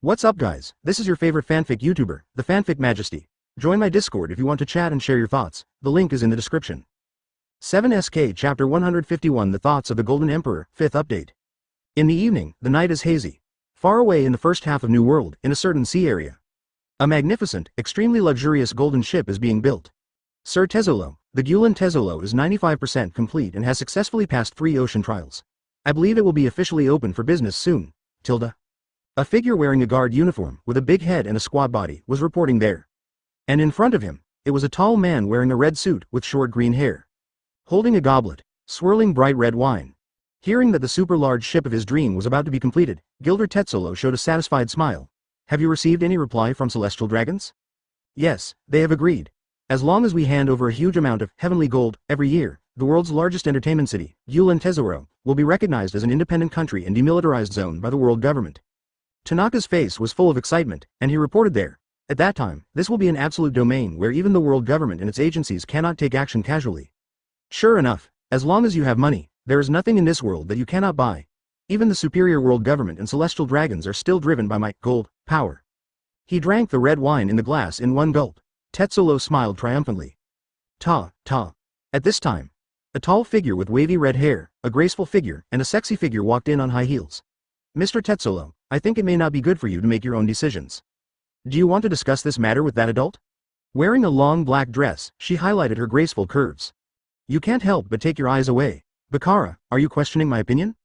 What's up guys, this is your favorite fanfic YouTuber, the Fanfic Majesty. Join my Discord if you want to chat and share your thoughts, the link is in the description. 7SK Chapter 151 The Thoughts of the Golden Emperor, 5th Update. In the evening, the night is hazy. Far away in the first half of New World, in a certain sea area, a magnificent, extremely luxurious golden ship is being built. Sir Tezzolo, the Gulen Tezzolo is 95% complete and has successfully passed 3 ocean trials. I believe it will be officially open for business soon. A figure wearing a guard uniform, with a big head and a squat body, was reporting there. And in front of him, it was a tall man wearing a red suit with short green hair, holding a goblet, swirling bright red wine. Hearing that the super large ship of his dream was about to be completed, Gilder Tetzolo showed a satisfied smile. Have you received any reply from Celestial Dragons? Yes, they have agreed. As long as we hand over a huge amount of heavenly gold every year, the world's largest entertainment city, Gulen Tezzoro, will be recognized as an independent country and demilitarized zone by the world government. Tanaka's face was full of excitement, and he reported there. At that time, this will be an absolute domain where even the world government and its agencies cannot take action casually. Sure enough, as long as you have money, there is nothing in this world that you cannot buy. Even the superior world government and celestial dragons are still driven by my gold power. He drank the red wine in the glass in one gulp. Tetzolo smiled triumphantly. Ta. At this time, a tall figure with wavy red hair, a graceful figure, and a sexy figure walked in on high heels. Mr. Tetzolo, I think it may not be good for you to make your own decisions. Do you want to discuss this matter with that adult? Wearing a long black dress, she highlighted her graceful curves. You can't help but take your eyes away. Bakara, are you questioning my opinion?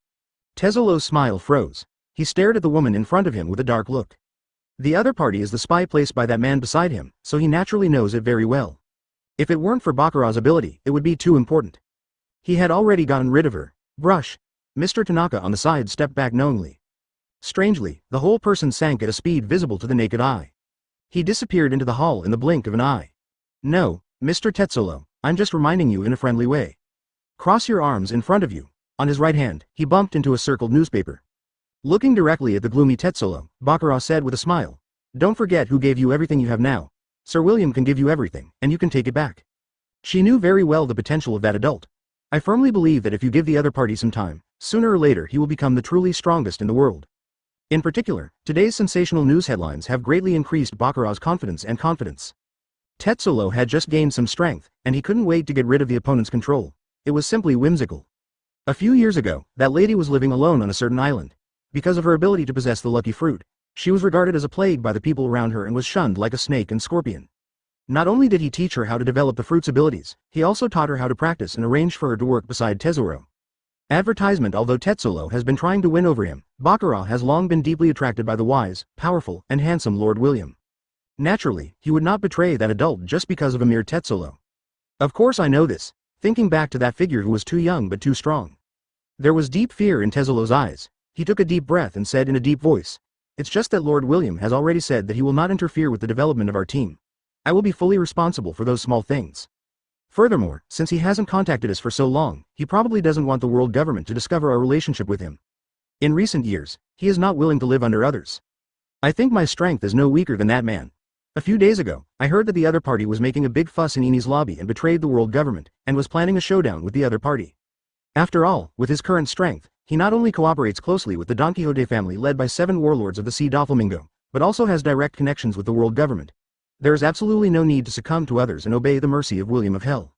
Tezzolo's smile froze. He stared at the woman in front of him with a dark look. The other party is the spy placed by that man beside him, so he naturally knows it very well. If it weren't for Bakara's ability, it would be too important. He had already gotten rid of her. Brush. Mr. Tanaka on the side stepped back knowingly. Strangely, the whole person sank at a speed visible to the naked eye. He disappeared into the hall in the blink of an eye. No, Mr. Tetzolo, I'm just reminding you in a friendly way. Cross your arms in front of you. On his right hand, he bumped into a circled newspaper. Looking directly at the gloomy Tetzolo, Bakara said with a smile. Don't forget who gave you everything you have now. Sir William can give you everything, and you can take it back. She knew very well the potential of that adult. I firmly believe that if you give the other party some time, sooner or later he will become the truly strongest in the world. In particular, today's sensational news headlines have greatly increased Bakara's confidence. Tetzolo had just gained some strength, and he couldn't wait to get rid of the opponent's control. It was simply whimsical. A few years ago, that lady was living alone on a certain island. Because of her ability to possess the lucky fruit, she was regarded as a plague by the people around her and was shunned like a snake and scorpion. Not only did he teach her how to develop the fruit's abilities, he also taught her how to practice and arranged for her to work beside Tezzoro. Advertisement. Although Tetzolo has been trying to win over him, Bakara has long been deeply attracted by the wise, powerful, and handsome Lord William. Naturally, he would not betray that adult just because of a mere Tetzolo. Of course I know this, thinking back to that figure who was too young but too strong. There was deep fear in Tezzolo's eyes. He took a deep breath and said in a deep voice, it's just that Lord William has already said that he will not interfere with the development of our team. I will be fully responsible for those small things. Furthermore, since he hasn't contacted us for so long, he probably doesn't want the world government to discover our relationship with him. In recent years, he is not willing to live under others. I think my strength is no weaker than that man. A few days ago, I heard that the other party was making a big fuss in Eni's lobby and betrayed the world government, and was planning a showdown with the other party. After all, with his current strength, he not only cooperates closely with the Don Quixote family led by 7 warlords of the Sea Doflamingo, but also has direct connections with the world government. There is absolutely no need to succumb to others and obey the mercy of William of Hell.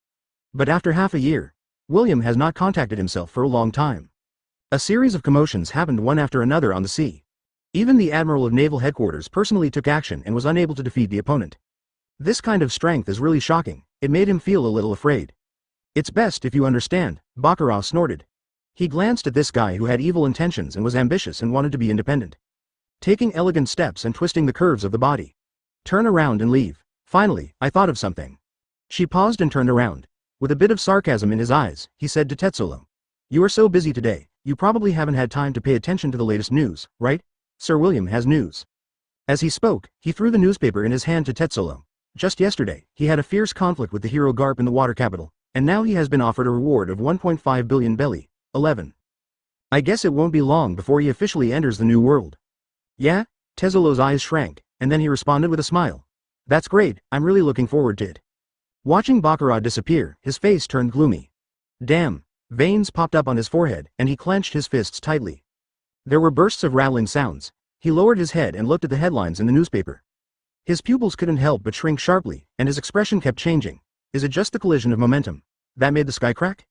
But after half a year, William has not contacted himself for a long time. A series of commotions happened one after another on the sea. Even the Admiral of Naval Headquarters personally took action and was unable to defeat the opponent. This kind of strength is really shocking. It made him feel a little afraid. It's best if you understand, Bakara snorted. He glanced at this guy who had evil intentions and was ambitious and wanted to be independent. Taking elegant steps and twisting the curves of the body. Turn around and leave. Finally, I thought of something. She paused and turned around. With a bit of sarcasm in his eyes, he said to Tetzolo. You are so busy today, you probably haven't had time to pay attention to the latest news, right? Sir William has news. As he spoke, he threw the newspaper in his hand to Tetzolo. Just yesterday, he had a fierce conflict with the hero Garp in the water capital, and now he has been offered a reward of 1.5 billion belly, 11. I guess it won't be long before he officially enters the new world. Yeah? Tezzolo's eyes shrank, and then he responded with a smile. That's great, I'm really looking forward to it. Watching Bakara disappear, his face turned gloomy. Damn. Veins popped up on his forehead, and he clenched his fists tightly. There were bursts of rattling sounds. He lowered his head and looked at the headlines in the newspaper. His pupils couldn't help but shrink sharply, and his expression kept changing. Is it just the collision of momentum that made the sky crack?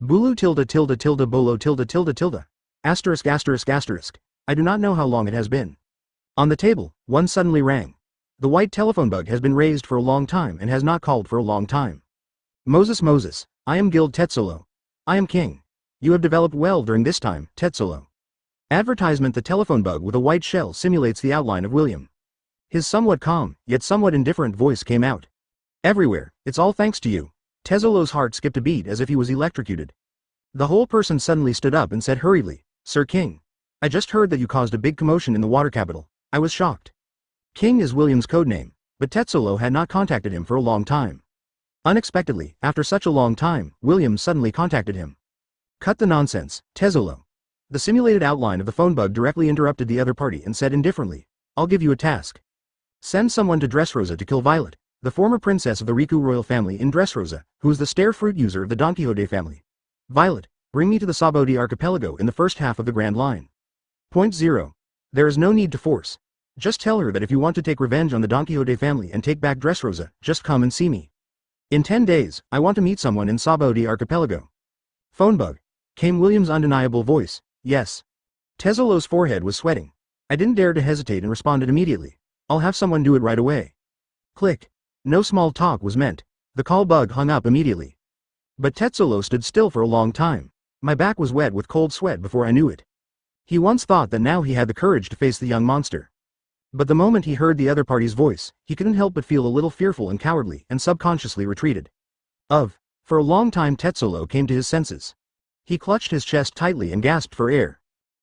Bulu tilde tilde tilde bolo tilde tilde tilde. Asterisk asterisk asterisk. I do not know how long it has been. On the table, one suddenly rang. The white telephone bug has been raised for a long time and has not called for a long time. Moses Moses, I am Guild Tetsolo. I am king. You have developed well during this time, Tetsolo. Advertisement. The telephone bug with a white shell simulates the outline of William. His somewhat calm, yet somewhat indifferent voice came out. Everywhere, it's all thanks to you. Tezolo's heart skipped a beat as if he was electrocuted. The whole person suddenly stood up and said hurriedly, Sir King. I just heard that you caused a big commotion in the water capital. I was shocked. King is William's code name, but Tetsolo had not contacted him for a long time. Unexpectedly, after such a long time, William suddenly contacted him. Cut the nonsense, Tezolo. The simulated outline of the phone bug directly interrupted the other party and said indifferently, I'll give you a task. Send someone to Dressrosa to kill Violet, the former princess of the Riku royal family in Dressrosa, who is the stare fruit user of the Don Quixote family. Violet, bring me to the Sabodi archipelago in the first half of the Grand Line. Point 0. There is no need to force. Just tell her that if you want to take revenge on the Don Quixote family and take back Dressrosa, just come and see me. In 10 days, I want to meet someone in Sabodi archipelago. Phone bug. Came William's undeniable voice. Yes. Tezolo's forehead was sweating. I didn't dare to hesitate and responded immediately. I'll have someone do it right away. Click. No small talk was meant. The call bug hung up immediately. But Tetsolo stood still for a long time. My back was wet with cold sweat before I knew it. He once thought that now he had the courage to face the young monster. But the moment he heard the other party's voice, he couldn't help but feel a little fearful and cowardly and subconsciously retreated. For a long time Tetsolo came to his senses. He clutched his chest tightly and gasped for air.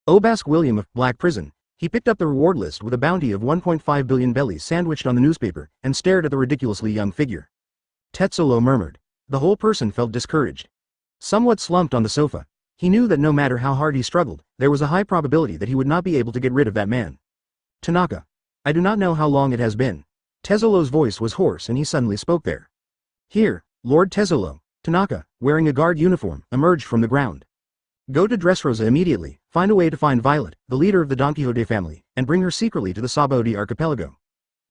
Obask William of Black Prison. He picked up the reward list with a bounty of 1.5 billion bellies sandwiched on the newspaper, and stared at the ridiculously young figure. Tetsolo murmured. The whole person felt discouraged. Somewhat slumped on the sofa, he knew that no matter how hard he struggled, there was a high probability that he would not be able to get rid of that man. Tanaka. I do not know how long it has been. Tezolo's voice was hoarse and he suddenly spoke there. Here, Lord Tezolo. Tanaka, wearing a guard uniform, emerged from the ground. Go to Dressrosa immediately, find a way to find Violet, the leader of the Don Quixote family, and bring her secretly to the Sabodi archipelago.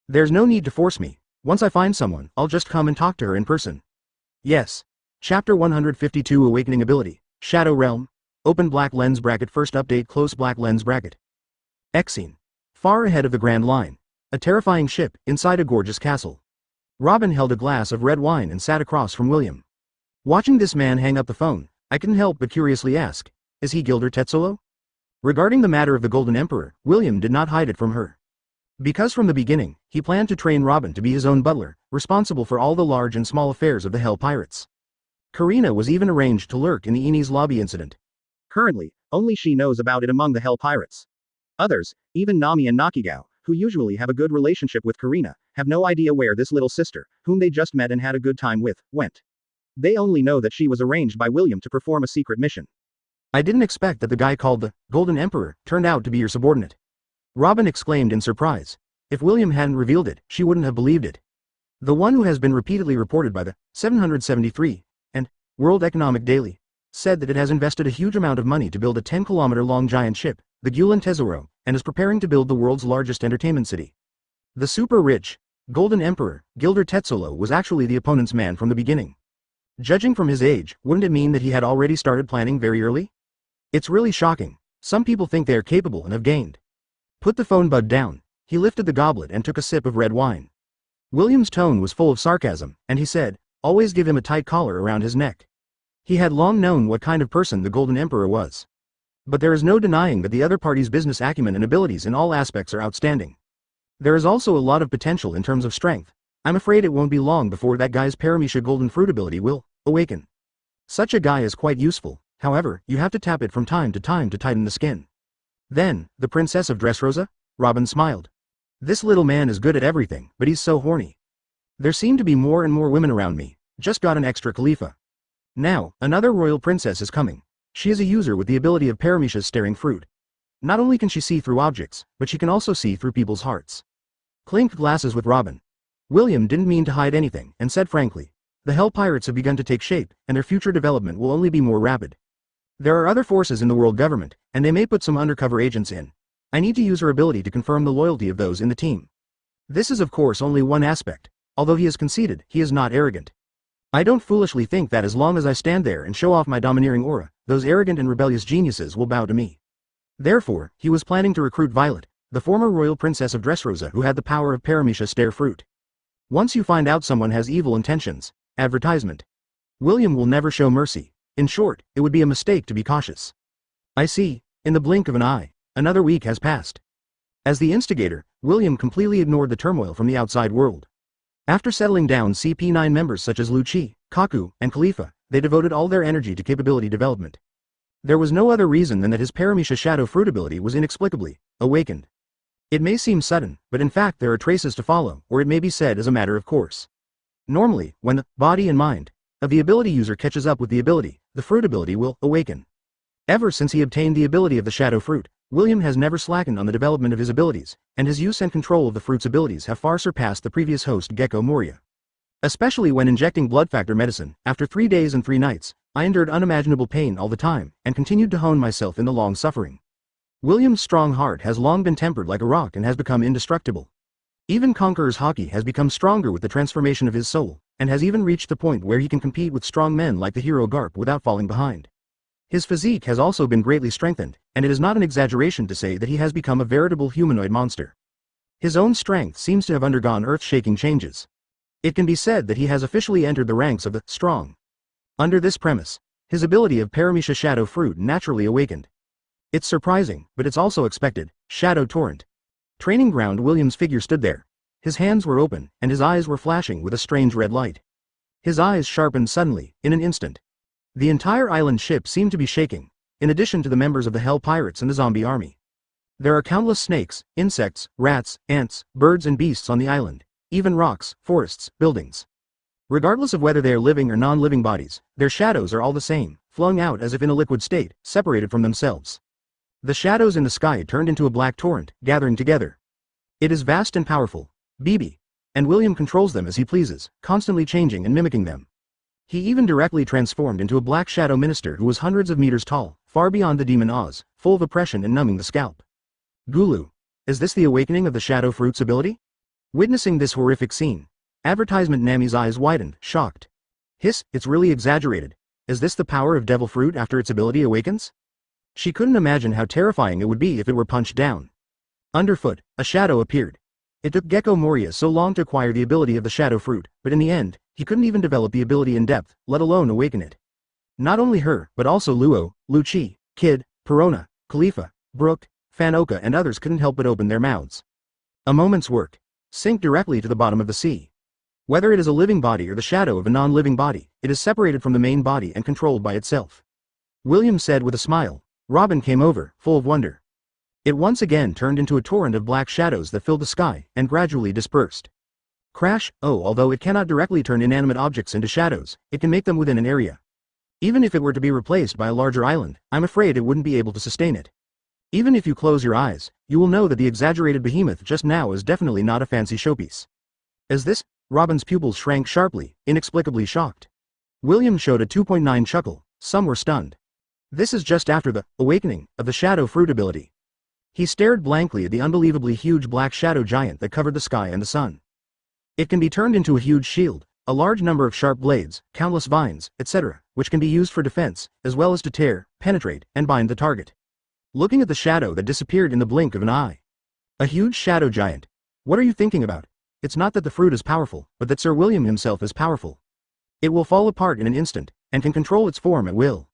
There's no need to force me. Once I find someone, I'll just come and talk to her in person. Yes. Chapter 152 Awakening Ability. Shadow Realm. Open black lens bracket. First update. Close black lens bracket. Scene. Far ahead of the Grand Line. A terrifying ship, inside a gorgeous castle. Robin held a glass of red wine and sat across from William. Watching this man hang up the phone, I couldn't help but curiously ask, is he Gilder Tetsolo? Regarding the matter of the Golden Emperor, William did not hide it from her. Because from the beginning, he planned to train Robin to be his own butler, responsible for all the large and small affairs of the Hell Pirates. Karina was even arranged to lurk in the Enies lobby incident. Currently, only she knows about it among the Hell Pirates. Others, even Nami and Nakigao, who usually have a good relationship with Karina, have no idea where this little sister, whom they just met and had a good time with, went. They only know that she was arranged by William to perform a secret mission. I didn't expect that the guy called the Golden Emperor turned out to be your subordinate. Robin exclaimed in surprise. If William hadn't revealed it, she wouldn't have believed it. The one who has been repeatedly reported by the 773 and World Economic Daily said that it has invested a huge amount of money to build a 10-kilometer-long giant ship, the Gulen Tesoro, and is preparing to build the world's largest entertainment city. The super-rich Golden Emperor, Gilder Tetsolo, was actually the opponent's man from the beginning. Judging from his age, wouldn't it mean that he had already started planning very early? It's really shocking. Some people think they are capable and have gained. Put the phone bug down. He lifted the goblet and took a sip of red wine. William's tone was full of sarcasm, and he said, always give him a tight collar around his neck. He had long known what kind of person the Golden Emperor was. But there is no denying that the other party's business acumen and abilities in all aspects are outstanding. There is also a lot of potential in terms of strength. I'm afraid it won't be long before that guy's Paramecia golden fruit ability will awaken. Such a guy is quite useful, however, you have to tap it from time to tighten the skin. Then, the Princess of Dressrosa? Robin smiled. This little man is good at everything, but he's so horny. There seem to be more and more women around me. Just got an extra Khalifa. Now, another royal princess is coming. She is a user with the ability of Paramecia's staring fruit. Not only can she see through objects, but she can also see through people's hearts. Clinked glasses with Robin. William didn't mean to hide anything, and said frankly, the Hell Pirates have begun to take shape, and their future development will only be more rapid. There are other forces in the world government, and they may put some undercover agents in. I need to use her ability to confirm the loyalty of those in the team. This is of course only one aspect. Although he is conceited, he is not arrogant. I don't foolishly think that as long as I stand there and show off my domineering aura, those arrogant and rebellious geniuses will bow to me. Therefore, he was planning to recruit Violet, the former royal princess of Dressrosa who had the power of Paramecia Stare Fruit. Once you find out someone has evil intentions, advertisement. William will never show mercy. In short, it would be a mistake to be cautious. I see. In the blink of an eye, another week has passed. As the instigator, William completely ignored the turmoil from the outside world. After settling down CP9 members such as Lucci, Kaku, and Khalifa, they devoted all their energy to capability development. There was no other reason than that his Paramecia Shadow Fruit ability was inexplicably awakened. It may seem sudden, but in fact there are traces to follow, or it may be said as a matter of course. Normally, when the body and mind of the ability user catches up with the ability, the fruit ability will awaken. Ever since he obtained the ability of the Shadow Fruit, William has never slackened on the development of his abilities, and his use and control of the fruit's abilities have far surpassed the previous host Gekko Moria. Especially when injecting blood factor medicine, after 3 days and 3 nights, I endured unimaginable pain all the time, and continued to hone myself in the long suffering. William's strong heart has long been tempered like a rock and has become indestructible. Even Conqueror's Haki has become stronger with the transformation of his soul, and has even reached the point where he can compete with strong men like the hero Garp without falling behind. His physique has also been greatly strengthened, and it is not an exaggeration to say that he has become a veritable humanoid monster. His own strength seems to have undergone earth-shaking changes. It can be said that he has officially entered the ranks of the strong. Under this premise, his ability of Paramecia Shadow Fruit naturally awakened. It's surprising, but it's also expected. Shadow Torrent. Training ground. William's figure stood there. His hands were open, and his eyes were flashing with a strange red light. His eyes sharpened suddenly, in an instant. The entire island ship seemed to be shaking, in addition to the members of the Hell Pirates and the zombie army. There are countless snakes, insects, rats, ants, birds and beasts on the island, even rocks, forests, buildings. Regardless of whether they are living or non-living bodies, their shadows are all the same, flowing out as if in a liquid state, separated from themselves. The shadows in the sky turned into a black torrent, gathering together. It is vast and powerful, BB, and William controls them as he pleases, constantly changing and mimicking them. He even directly transformed into a black shadow minister who was hundreds of meters tall, far beyond the demon Oz, full of oppression and numbing the scalp. Gulu. Is this the awakening of the Shadow Fruit's ability? Witnessing this horrific scene, advertisement Nami's eyes widened, shocked. Hiss, it's really exaggerated. Is this the power of Devil Fruit after its ability awakens? She couldn't imagine how terrifying it would be if it were punched down. Underfoot, a shadow appeared. It took Gekko Moria so long to acquire the ability of the Shadow Fruit, but in the end, he couldn't even develop the ability in depth, let alone awaken it. Not only her, but also Luo, Lucci, Kid, Perona, Khalifa, Brook, Fanoka and others couldn't help but open their mouths. A moment's work. Sink directly to the bottom of the sea. Whether it is a living body or the shadow of a non-living body, it is separated from the main body and controlled by itself. William said with a smile. Robin came over, full of wonder. It once again turned into a torrent of black shadows that filled the sky, and gradually dispersed. Crash. Oh, although it cannot directly turn inanimate objects into shadows, it can make them within an area. Even if it were to be replaced by a larger island, I'm afraid it wouldn't be able to sustain it. Even if you close your eyes, you will know that the exaggerated behemoth just now is definitely not a fancy showpiece. Is this? Robin's pupils shrank sharply, inexplicably shocked. William showed a 2.9 chuckle, some were stunned. This is just after the awakening of the Shadow Fruit ability. He stared blankly at the unbelievably huge black shadow giant that covered the sky and the sun. It can be turned into a huge shield, a large number of sharp blades, countless vines, etc., which can be used for defense, as well as to tear, penetrate, and bind the target. Looking at the shadow that disappeared in the blink of an eye. A huge shadow giant. What are you thinking about? It's not that the fruit is powerful, but that Sir William himself is powerful. It will fall apart in an instant, and can control its form at will.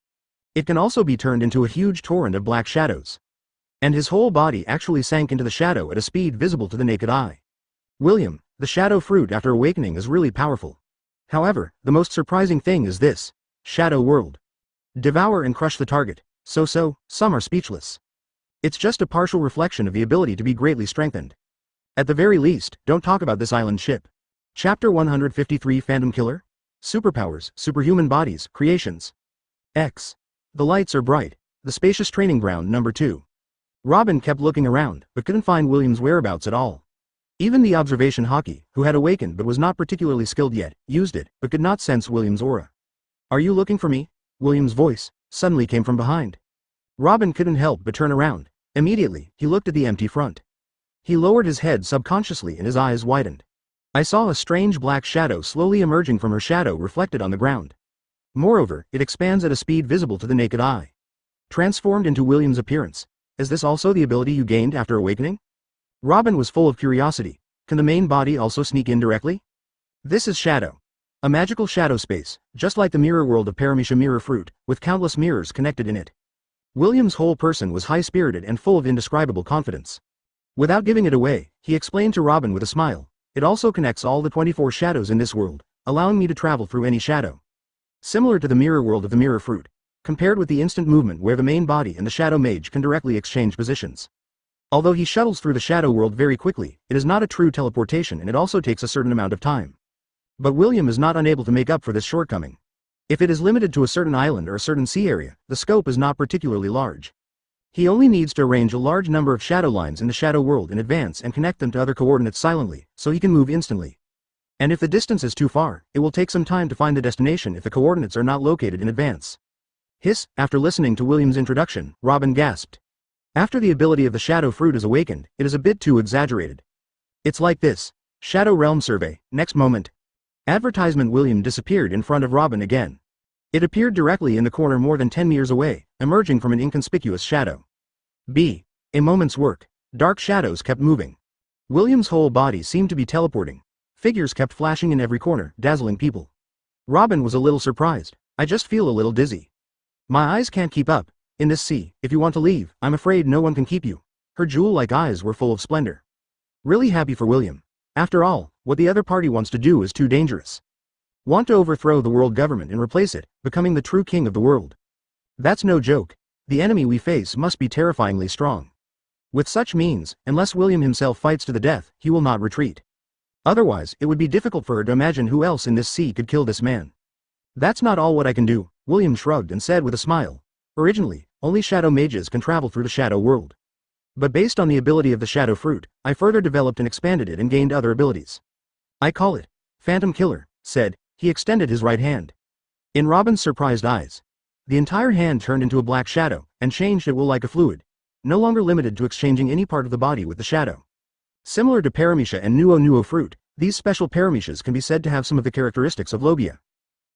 It can also be turned into a huge torrent of black shadows. And his whole body actually sank into the shadow at a speed visible to the naked eye. William, the Shadow Fruit after awakening is really powerful. However, the most surprising thing is this. Shadow World. Devour and crush the target. So, some are speechless. It's just a partial reflection of the ability to be greatly strengthened. At the very least, don't talk about this island ship. Chapter 153 Phantom Killer? Superpowers, Superhuman Bodies, Creations. X. The lights are bright. The spacious training ground number 2. Robin kept looking around, but couldn't find William's whereabouts at all. Even the observation Haki, who had awakened but was not particularly skilled yet, used it, but could not sense William's aura. Are you looking for me? William's voice suddenly came from behind. Robin couldn't help but turn around, Immediately, he looked at the empty front. He lowered his head subconsciously and his eyes widened. I saw a strange black shadow slowly emerging from her shadow reflected on the ground. Moreover, it expands at a speed visible to the naked eye. Transformed into William's appearance. Is this also the ability you gained after awakening? Robin was full of curiosity. Can the main body also sneak in directly? This is Shadow. A magical shadow space, just like the mirror world of Paramecia Mirror Fruit, with countless mirrors connected in it. William's whole person was high-spirited and full of indescribable confidence. Without giving it away, he explained to Robin with a smile, it also connects all the 24 shadows in this world, allowing me to travel through any shadow. Similar to the mirror world of the Mirror Fruit, compared with the instant movement where the main body and the Shadow Mage can directly exchange positions. Although he shuttles through the shadow world very quickly, it is not a true teleportation and it also takes a certain amount of time. But William is not unable to make up for this shortcoming. If it is limited to a certain island or a certain sea area, the scope is not particularly large. He only needs to arrange a large number of shadow lines in the shadow world in advance and connect them to other coordinates silently, so he can move instantly. And if the distance is too far, it will take some time to find the destination if the coordinates are not located in advance. Hiss, after listening to William's introduction, Robin gasped. After the ability of the Shadow Fruit is awakened, it is a bit too exaggerated. It's like this. Shadow Realm Survey, next moment. Advertisement. William disappeared in front of Robin again. It appeared directly in the corner more than 10 meters away, emerging from an inconspicuous shadow. A moment's work. Dark shadows kept moving. William's whole body seemed to be teleporting. Figures kept flashing in every corner, dazzling people. Robin was a little surprised. I just feel a little dizzy. My eyes can't keep up. In this sea, if you want to leave, I'm afraid no one can keep you. Her jewel-like eyes were full of splendor. Really happy for William. After all, what the other party wants to do is too dangerous. Want to overthrow the world government and replace it, becoming the true king of the world. That's no joke. The enemy we face must be terrifyingly strong. With such means, unless William himself fights to the death, he will not retreat. Otherwise, it would be difficult for her to imagine who else in this sea could kill this man. That's not all what I can do, William shrugged and said with a smile. Originally, only shadow mages can travel through the shadow world. But based on the ability of the Shadow Fruit, I further developed and expanded it and gained other abilities. I call it Phantom Killer, said. He extended his right hand. In Robin's surprised eyes, the entire hand turned into a black shadow, and changed at will like a fluid, no longer limited to exchanging any part of the body with the shadow. Similar to Paramecia and Nuo Fruit, these special Paramecias can be said to have some of the characteristics of Logia.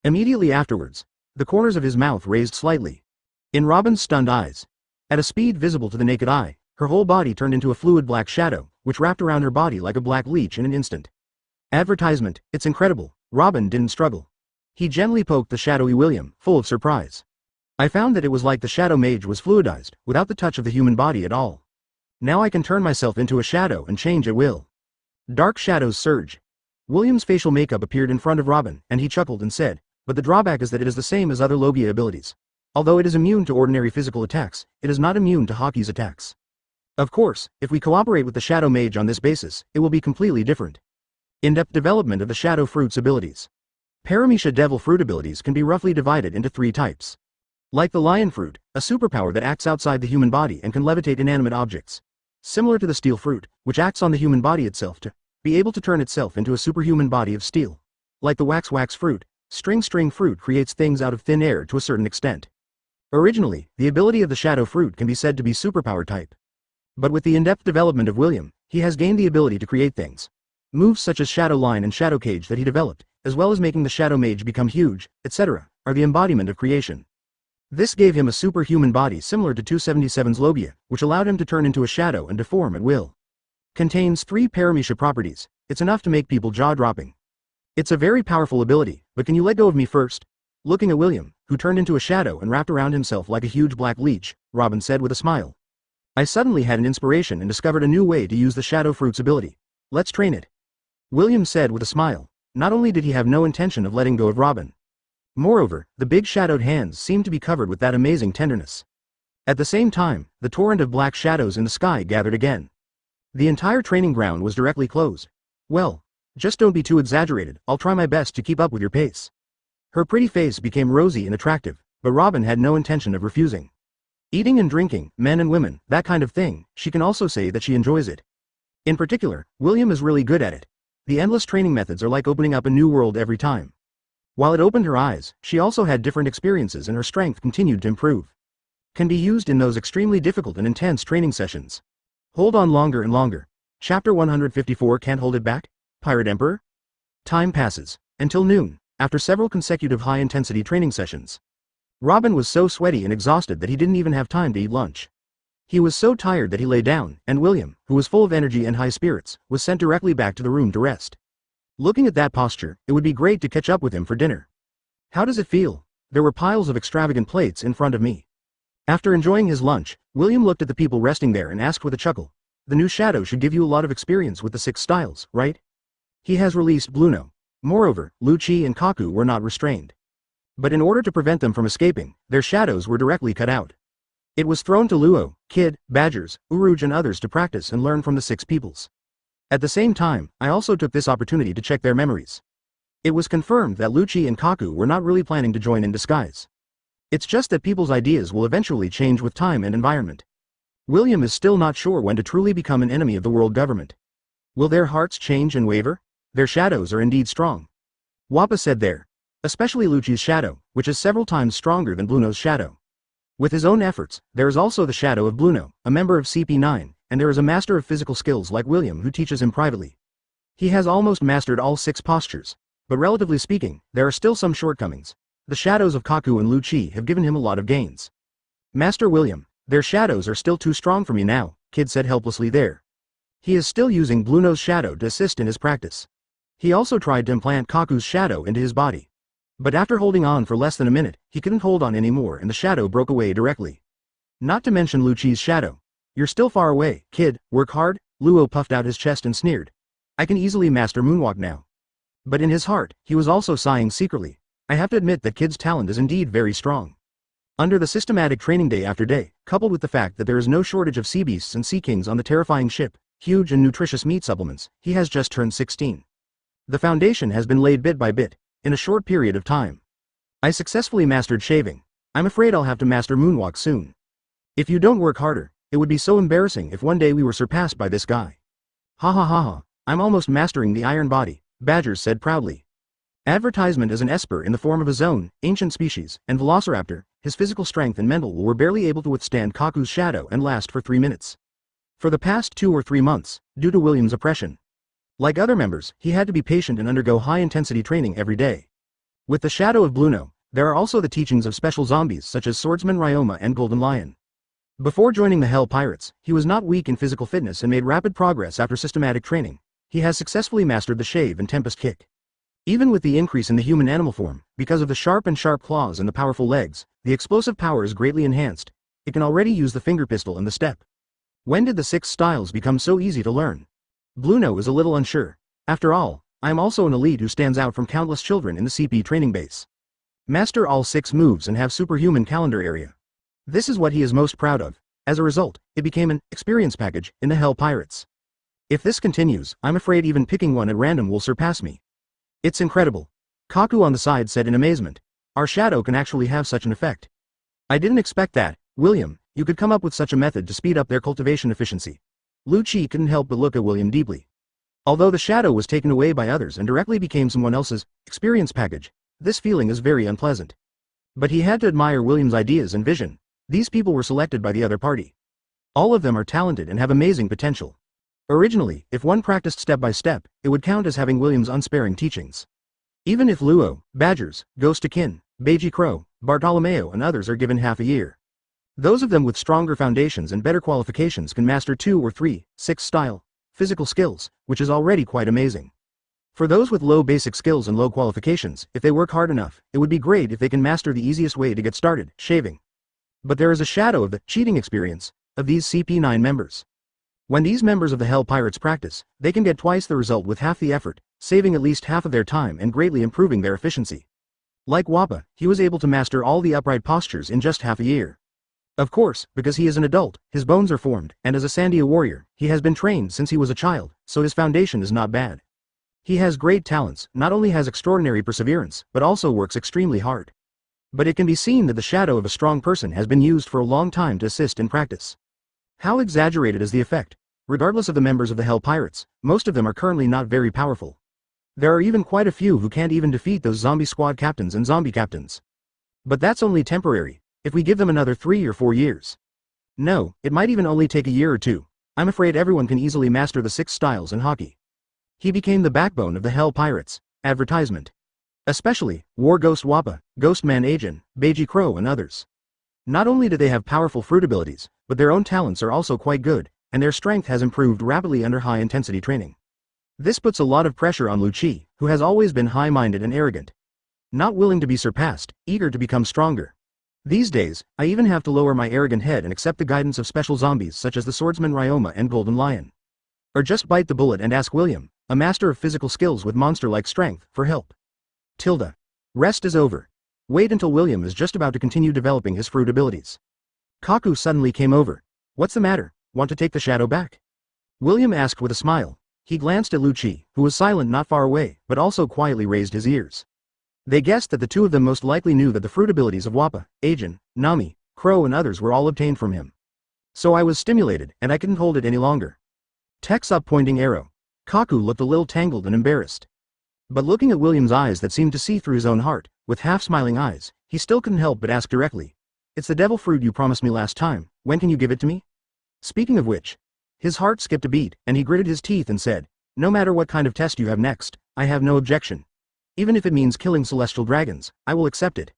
Immediately afterwards, the corners of his mouth raised slightly. In Robin's stunned eyes, at a speed visible to the naked eye, her whole body turned into a fluid black shadow, which wrapped around her body like a black leech in an instant. Advertisement, it's incredible. Robin didn't struggle. He gently poked the shadowy William, full of surprise. I found that it was like the Shadow Mage was fluidized, without the touch of the human body at all. Now I can turn myself into a shadow and change at will. Dark shadows surge. William's facial makeup appeared in front of Robin, and he chuckled and said, but the drawback is that it is the same as other Logia abilities. Although it is immune to ordinary physical attacks, it is not immune to Haki's attacks. Of course, if we cooperate with the Shadow Mage on this basis, it will be completely different. In-depth development of the Shadow Fruit's abilities. Paramecia Devil Fruit abilities can be roughly divided into 3 types. Like the Lion Fruit, a superpower that acts outside the human body and can levitate inanimate objects. Similar to the Steel Fruit, which acts on the human body itself to be able to turn itself into a superhuman body of steel. Like the Wax Fruit, String Fruit creates things out of thin air to a certain extent. Originally, the ability of the Shadow Fruit can be said to be superpower type. But with the in-depth development of William, he has gained the ability to create things. Moves such as Shadow Line and Shadow Cage that he developed, as well as making the Shadow Mage become huge, etc., are the embodiment of creation. This gave him a superhuman body similar to 277's Logia, which allowed him to turn into a shadow and deform at will. Contains 3 Paramecia properties. It's enough to make people jaw-dropping. It's a very powerful ability, but can you let go of me first? Looking at William, who turned into a shadow and wrapped around himself like a huge black leech, Robin said with a smile. I suddenly had an inspiration and discovered a new way to use the Shadow Fruit's ability. Let's train it. William said with a smile. Not only did he have no intention of letting go of Robin. Moreover, the big shadowed hands seemed to be covered with that amazing tenderness. At the same time, the torrent of black shadows in the sky gathered again. The entire training ground was directly closed. Well, just don't be too exaggerated, I'll try my best to keep up with your pace. Her pretty face became rosy and attractive, but Robin had no intention of refusing. Eating and drinking, men and women, that kind of thing, she can also say that she enjoys it. In particular, William is really good at it. The endless training methods are like opening up a new world every time. While it opened her eyes, she also had different experiences and her strength continued to improve. can be used in those extremely difficult and intense training sessions. Hold on longer and longer. Chapter 154 Can't Hold It Back? Pirate Emperor? Time passes. Until noon, after several consecutive high-intensity training sessions. Robin was so sweaty and exhausted that he didn't even have time to eat lunch. He was so tired that he lay down, and William, who was full of energy and high spirits, was sent directly back to the room to rest. Looking at that posture, it would be great to catch up with him for dinner. How does it feel? There were piles of extravagant plates in front of me. After enjoying his lunch, William looked at the people resting there and asked with a chuckle. The new shadow should give you a lot of experience with the 6 styles, right? He has released Bluno. Moreover, Lucci and Kaku were not restrained. But in order to prevent them from escaping, their shadows were directly cut out. It was thrown to Luo, Kid, Badgers, Uruj and others to practice and learn from the 6 peoples. At the same time, I also took this opportunity to check their memories. It was confirmed that Lucci and Kaku were not really planning to join in disguise. It's just that people's ideas will eventually change with time and environment. William is still not sure when to truly become an enemy of the world government. Will their hearts change and waver? Their shadows are indeed strong. Wappa said there. Especially Lucci's shadow, which is several times stronger than Bluno's shadow. With his own efforts, there is also the shadow of Bluno, a member of CP9, and there is a master of physical skills like William who teaches him privately. He has almost mastered all 6 postures. But relatively speaking, there are still some shortcomings. The shadows of Kaku and Lucci have given him a lot of gains. Master William, their shadows are still too strong for me now, Kid said helplessly there. He is still using Bluno's shadow to assist in his practice. He also tried to implant Kaku's shadow into his body. But after holding on for less than a minute, he couldn't hold on anymore and the shadow broke away directly. Not to mention Lucci's shadow. You're still far away, Kid, work hard. Luo puffed out his chest and sneered. I can easily master moonwalk now. But in his heart, he was also sighing secretly. I have to admit that Kid's talent is indeed very strong. Under the systematic training day after day, coupled with the fact that there is no shortage of sea beasts and sea kings on the terrifying ship, huge and nutritious meat supplements, he has just turned 16. The foundation has been laid bit by bit, in a short period of time. I successfully mastered shaving. I'm afraid I'll have to master moonwalk soon. If you don't work harder, it would be so embarrassing if one day we were surpassed by this guy. Ha ha ha ha, I'm almost mastering the iron body, Badgers said proudly. Advertisement as an Esper in the form of a zone, ancient species, and Velociraptor, his physical strength and mental were barely able to withstand Kaku's shadow and last for 3 minutes. For the past 2 or 3 months, due to William's oppression. Like other members, he had to be patient and undergo high-intensity training every day. With the shadow of Bluno, there are also the teachings of special zombies such as Swordsman Ryoma and Golden Lion. Before joining the Hell Pirates, he was not weak in physical fitness and made rapid progress after systematic training. He has successfully mastered the Shave and Tempest Kick. Even with the increase in the human animal form, because of the sharp claws and the powerful legs, the explosive power is greatly enhanced. It can already use the finger pistol and the step. When did the 6 styles become so easy to learn? Bluno is a little unsure. After all, I am also an elite who stands out from countless children in the CP training base. Master all 6 moves and have superhuman calendar area. This is what he is most proud of. As a result, it became an experience package in the Hell Pirates. If this continues, I'm afraid even picking one at random will surpass me. It's incredible. Kaku on the side said in amazement. Our shadow can actually have such an effect. I didn't expect that, William, you could come up with such a method to speed up their cultivation efficiency. Lucci couldn't help but look at William deeply. Although the shadow was taken away by others and directly became someone else's experience package, this feeling is very unpleasant. But he had to admire William's ideas and vision. These people were selected by the other party. All of them are talented and have amazing potential. Originally, if one practiced step by step, it would count as having William's unsparing teachings. Even if Luo, Badgers, Ghost Akin, Beiji Crow, Bartolomeo and others are given half a year. Those of them with stronger foundations and better qualifications can master 2 or 3, 6 style, physical skills, which is already quite amazing. For those with low basic skills and low qualifications, if they work hard enough, it would be great if they can master the easiest way to get started, shaving. But there is a shadow of the cheating experience of these CP9 members. When these members of the Hell Pirates practice, they can get twice the result with half the effort, saving at least half of their time and greatly improving their efficiency. Like Wappa, he was able to master all the upright postures in just half a year. Of course, because he is an adult, his bones are formed, and as a Sandia warrior, he has been trained since he was a child, so his foundation is not bad. He has great talents, not only has extraordinary perseverance, but also works extremely hard. But it can be seen that the shadow of a strong person has been used for a long time to assist in practice. How exaggerated is the effect? Regardless of the members of the Hell Pirates, most of them are currently not very powerful. There are even quite a few who can't even defeat those zombie squad captains and zombie captains. But that's only temporary. if we give them another 3 or 4 years. No, it might even only take a year or two. I'm afraid everyone can easily master the 6 styles in hockey. He became the backbone of the Hell Pirates. Advertisement. Especially, War Ghost Wappa, Ghostman Agent, Beiji Crow and others. Not only do they have powerful fruit abilities, but their own talents are also quite good, and their strength has improved rapidly under high-intensity training. This puts a lot of pressure on Lucci, who has always been high-minded and arrogant. Not willing to be surpassed, eager to become stronger. These days, I even have to lower my arrogant head and accept the guidance of special zombies such as the swordsman Ryoma and Golden Lion. Or just bite the bullet and ask William, a master of physical skills with monster-like strength, for help. Tilda. Rest is over. Wait until William is just about to continue developing his fruit abilities. Kaku suddenly came over. What's the matter, want to take the shadow back? William asked with a smile. He glanced at Lucci, who was silent not far away, but also quietly raised his ears. They guessed that the two of them most likely knew that the fruit abilities of Wappa, Agent, Nami, Crow and others were all obtained from him. So I was stimulated, and I couldn't hold it any longer. Text up pointing arrow. Kaku looked a little tangled and embarrassed. But looking at William's eyes that seemed to see through his own heart, with half-smiling eyes, he still couldn't help but ask directly. It's the devil fruit you promised me last time, when can you give it to me? Speaking of which, his heart skipped a beat, and he gritted his teeth and said, no matter what kind of test you have next, I have no objection. Even if it means killing celestial dragons, I will accept it.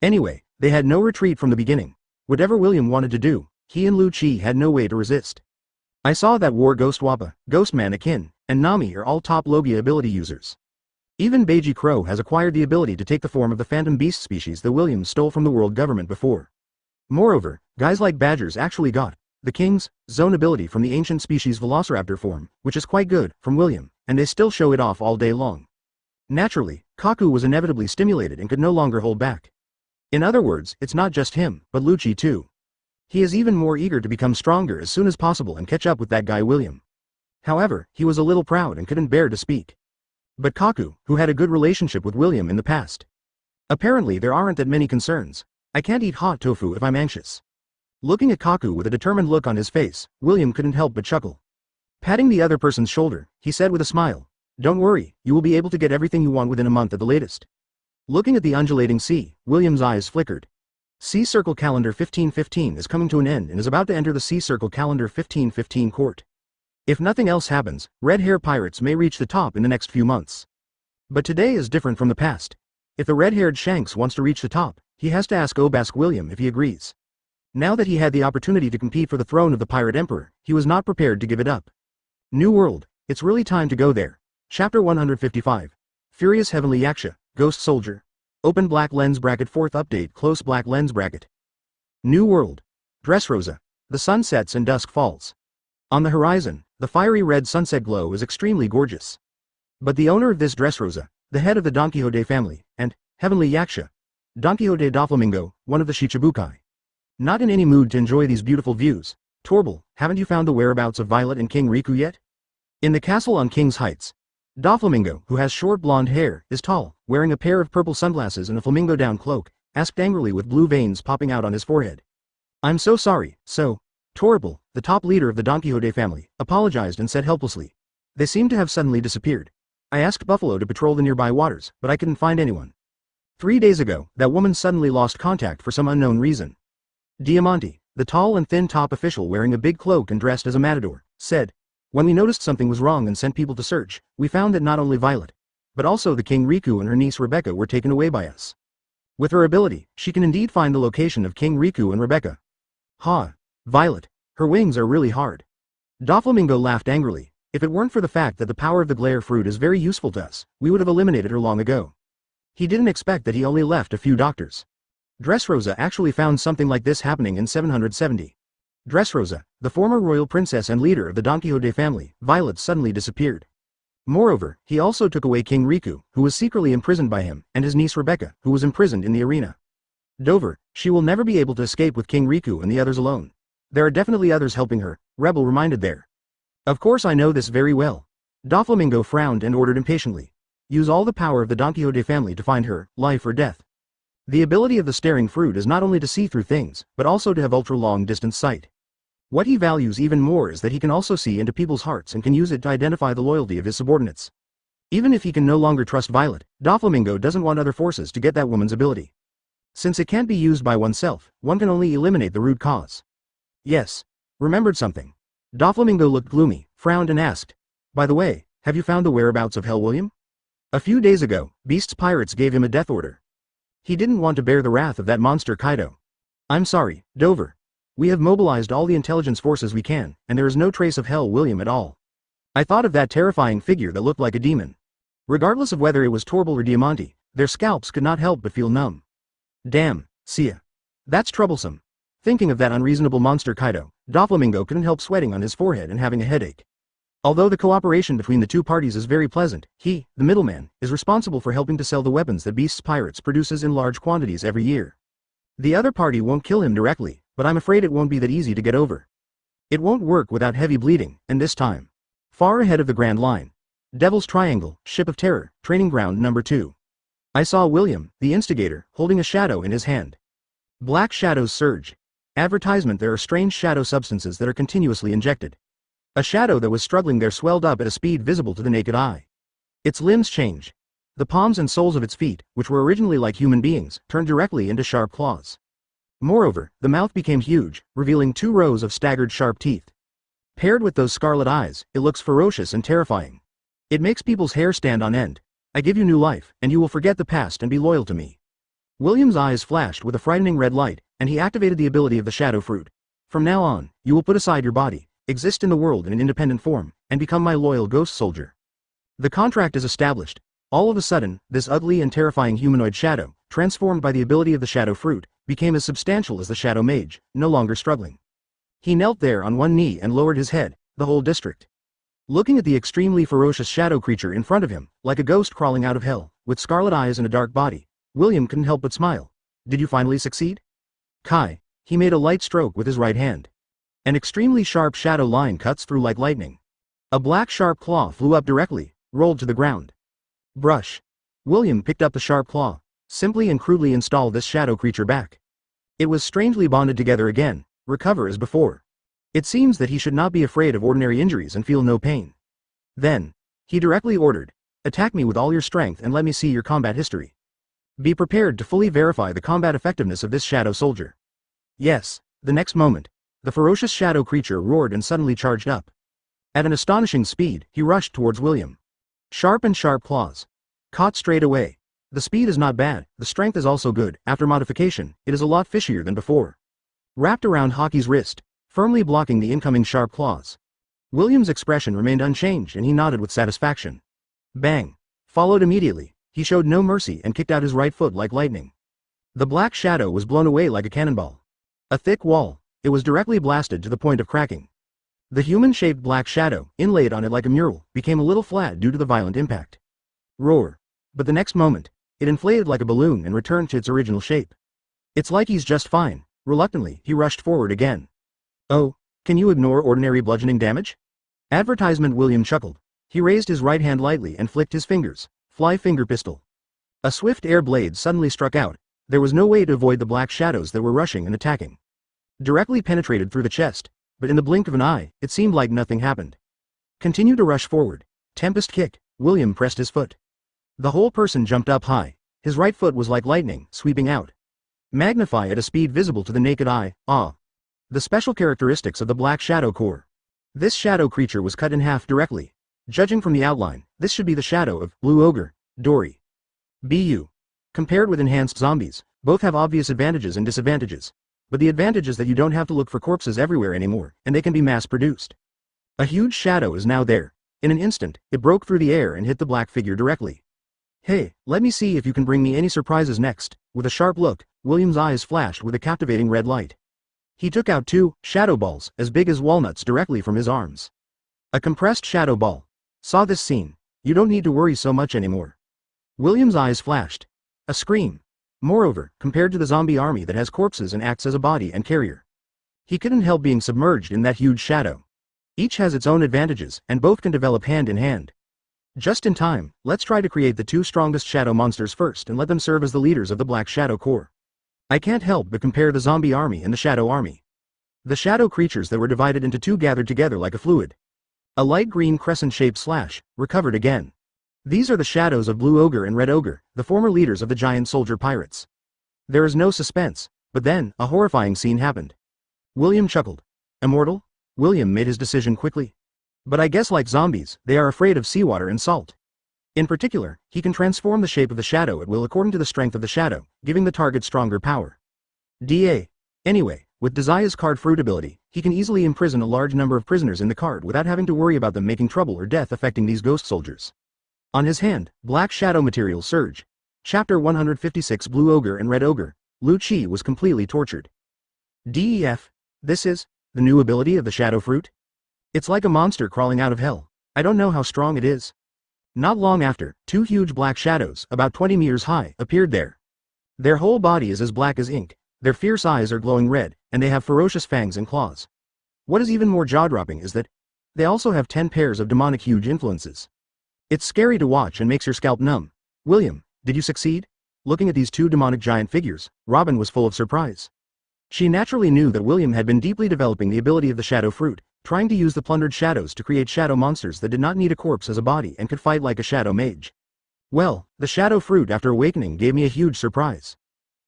Anyway, they had no retreat from the beginning. Whatever William wanted to do, he and Lucci had no way to resist. I saw that War Ghost Wappa, Ghostman Akin, and Nami are all top Logia ability users. Even Beiji Crow has acquired the ability to take the form of the phantom beast species that William stole from the world government before. Moreover, guys like Badgers actually got the King's Zone ability from the ancient species Velociraptor form, which is quite good, from William, and they still show it off all day long. Naturally, Kaku was inevitably stimulated and could no longer hold back. In other words, it's not just him, but Lucci too. He is even more eager to become stronger as soon as possible and catch up with that guy William. However, he was a little proud and couldn't bear to speak. But Kaku, who had a good relationship with William in the past. Apparently there aren't that many concerns. I can't eat hot tofu if I'm anxious. Looking at Kaku with a determined look on his face, William couldn't help but chuckle. Patting the other person's shoulder, he said with a smile, don't worry, you will be able to get everything you want within a month at the latest. Looking at the undulating sea, William's eyes flickered. Circle Calendar1515 is coming to an end and is about to enter the Circle Calendar1515 court. If nothing else happens, red hair pirates may reach the top in the next few months. But today is different from the past. If the red-haired Shanks wants to reach the top, he has to ask Obask William if he agrees. Now that he had the opportunity to compete for the throne of the Pirate Emperor, he was not prepared to give it up. New World, it's really time to go there. Chapter 155. Furious Heavenly Yaksha, Ghost Soldier. Open black lens bracket 4th update close black lens bracket. New World. Dressrosa. The sun sets and dusk falls. On the horizon, the fiery red sunset glow is extremely gorgeous. But the owner of this Dressrosa, the head of the Don Quixote family, and Heavenly Yaksha, Don Quixote Doflamingo, one of the Shichibukai. Not in any mood to enjoy these beautiful views. Torble, haven't you found the whereabouts of Violet and King Riku yet? In the castle on King's Heights, Doflamingo, who has short blonde hair, is tall, wearing a pair of purple sunglasses and a flamingo down cloak, asked angrily with blue veins popping out on his forehead. I'm so sorry, so. Torble, the top leader of the Don Quixote family, apologized and said helplessly. They seem to have suddenly disappeared. I asked Buffalo to patrol the nearby waters, but I couldn't find anyone. 3 days ago, that woman suddenly lost contact for some unknown reason. Diamante, the tall and thin top official wearing a big cloak and dressed as a matador, said, when we noticed something was wrong and sent people to search, we found that not only Violet, but also the King Riku and her niece Rebecca were taken away by us. With her ability, she can indeed find the location of King Riku and Rebecca. Ha! Violet. Her wings are really hard. Doflamingo laughed angrily. If it weren't for the fact that the power of the glare fruit is very useful to us, we would have eliminated her long ago. He didn't expect that he only left a few doctors. Dressrosa actually found something like this happening in 770. Dressrosa, the former royal princess and leader of the Don Quixote family, Violet suddenly disappeared. Moreover, he also took away King Riku, who was secretly imprisoned by him, and his niece Rebecca, who was imprisoned in the arena. Dover, she will never be able to escape with King Riku and the others alone. There are definitely others helping her, Rebel reminded there. Of course I know this very well. Doflamingo frowned and ordered impatiently. Use all the power of the Don Quixote family to find her, life or death. The ability of the staring fruit is not only to see through things, but also to have ultra-long distance sight. What he values even more is that he can also see into people's hearts and can use it to identify the loyalty of his subordinates. Even if he can no longer trust Violet, Doflamingo doesn't want other forces to get that woman's ability. Since it can't be used by oneself, one can only eliminate the root cause. Yes. Remembered something. Doflamingo looked gloomy, frowned and asked, "By the way, have you found the whereabouts of Hell William?" A few days ago, Beast's pirates gave him a death order. He didn't want to bear the wrath of that monster Kaido. "I'm sorry, Dover. We have mobilized all the intelligence forces we can, and there is no trace of Hell William at all. I thought of that terrifying figure that looked like a demon. Regardless of whether it was Torble or Diamante, their scalps could not help but feel numb. Damn, Sia. That's troublesome." Thinking of that unreasonable monster Kaido, Doflamingo couldn't help sweating on his forehead and having a headache. Although the cooperation between the two parties is very pleasant, he, the middleman, is responsible for helping to sell the weapons that Beast's Pirates produces in large quantities every year. The other party won't kill him directly, but I'm afraid it won't be that easy to get over. It won't work without heavy bleeding, and this time. Far ahead of the Grand Line. Devil's Triangle, Ship of Terror, Training Ground number 2. I saw William, the instigator, holding a shadow in his hand. Black shadows surge. Advertisement: there are strange shadow substances that are continuously injected. A shadow that was struggling there swelled up at a speed visible to the naked eye. Its limbs change. The palms and soles of its feet, which were originally like human beings, turned directly into sharp claws. Moreover, the mouth became huge, revealing 2 rows of staggered sharp teeth. Paired with those scarlet eyes, it looks ferocious and terrifying. It makes people's hair stand on end. I give you new life, and you will forget the past and be loyal to me. William's eyes flashed with a frightening red light, and he activated the ability of the Shadow Fruit. From now on, you will put aside your body, exist in the world in an independent form, and become my loyal ghost soldier. The contract is established. All of a sudden, this ugly and terrifying humanoid shadow, transformed by the ability of the Shadow Fruit, became as substantial as the Shadow Mage, no longer struggling. He knelt there on one knee and lowered his head, the whole district. Looking at the extremely ferocious shadow creature in front of him, like a ghost crawling out of hell, with scarlet eyes and a dark body, William couldn't help but smile. Did you finally succeed? Kai. He made a light stroke with his right hand. An extremely sharp shadow line cuts through like lightning. A black sharp claw flew up directly, rolled to the ground. Brush. William picked up the sharp claw, simply and crudely installed this shadow creature back. It was strangely bonded together again, recover as before. It seems that he should not be afraid of ordinary injuries and feel no pain. Then, he directly ordered, attack me with all your strength and let me see your combat history. Be prepared to fully verify the combat effectiveness of this shadow soldier. Yes, the next moment, the ferocious shadow creature roared and suddenly charged up. At an astonishing speed, he rushed towards William. Sharp claws. Caught straight away. The speed is not bad, the strength is also good. After modification, it is a lot fishier than before. Wrapped around Hockey's wrist, firmly blocking the incoming sharp claws. William's expression remained unchanged and he nodded with satisfaction. Bang. Followed immediately, he showed no mercy and kicked out his right foot like lightning. The black shadow was blown away like a cannonball. A thick wall, it was directly blasted to the point of cracking. The human-shaped black shadow, inlaid on it like a mural, became a little flat due to the violent impact. Roar. But the next moment, it inflated like a balloon and returned to its original shape. It's like he's just fine. Reluctantly, he rushed forward again. Oh, can you ignore ordinary bludgeoning damage? Advertisement. William chuckled. He raised his right hand lightly and flicked his fingers. Fly finger pistol. A swift air blade suddenly struck out. There was no way to avoid the black shadows that were rushing and attacking. Directly penetrated through the chest, but in the blink of an eye, it seemed like nothing happened. Continue to rush forward. Tempest kick. William pressed his foot. The whole person jumped up high. His right foot was like lightning, sweeping out. Magnify at a speed visible to the naked eye. The special characteristics of the Black Shadow Core. This shadow creature was cut in half directly. Judging from the outline, this should be the shadow of Blue Ogre, Dory. BU. Compared with enhanced zombies, both have obvious advantages and disadvantages. But the advantage is that you don't have to look for corpses everywhere anymore, and they can be mass-produced. A huge shadow is now there. In an instant, it broke through the air and hit the black figure directly. Hey, let me see if you can bring me any surprises next. With a sharp look, William's eyes flashed with a captivating red light. He took out 2 shadow balls as big as walnuts directly from his arms. A compressed shadow ball. Saw this scene. You don't need to worry so much anymore. William's eyes flashed. A scream. Moreover, compared to the zombie army that has corpses and acts as a body and carrier, he couldn't help being submerged in that huge shadow. Each has its own advantages, and both can develop hand in hand. Just in time, let's try to create the 2 strongest shadow monsters first and let them serve as the leaders of the Black Shadow Corps. I can't help but compare the zombie army and the shadow army. The shadow creatures that were divided into 2 gathered together like a fluid. A light green crescent-shaped slash, recovered again. These are the shadows of Blue Ogre and Red Ogre, the former leaders of the giant soldier pirates. There is no suspense, but then, a horrifying scene happened. William chuckled. Immortal? William made his decision quickly. But I guess like zombies, they are afraid of seawater and salt. In particular, he can transform the shape of the shadow at will according to the strength of the shadow, giving the target stronger power. Anyway, with Desai's card fruit ability, he can easily imprison a large number of prisoners in the card without having to worry about them making trouble or death affecting these ghost soldiers. On his hand, black shadow material surge. Chapter 156 Blue Ogre and Red Ogre. Lu Chi was completely tortured. This is the new ability of the shadow fruit? It's like a monster crawling out of hell. I don't know how strong it is. Not long after, two huge black shadows, about 20 meters high, appeared there. Their whole body is as black as ink, their fierce eyes are glowing red, and they have ferocious fangs and claws. What is even more jaw-dropping is that they also have 10 pairs of demonic huge influences. It's scary to watch and makes your scalp numb. William, did you succeed? Looking at these two demonic giant figures, Robin was full of surprise. She naturally knew that William had been deeply developing the ability of the shadow fruit, trying to use the plundered shadows to create shadow monsters that did not need a corpse as a body and could fight like a shadow mage. Well, the shadow fruit after awakening gave me a huge surprise.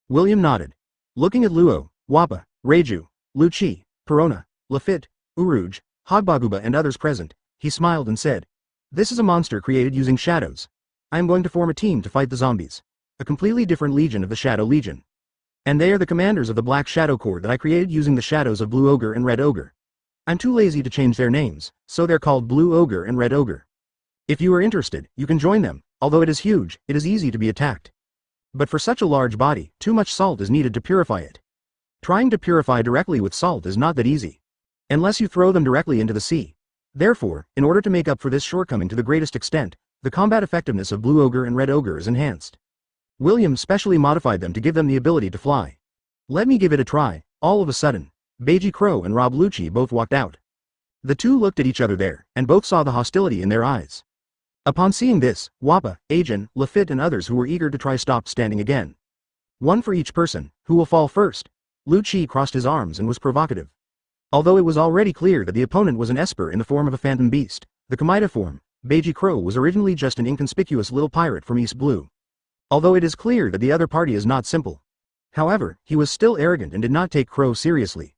William nodded. Looking at Luo, Wappa, Reiju, Lu Chi, Perona, Lafitte, Uruj, Hogbaguba and others present, he smiled and said, "This is a monster created using shadows. I am going to form a team to fight the zombies. A completely different legion of the Shadow Legion. And they are the commanders of the Black Shadow Corps that I created using the shadows of Blue Ogre and Red Ogre. I'm too lazy to change their names, so they're called Blue Ogre and Red Ogre. If you are interested, you can join them. Although it is huge, it is easy to be attacked. But for such a large body, too much salt is needed to purify it. Trying to purify directly with salt is not that easy. Unless you throw them directly into the sea. Therefore, in order to make up for this shortcoming to the greatest extent, the combat effectiveness of Blue Ogre and Red Ogre is enhanced. William specially modified them to give them the ability to fly. Let me give it a try. All of a sudden, Beiji Crow and Rob Lucci both walked out. The two looked at each other there, and both saw the hostility in their eyes. Upon seeing this, Wappa, Ajin, Lafitte and others who were eager to try stopped standing again. One for each person. Who will fall first? Lu Chi crossed his arms and was provocative. Although it was already clear that the opponent was an Esper in the form of a phantom beast, the Kamita form, Beiji Crow was originally just an inconspicuous little pirate from East Blue. Although it is clear that the other party is not simple. However, he was still arrogant and did not take Crow seriously.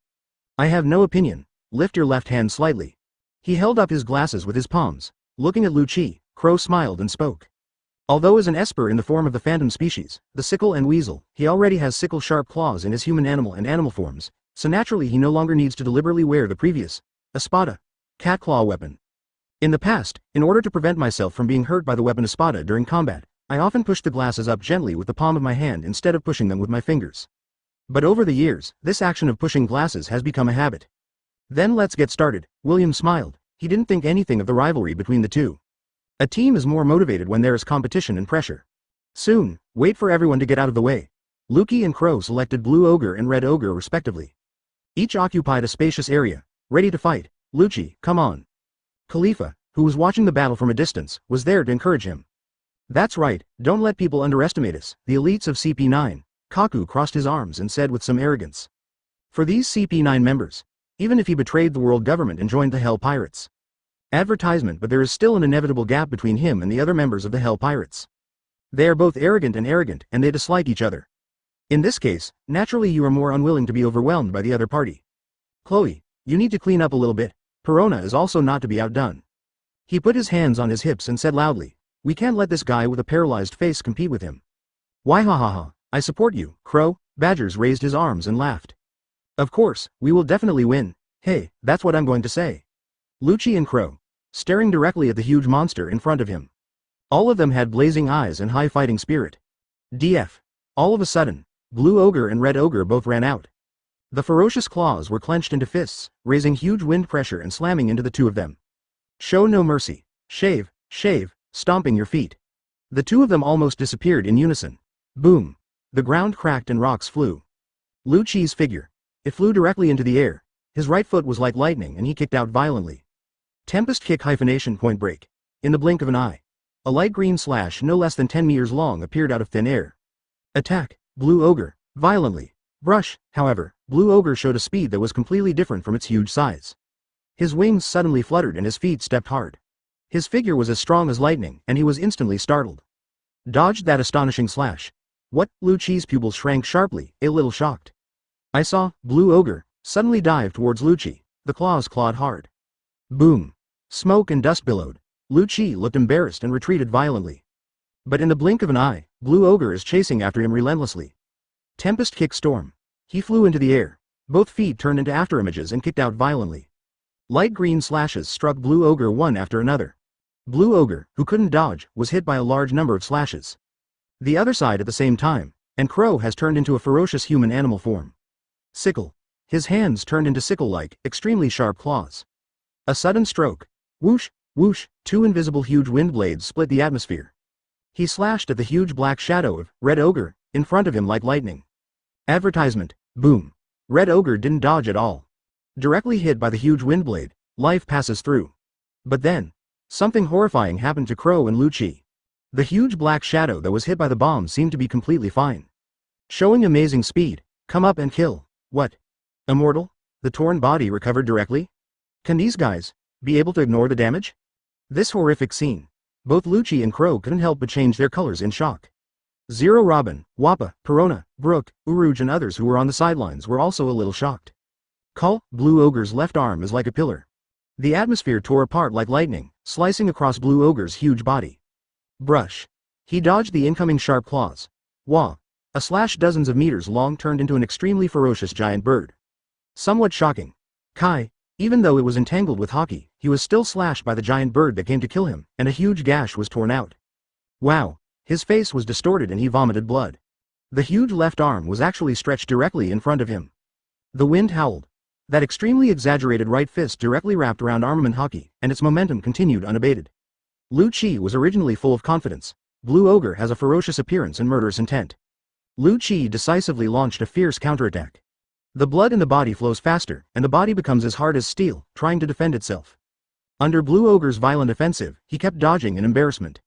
I have no opinion. Lift your left hand slightly. He held up his glasses with his palms. Looking at Lu Chi, Crow smiled and spoke. Although as an Esper in the form of the phantom species, the sickle and weasel, he already has sickle-sharp claws in his human animal and animal forms, so naturally he no longer needs to deliberately wear the previous, espada, cat claw weapon. In the past, in order to prevent myself from being hurt by the weapon espada during combat, I often pushed the glasses up gently with the palm of my hand instead of pushing them with my fingers. But over the years, this action of pushing glasses has become a habit. Then let's get started. William smiled. He didn't think anything of the rivalry between the two. A team is more motivated when there is competition and pressure. Soon, wait for everyone to get out of the way. Luki and Crow selected Blue Ogre and Red Ogre respectively. Each occupied a spacious area, ready to fight. Lucci, come on. Khalifa, who was watching the battle from a distance, was there to encourage him. That's right, don't let people underestimate us, the elites of CP9. Kaku crossed his arms and said with some arrogance. For these CP9 members, even if he betrayed the world government and joined the Hell Pirates. Advertisement, but there is still an inevitable gap between him and the other members of the Hell Pirates. They are both arrogant, and they dislike each other. In this case, naturally you are more unwilling to be overwhelmed by the other party. Chloe, you need to clean up a little bit. Perona is also not to be outdone. He put his hands on his hips and said loudly, we can't let this guy with a paralyzed face compete with him. Why ha ha ha, I support you, Crow. Badgers raised his arms and laughed. Of course, we will definitely win. Hey, that's what I'm going to say. Lucci and Crow, staring directly at the huge monster in front of him. All of them had blazing eyes and high fighting spirit. All of a sudden, Blue Ogre and Red Ogre both ran out. The ferocious claws were clenched into fists, raising huge wind pressure and slamming into the two of them. Show no mercy. Shave, stomping your feet. The two of them almost disappeared in unison. Boom. The ground cracked and rocks flew. Lu Chi's figure. It flew directly into the air. His right foot was like lightning and he kicked out violently. Tempest kick hyphenation point break. In the blink of an eye. A light green slash no less than 10 meters long appeared out of thin air. Attack, Blue Ogre, violently. Brush, however, Blue Ogre showed a speed that was completely different from its huge size. His wings suddenly fluttered and his feet stepped hard. His figure was as strong as lightning and he was instantly startled. Dodged that astonishing slash. What? Lucci's pupils shrank sharply, a little shocked. I saw, Blue Ogre, suddenly dive towards Lucci, the claws clawed hard. Boom. Smoke and dust billowed. Lucci looked embarrassed and retreated violently. But in the blink of an eye, Blue Ogre is chasing after him relentlessly. Tempest kick storm. He flew into the air. Both feet turned into afterimages and kicked out violently. Light green slashes struck Blue Ogre one after another. Blue Ogre, who couldn't dodge, was hit by a large number of slashes. The other side at the same time, and Crow has turned into a ferocious human animal form. Sickle. His hands turned into sickle-like, extremely sharp claws. A sudden stroke. Whoosh, whoosh, two invisible huge wind blades split the atmosphere. He slashed at the huge black shadow of Red Ogre in front of him like lightning. Advertisement. Boom. Red Ogre didn't dodge at all. Directly hit by the huge wind blade, life passes through. But then, something horrifying happened to Crow and Lucci. The huge black shadow that was hit by the bomb seemed to be completely fine. Showing amazing speed. Come up and kill. What? Immortal? The torn body recovered directly? Can these guys be able to ignore the damage? This horrific scene. Both Lucci and Crow couldn't help but change their colors in shock. Zero, Robin, Wappa, Perona, Brooke, Uruj and others who were on the sidelines were also a little shocked. Cull, Blue Ogre's left arm is like a pillar. The atmosphere tore apart like lightning, slicing across Blue Ogre's huge body. Brush. He dodged the incoming sharp claws. Wah. A slash dozens of meters long turned into an extremely ferocious giant bird. Somewhat shocking. Kai, even though it was entangled with Haki, he was still slashed by the giant bird that came to kill him, and a huge gash was torn out. Wow. His face was distorted and he vomited blood. The huge left arm was actually stretched directly in front of him. The wind howled. That extremely exaggerated right fist directly wrapped around armament Haki, and its momentum continued unabated. Lucci was originally full of confidence. Blue Ogre has a ferocious appearance and murderous intent. Lucci decisively launched a fierce counterattack. The blood in the body flows faster, and the body becomes as hard as steel, trying to defend itself. Under Blue Ogre's violent offensive, he kept dodging in embarrassment.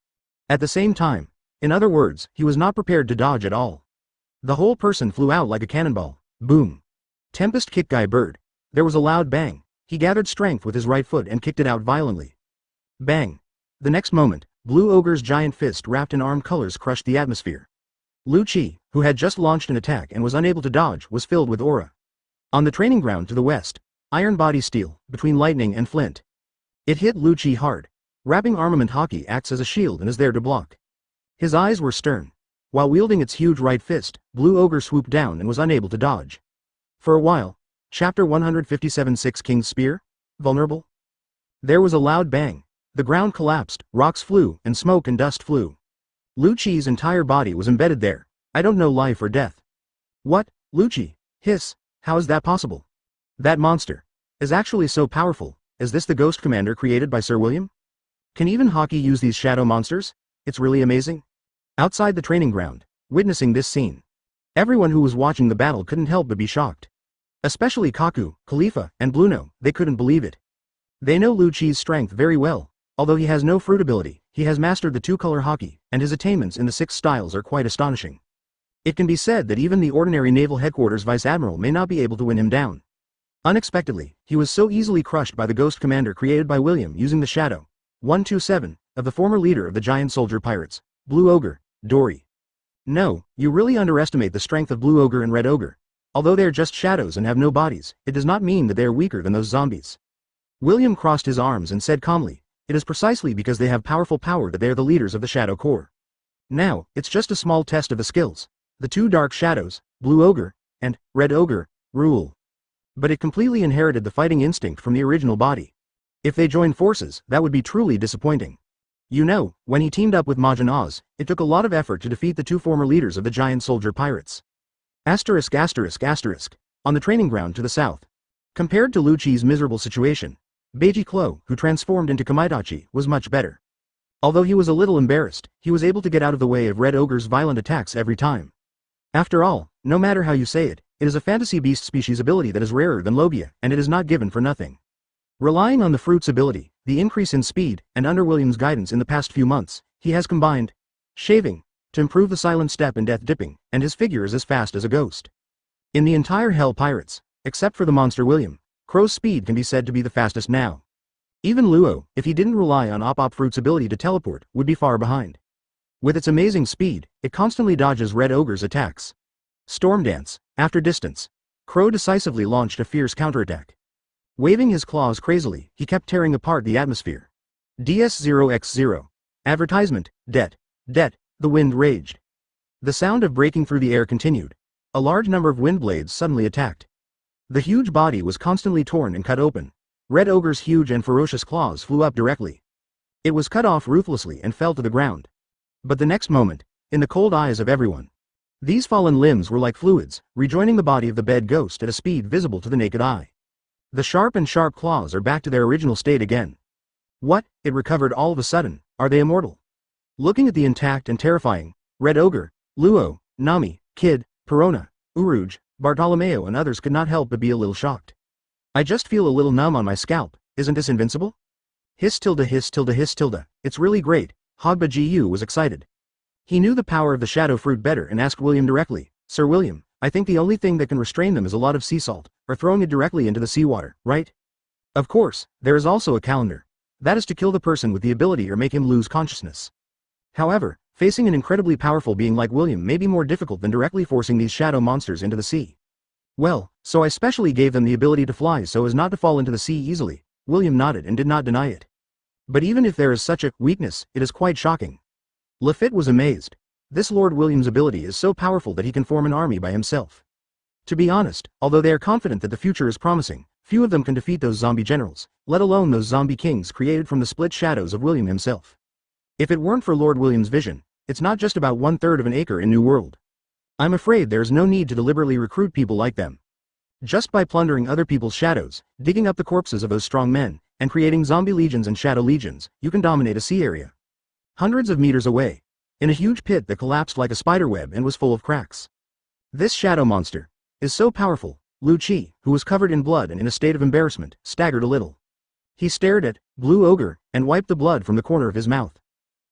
At the same time, in other words, he was not prepared to dodge at all. The whole person flew out like a cannonball. Boom. Tempest kicked Guy Bird. There was a loud bang. He gathered strength with his right foot and kicked it out violently. Bang. The next moment, Blue Ogre's giant fist wrapped in armed colors crushed the atmosphere. Lucci, who had just launched an attack and was unable to dodge, was filled with aura. On the training ground to the west, iron body steel, between lightning and flint. It hit Lucci hard. Wrapping armament Haki acts as a shield and is there to block. His eyes were stern. While wielding its huge right fist, Blue Ogre swooped down and was unable to dodge. For a while. Chapter 157-6 King's Spear? Vulnerable? There was a loud bang. The ground collapsed, rocks flew, and smoke and dust flew. Lucci's entire body was embedded there. I don't know life or death. What? Lucci? Hiss. How is that possible? That monster is actually so powerful. Is this the Ghost Commander created by Sir William? Can even Haki use these shadow monsters? It's really amazing. Outside the training ground, witnessing this scene, everyone who was watching the battle couldn't help but be shocked. Especially Kaku, Khalifa, and Bluno, they couldn't believe it. They know Lucci's strength very well. Although he has no fruit ability, he has mastered the two-color Haki, and his attainments in the 6 styles are quite astonishing. It can be said that even the ordinary Naval Headquarters Vice Admiral may not be able to win him down. Unexpectedly, he was so easily crushed by the Ghost Commander created by William using the Shadow 127 of the former leader of the Giant Soldier Pirates, Blue Ogre, Dory. No, you really underestimate the strength of Blue Ogre and Red Ogre. Although they are just shadows and have no bodies, it does not mean that they are weaker than those zombies. William crossed his arms and said calmly, it is precisely because they have powerful power that they are the leaders of the Shadow Corps. Now, it's just a small test of the skills. The 2 dark shadows, Blue Ogre and Red Ogre, rule. But it completely inherited the fighting instinct from the original body. If they joined forces, that would be truly disappointing. You know, when he teamed up with Majin Oz, it took a lot of effort to defeat the 2 former leaders of the Giant Soldier Pirates. On the training ground to the south. Compared to Lucci's miserable situation, Beiji Klo, who transformed into Kamidachi, was much better. Although he was a little embarrassed, he was able to get out of the way of Red Ogre's violent attacks every time. After all, no matter how you say it, it is a fantasy beast species ability that is rarer than Lobia, and it is not given for nothing. Relying on the fruit's ability, the increase in speed, and under William's guidance in the past few months, he has combined shaving to improve the silent step and death dipping, and his figure is as fast as a ghost. In the entire Hell Pirates, except for the monster William, Crow's speed can be said to be the fastest now. Even Luo, if he didn't rely on Op Fruit's ability to teleport, would be far behind. With its amazing speed, it constantly dodges Red Ogre's attacks. Storm Dance. After distance, Crow decisively launched a fierce counterattack. Waving his claws crazily, he kept tearing apart the atmosphere. DS0x0. Advertisement. Det. Det. The wind raged. The sound of breaking through the air continued. A large number of wind blades suddenly attacked. The huge body was constantly torn and cut open. Red Ogre's huge and ferocious claws flew up directly. It was cut off ruthlessly and fell to the ground. But the next moment, in the cold eyes of everyone, these fallen limbs were like fluids, rejoining the body of the dead ghost at a speed visible to the naked eye. The sharp claws are back to their original state again. What? It recovered all of a sudden. Are they immortal? Looking at the intact and terrifying Red Ogre, Luo, Nami, Kid, Perona, Uruj, Bartolomeo and others could not help but be a little shocked. I just feel a little numb on my scalp. Isn't this invincible? Hiss tilde hiss tilde hiss tilde. It's really great. Hogba Gu was excited. He knew the power of the shadow fruit better and asked William directly, Sir William, I think the only thing that can restrain them is a lot of sea salt, or throwing it directly into the seawater, right? Of course, there is also a calendar. That is to kill the person with the ability or make him lose consciousness. However, facing an incredibly powerful being like William may be more difficult than directly forcing these shadow monsters into the sea. Well, so I specially gave them the ability to fly so as not to fall into the sea easily. William nodded and did not deny it. But even if there is such a weakness, it is quite shocking. Lafitte was amazed. This Lord William's ability is so powerful that he can form an army by himself. To be honest, although they are confident that the future is promising, few of them can defeat those zombie generals, let alone those zombie kings created from the split shadows of William himself. If it weren't for Lord William's vision, it's not just about 1/3 of an acre in New World. I'm afraid there is no need to deliberately recruit people like them. Just by plundering other people's shadows, digging up the corpses of those strong men, and creating zombie legions and shadow legions, you can dominate a sea area. Hundreds of meters away, in a huge pit that collapsed like a spiderweb and was full of cracks. This shadow monster is so powerful. Lu Chi, who was covered in blood and in a state of embarrassment, staggered a little. He stared at Blue Ogre and wiped the blood from the corner of his mouth.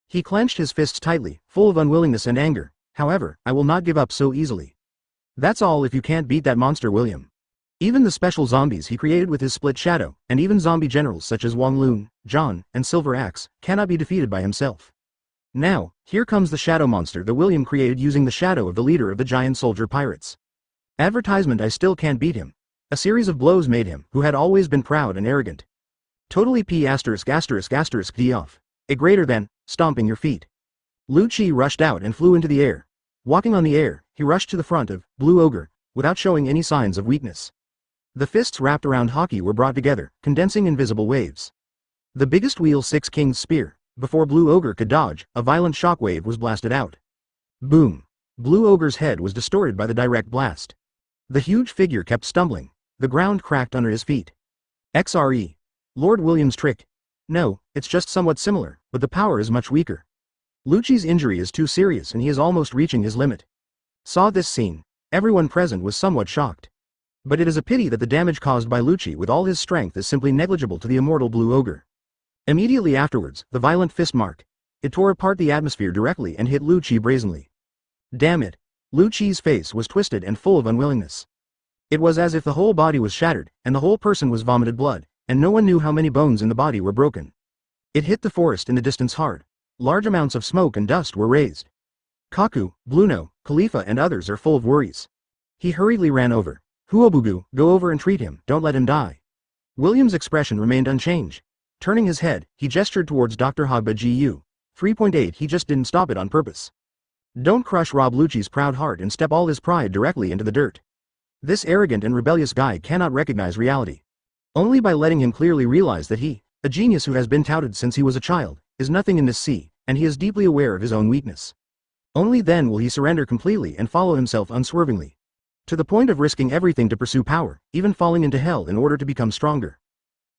He clenched his fists tightly, full of unwillingness and anger. However, I will not give up so easily. That's all if you can't beat that monster, William. Even the special zombies he created with his split shadow, and even zombie generals such as Wang Lun, John, and Silver Axe, cannot be defeated by himself. Now, here comes the shadow monster that William created using the shadow of the leader of the giant soldier pirates. Advertisement. I still can't beat him. A series of blows made him, who had always been proud and arrogant. Totally P***** D off. A greater than, stomping your feet. Lu Chi rushed out and flew into the air. Walking on the air, he rushed to the front of Blue Ogre, without showing any signs of weakness. The fists wrapped around Haki were brought together, condensing invisible waves. The biggest wheel 6 King's spear. Before Blue Ogre could dodge, a violent shockwave was blasted out. Boom! Blue Ogre's head was distorted by the direct blast. The huge figure kept stumbling. The ground cracked under his feet. XRE. Lord William's trick. No, it's just somewhat similar, but the power is much weaker. Lu Chi's injury is too serious and he is almost reaching his limit. Saw this scene. Everyone present was somewhat shocked. But it is a pity that the damage caused by Lu Chi with all his strength is simply negligible to the immortal Blue Ogre. Immediately afterwards, the violent fist mark. It tore apart the atmosphere directly and hit Lu Chi brazenly. Damn it. Lu Chi's face was twisted and full of unwillingness. It was as if the whole body was shattered, and the whole person was vomited blood, and no one knew how many bones in the body were broken. It hit the forest in the distance hard. Large amounts of smoke and dust were raised. Kaku, Bluno, Khalifa and others are full of worries. He hurriedly ran over. Huobugu, go over and treat him, don't let him die. William's expression remained unchanged. Turning his head, he gestured towards Dr. Hogba Gu. 3.8 He just didn't stop it on purpose. Don't crush Rob Lu Chi's proud heart and step all his pride directly into the dirt. This arrogant and rebellious guy cannot recognize reality. Only by letting him clearly realize that he, a genius who has been touted since he was a child, is nothing in this sea, and he is deeply aware of his own weakness. Only then will he surrender completely and follow himself unswervingly. To the point of risking everything to pursue power, even falling into hell in order to become stronger.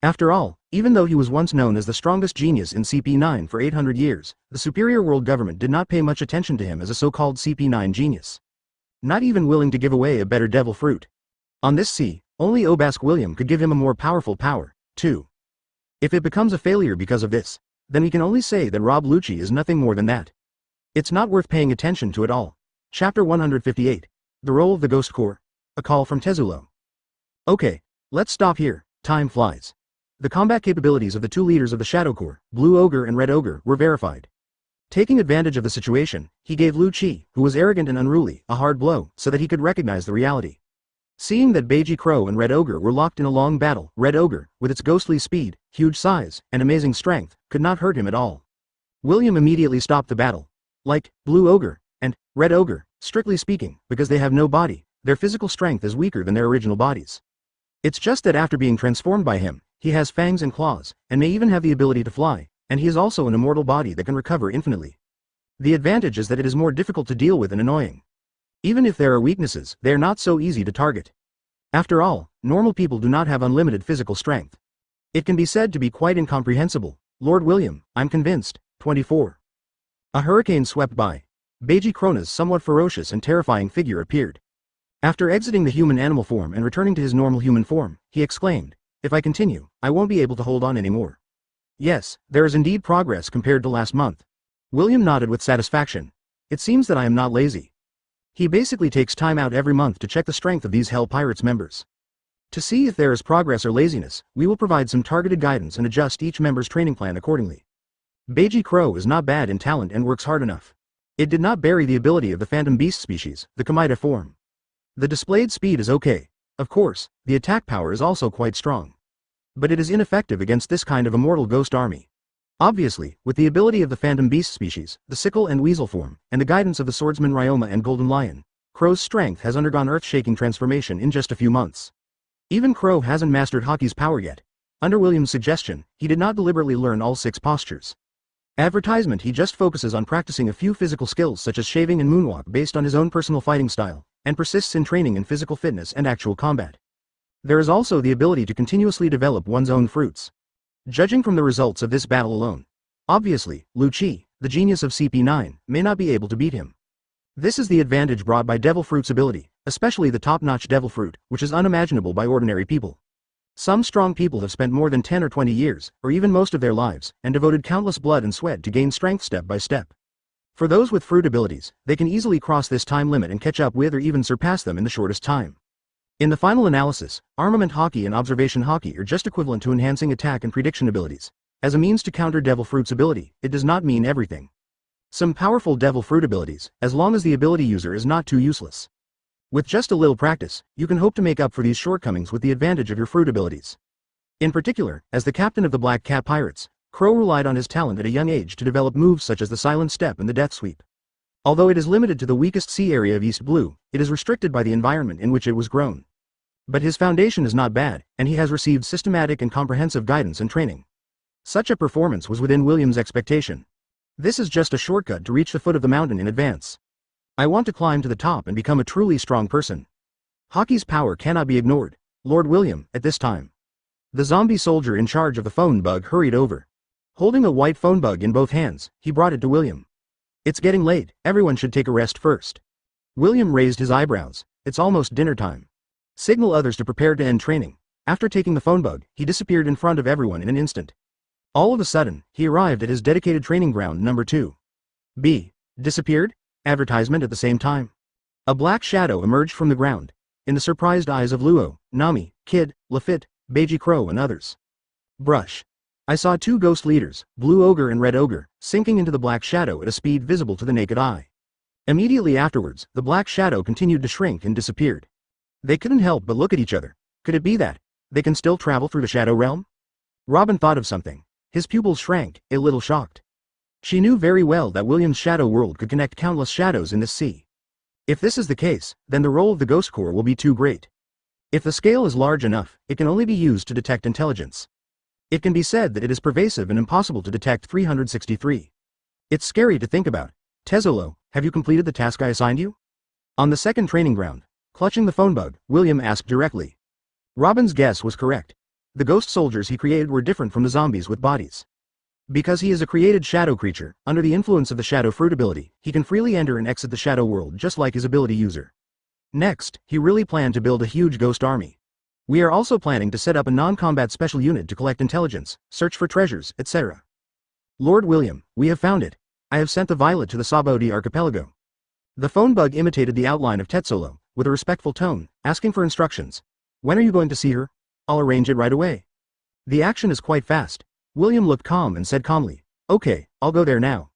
After all, even though he was once known as the strongest genius in CP9 for 800 years, the superior world government did not pay much attention to him as a so-called CP9 genius. Not even willing to give away a better devil fruit. On this sea, only Obask William could give him a more powerful power, too. If it becomes a failure because of this, then we can only say that Rob Lu Chi is nothing more than that. It's not worth paying attention to at all. Chapter 158. The Role of the Ghost Corps. A Call from Tezulo. Okay, let's stop here, time flies. The combat capabilities of the two leaders of the Shadow Corps, Blue Ogre and Red Ogre, were verified. Taking advantage of the situation, he gave Lu Qi, who was arrogant and unruly, a hard blow so that he could recognize the reality. Seeing that Beiji Crow and Red Ogre were locked in a long battle, Red Ogre, with its ghostly speed, huge size, and amazing strength, could not hurt him at all. William immediately stopped the battle. Like Blue Ogre and Red Ogre, strictly speaking, because they have no body, their physical strength is weaker than their original bodies. It's just that after being transformed by him, he has fangs and claws, and may even have the ability to fly, and he is also an immortal body that can recover infinitely. The advantage is that it is more difficult to deal with and annoying. Even if there are weaknesses, they are not so easy to target. After all, normal people do not have unlimited physical strength. It can be said to be quite incomprehensible. Lord William, I'm convinced. 24. A hurricane swept by. Beiji Crona's somewhat ferocious and terrifying figure appeared. After exiting the human animal form and returning to his normal human form, he exclaimed, "If I continue, I won't be able to hold on anymore." Yes, there is indeed progress compared to last month. William nodded with satisfaction. It seems that I am not lazy. He basically takes time out every month to check the strength of these Hell Pirates members. To see if there is progress or laziness, we will provide some targeted guidance and adjust each member's training plan accordingly. Beiji Crow is not bad in talent and works hard enough. It did not bury the ability of the Phantom Beast species, the Kamita form. The displayed speed is okay. Of course, the attack power is also quite strong. But it is ineffective against this kind of immortal ghost army. Obviously, with the ability of the Phantom Beast species, the Sickle and Weasel form, and the guidance of the swordsman Ryoma and Golden Lion, Crow's strength has undergone earth-shaking transformation in just a few months. Even Crow hasn't mastered Haki's power yet. Under William's suggestion, he did not deliberately learn all 6 postures. Advertisement he just focuses on practicing a few physical skills such as shaving and moonwalk based on his own personal fighting style, and persists in training in physical fitness and actual combat. There is also the ability to continuously develop one's own fruits. Judging from the results of this battle alone, obviously, Lu Qi, the genius of CP9, may not be able to beat him. This is the advantage brought by Devil Fruit's ability, especially the top-notch Devil Fruit, which is unimaginable by ordinary people. Some strong people have spent more than 10 or 20 years, or even most of their lives, and devoted countless blood and sweat to gain strength step by step. For those with fruit abilities, they can easily cross this time limit and catch up with or even surpass them in the shortest time. In the final analysis, Armament Haki and Observation Haki are just equivalent to enhancing attack and prediction abilities. As a means to counter Devil Fruit's ability, it does not mean everything. Some powerful Devil Fruit abilities, as long as the ability user is not too useless. With just a little practice, you can hope to make up for these shortcomings with the advantage of your fruit abilities. In particular, as the captain of the Black Cat Pirates, Crow relied on his talent at a young age to develop moves such as the Silent Step and the Death Sweep. Although it is limited to the weakest sea area of East Blue, it is restricted by the environment in which it was grown. But his foundation is not bad, and he has received systematic and comprehensive guidance and training. Such a performance was within William's expectation. This is just a shortcut to reach the foot of the mountain in advance. I want to climb to the top and become a truly strong person. Haki's power cannot be ignored, Lord William, at this time. The zombie soldier in charge of the phone bug hurried over. Holding a white phone bug in both hands, he brought it to William. It's getting late, everyone should take a rest first. William raised his eyebrows. It's almost dinner time. Signal others to prepare to end training. After taking the phone bug, he disappeared in front of everyone in an instant. All of a sudden, he arrived at his dedicated training ground number 2. B. Disappeared? Advertisement at the same time. A black shadow emerged from the ground. In the surprised eyes of Luo, Nami, Kid, Lafitte, Beiji Crow and others. Brush. I saw 2 ghost leaders, Blue Ogre and Red Ogre, sinking into the black shadow at a speed visible to the naked eye. Immediately afterwards, the black shadow continued to shrink and disappeared. They couldn't help but look at each other. Could it be that they can still travel through the shadow realm? Robin thought of something. His pupils shrank, a little shocked. She knew very well that William's shadow world could connect countless shadows in this sea. If this is the case, then the role of the Ghost Corps will be too great. If the scale is large enough, it can only be used to detect intelligence. It can be said that it is pervasive and impossible to detect 363. It's scary to think about. Tezzolo, have you completed the task I assigned you? On the second training ground, clutching the phone bug, William asked directly. Robin's guess was correct. The ghost soldiers he created were different from the zombies with bodies. Because he is a created shadow creature, under the influence of the shadow fruit ability, he can freely enter and exit the shadow world just like his ability user. Next, he really planned to build a huge ghost army. We are also planning to set up a non-combat special unit to collect intelligence, search for treasures, etc. Lord William, we have found it. I have sent the violet to the Sabaody archipelago. The phone bug imitated the outline of Tetzolo, with a respectful tone, asking for instructions. When are you going to see her? I'll arrange it right away. The action is quite fast. William looked calm and said calmly, okay, I'll go there now.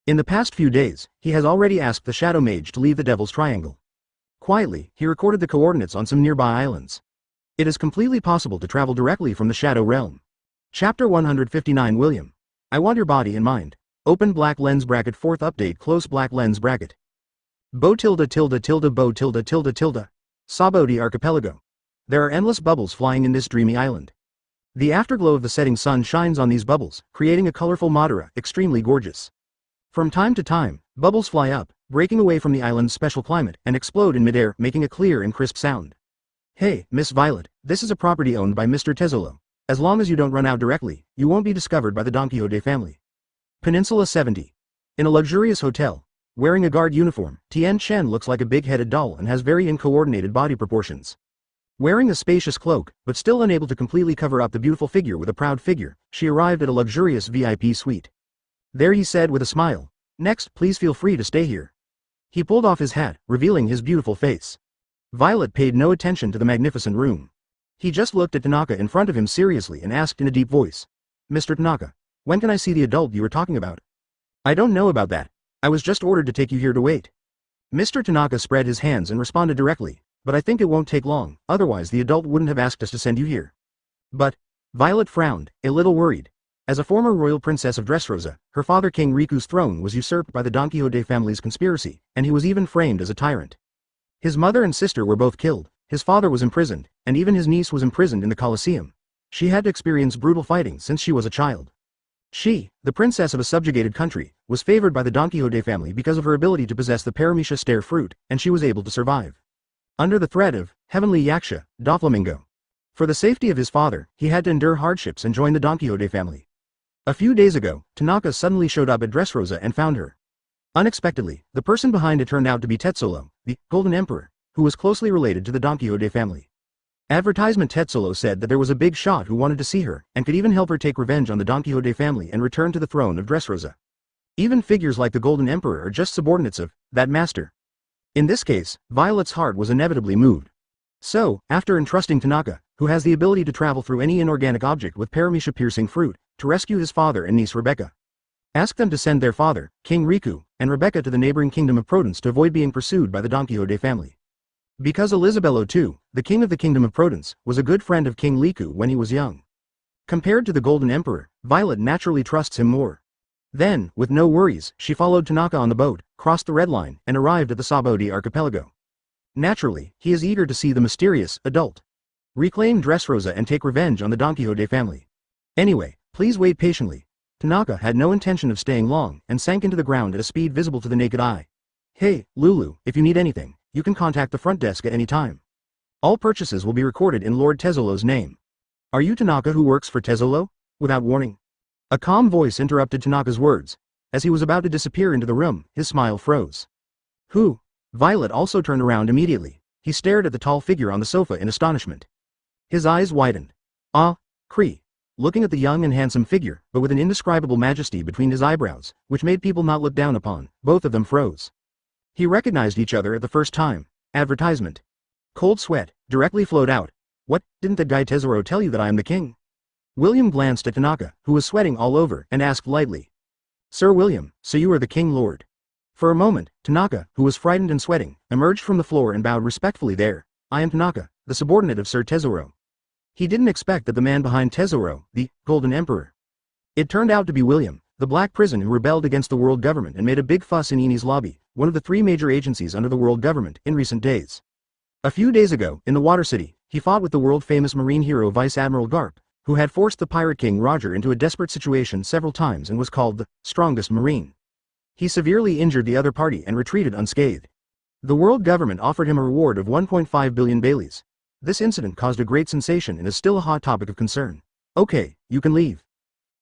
In the past few days, he has already asked the Shadow Mage to leave the Devil's Triangle. Quietly, he recorded the coordinates on some nearby islands. It is completely possible to travel directly from the Shadow Realm. Chapter 159 William. I want your body and mind. Open black lens bracket. Fourth update. Close black lens bracket. Bo tilde tilde tilde bo tilde tilde tilde. Sabodi Archipelago. There are endless bubbles flying in this dreamy island. The afterglow of the setting sun shines on these bubbles, creating a colorful Madara, extremely gorgeous. From time to time, bubbles fly up, breaking away from the island's special climate, and explode in midair, making a clear and crisp sound. Hey, Miss Violet, this is a property owned by Mr. Tezzolo. As long as you don't run out directly, you won't be discovered by the Don Quixote family. Peninsula 70. In a luxurious hotel, wearing a guard uniform, Tien Shen looks like a big-headed doll and has very uncoordinated body proportions. Wearing a spacious cloak, but still unable to completely cover up the beautiful figure with a proud figure, she arrived at a luxurious VIP suite. There he said with a smile, "Next, please feel free to stay here." He pulled off his hat, revealing his beautiful face. Violet paid no attention to the magnificent room. He just looked at Tanaka in front of him seriously and asked in a deep voice, "Mr. Tanaka, when can I see the adult you were talking about?" "I don't know about that. I was just ordered to take you here to wait." Mr. Tanaka spread his hands and responded directly, "But I think it won't take long, otherwise the adult wouldn't have asked us to send you here." "But," Violet frowned, a little worried. As a former royal princess of Dressrosa, her father King Riku's throne was usurped by the Don Quixote family's conspiracy, and he was even framed as a tyrant. His mother and sister were both killed, his father was imprisoned, and even his niece was imprisoned in the Colosseum. She had to experience brutal fighting since she was a child. She, the princess of a subjugated country, was favored by the Don Quixote family because of her ability to possess the Paramecia Stare fruit, and she was able to survive. Under the threat of Heavenly Yaksha, Doflamingo. For the safety of his father, he had to endure hardships and join the Don Quixote family. A few days ago, Tanaka suddenly showed up at Dressrosa and found her. Unexpectedly, the person behind it turned out to be Tezzolo, the Golden Emperor, who was closely related to the Don Quixote family. Advertisement Tezzolo said that there was a big shot who wanted to see her, and could even help her take revenge on the Don Quixote family and return to the throne of Dressrosa. Even figures like the Golden Emperor are just subordinates of that master. In this case, Violet's heart was inevitably moved. So, after entrusting Tanaka, who has the ability to travel through any inorganic object with Paramecia-piercing fruit, to rescue his father and niece Rebecca, asked them to send their father, King Riku, and Rebecca to the neighboring kingdom of Prudence to avoid being pursued by the Don Quixote family. Because Elisabello too, the king of the kingdom of Prudence, was a good friend of King Riku when he was young. Compared to the Golden Emperor, Violet naturally trusts him more. Then, with no worries, she followed Tanaka on the boat, crossed the red line, and arrived at the Sabodi archipelago. Naturally, he is eager to see the mysterious adult reclaim Dressrosa and take revenge on the Don Quixote family. Anyway, please wait patiently. Tanaka had no intention of staying long and sank into the ground at a speed visible to the naked eye. "Hey, Lulu, if you need anything, you can contact the front desk at any time. All purchases will be recorded in Lord Tezzolo's name." "Are you Tanaka who works for Tezzolo?" Without warning, a calm voice interrupted Tanaka's words. As he was about to disappear into the room, his smile froze. "Who?" Violet also turned around immediately. He stared at the tall figure on the sofa in astonishment. His eyes widened. "Ah, Kree." Looking at the young and handsome figure, but with an indescribable majesty between his eyebrows, which made people not look down upon, both of them froze. He recognized each other at the first time. Advertisement. Cold sweat directly flowed out. "What, didn't that guy Tezzoro tell you that I am the king?" William glanced at Tanaka, who was sweating all over, and asked lightly, "Sir William, so you are the king lord?" For a moment, Tanaka, who was frightened and sweating, emerged from the floor and bowed respectfully. "There, I am Tanaka, the subordinate of Sir Tezzoro." He didn't expect that the man behind Tezzoro, the Golden Emperor. It turned out to be William, the Black Prison who rebelled against the world government and made a big fuss in Eni's lobby, one of the 3 major agencies under the world government, in recent days. A few days ago, in the Water City, he fought with the world-famous marine hero Vice Admiral Garp, who had forced the Pirate King Roger into a desperate situation several times and was called the strongest marine. He severely injured the other party and retreated unscathed. The world government offered him a reward of 1.5 billion Baileys. This incident caused a great sensation and is still a hot topic of concern. "Okay, you can leave."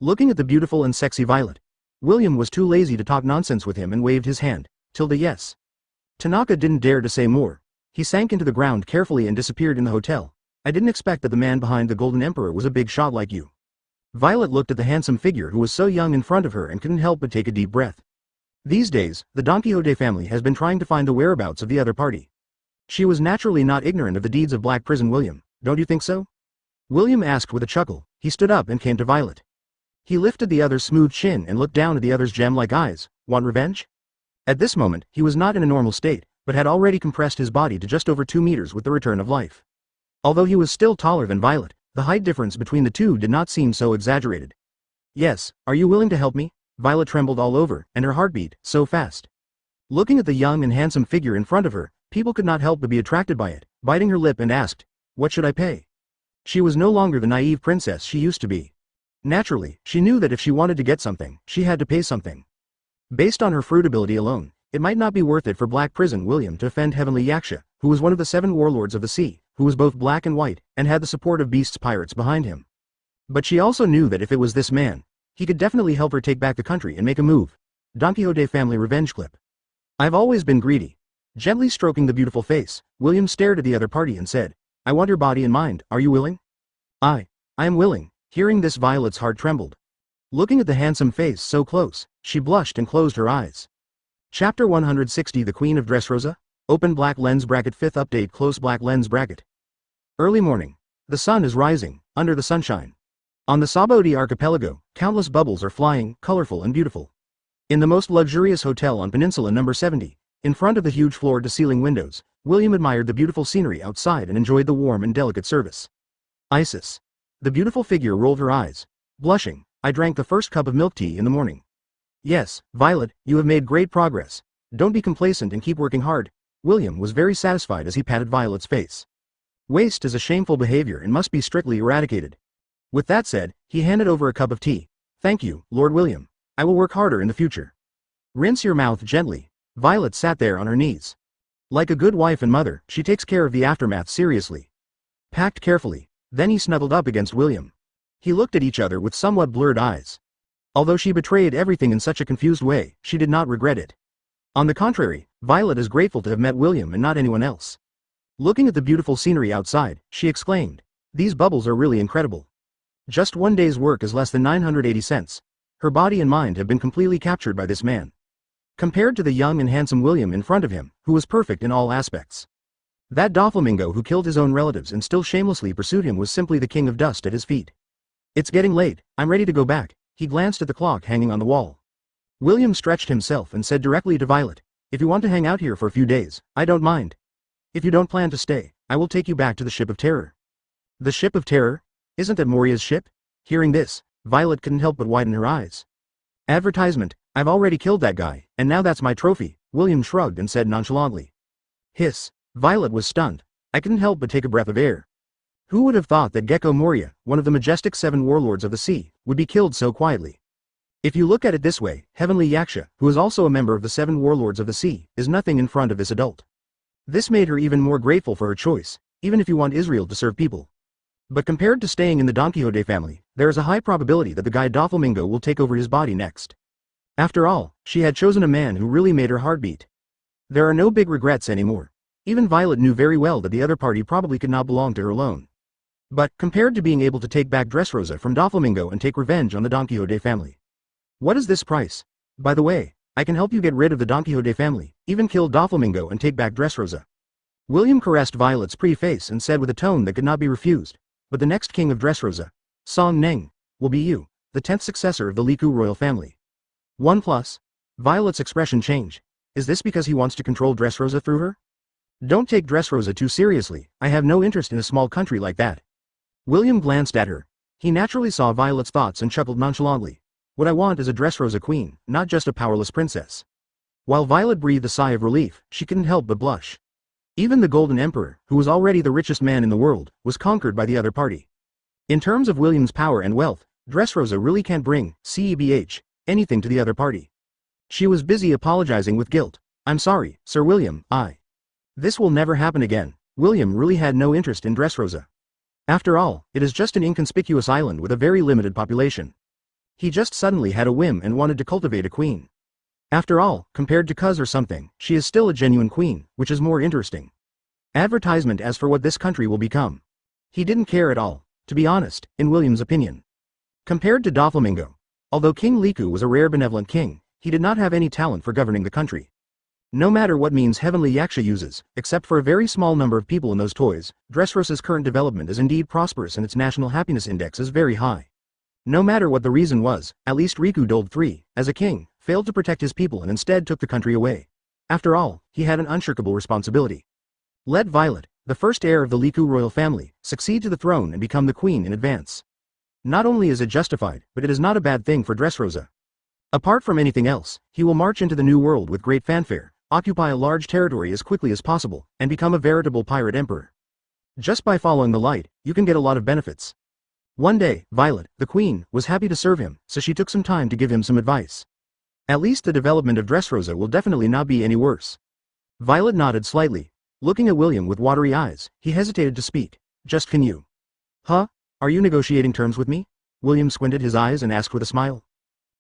Looking at the beautiful and sexy Violet, William was too lazy to talk nonsense with him and waved his hand. Yes. Tanaka didn't dare to say more. He sank into the ground carefully and disappeared in the hotel. "I didn't expect that the man behind the Golden Emperor was a big shot like you." Violet looked at the handsome figure who was so young in front of her and couldn't help but take a deep breath. These days, the Don Quixote family has been trying to find the whereabouts of the other party. She was naturally not ignorant of the deeds of Black Prison William, don't you think so? William asked with a chuckle. He stood up and came to Violet. He lifted the other's smooth chin and looked down at the other's gem-like eyes, Want revenge? At this moment, he was not in a normal state, but had already compressed his body to just over 2 meters with the return of life. Although he was still taller than Violet, the height difference between the two did not seem so exaggerated. Yes, are you willing to help me? Violet trembled all over, and her heart beat so fast. Looking at the young and handsome figure in front of her, people could not help but be attracted by it, biting her lip and asked, "What should I pay?" She was no longer the naive princess she used to be. Naturally, she knew that if she wanted to get something, she had to pay something. Based on her fruit ability alone, it might not be worth it for Black Prison William to offend Heavenly Yaksha, who was one of the 7 warlords of the sea, who was both black and white, and had the support of Beast's pirates behind him. But she also knew that if it was this man, he could definitely help her take back the country and make a move. Don Quixote family revenge clip. I've always been greedy. Gently stroking the beautiful face, William stared at the other party and said, I want your body and mind, are you willing? I am willing. Hearing this, Violet's heart trembled. Looking at the handsome face so close, she blushed and closed her eyes. Chapter 160 The Queen of Dressrosa? Open black lens bracket 5th update close black lens bracket. Early morning. The sun is rising, under the sunshine. On the Sabaody archipelago, countless bubbles are flying, colorful and beautiful. In the most luxurious hotel on Peninsula number 70, in front of the huge floor-to-ceiling windows, William admired the beautiful scenery outside and enjoyed the warm and delicate service. Isis. The beautiful figure rolled her eyes. Blushing, I drank the first cup of milk tea in the morning. Yes, Violet, you have made great progress. Don't be complacent and keep working hard. William was very satisfied as he patted Violet's face. Waste is a shameful behavior and must be strictly eradicated. With that said, he handed over a cup of tea. Thank you, Lord William. I will work harder in the future. Rinse your mouth gently. Violet sat there on her knees. Like a good wife and mother, she takes care of the aftermath seriously. Packed carefully. Then he snuggled up against William. He looked at each other with somewhat blurred eyes. Although she betrayed everything in such a confused way, she did not regret it. On the contrary, Violet is grateful to have met William and not anyone else. Looking at the beautiful scenery outside, she exclaimed, these bubbles are really incredible. Just one day's work is less than 980 cents. Her body and mind have been completely captured by this man. Compared to the young and handsome William in front of him, who was perfect in all aspects. That Doflamingo who killed his own relatives and still shamelessly pursued him was simply the king of dust at his feet. It's getting late, I'm ready to go back. He glanced at the clock hanging on the wall. William stretched himself and said directly to Violet, if you want to hang out here for a few days, I don't mind. If you don't plan to stay, I will take you back to the Ship of Terror. The Ship of Terror? Isn't that Moria's ship? Hearing this, Violet couldn't help but widen her eyes. Advertisement, I've already killed that guy, and now that's my trophy, William shrugged and said nonchalantly. Hiss. Violet was stunned. I couldn't help but take a breath of air. Who would have thought that Gekko Moria, one of the majestic 7 warlords of the sea, would be killed so quietly? If you look at it this way, Heavenly Yaksha, who is also a member of the 7 warlords of the sea, is nothing in front of this adult. This made her even more grateful for her choice, even if you want Israel to serve people. But compared to staying in the Don Quixote family, there is a high probability that the guy Doflamingo will take over his body next. After all, she had chosen a man who really made her heart beat. There are no big regrets anymore. Even Violet knew very well that the other party probably could not belong to her alone. But, compared to being able to take back Dressrosa from Doflamingo and take revenge on the Don Quixote family. What is this price? By the way, I can help you get rid of the Don Quixote family, even kill Doflamingo and take back Dressrosa. William caressed Violet's pretty face and said with a tone that could not be refused, but the next king of Dressrosa, Song Neng, will be you, the 10th successor of the Liku royal family. 1+. Violet's expression changed. Is this because he wants to control Dressrosa through her? Don't take Dressrosa too seriously, I have no interest in a small country like that. William glanced at her. He naturally saw Violet's thoughts and chuckled nonchalantly. What I want is a Dressrosa queen, not just a powerless princess. While Violet breathed a sigh of relief, she couldn't help but blush. Even the Golden Emperor, who was already the richest man in the world, was conquered by the other party. In terms of William's power and wealth, Dressrosa really can't bring, anything to the other party. She was busy apologizing with guilt. I'm sorry, Sir William, This will never happen again. William really had no interest in Dressrosa. After all, it is just an inconspicuous island with a very limited population. He just suddenly had a whim and wanted to cultivate a queen. After all, compared to Cuz or something, she is still a genuine queen, which is more interesting. Advertisement as for what this country will become. He didn't care at all, to be honest, in William's opinion. Compared to Doflamingo, although King Liku was a rare benevolent king, he did not have any talent for governing the country. No matter what means Heavenly Yaksha uses, except for a very small number of people in those toys, Dressrosa's current development is indeed prosperous and its national happiness index is very high. No matter what the reason was, at least Riku doled 3, as a king, failed to protect his people and instead took the country away. After all, he had an unshirkable responsibility. Let Violet, the first heir of the Liku royal family, succeed to the throne and become the queen in advance. Not only is it justified, but it is not a bad thing for Dressrosa. Apart from anything else, he will march into the new world with great fanfare, occupy a large territory as quickly as possible, and become a veritable pirate emperor. Just by following the light, you can get a lot of benefits. One day, Violet, the queen, was happy to serve him, so she took some time to give him some advice. At least the development of Dressrosa will definitely not be any worse. Violet nodded slightly. Looking at William with watery eyes, he hesitated to speak. Just can you? Huh? Are you negotiating terms with me? William squinted his eyes and asked with a smile.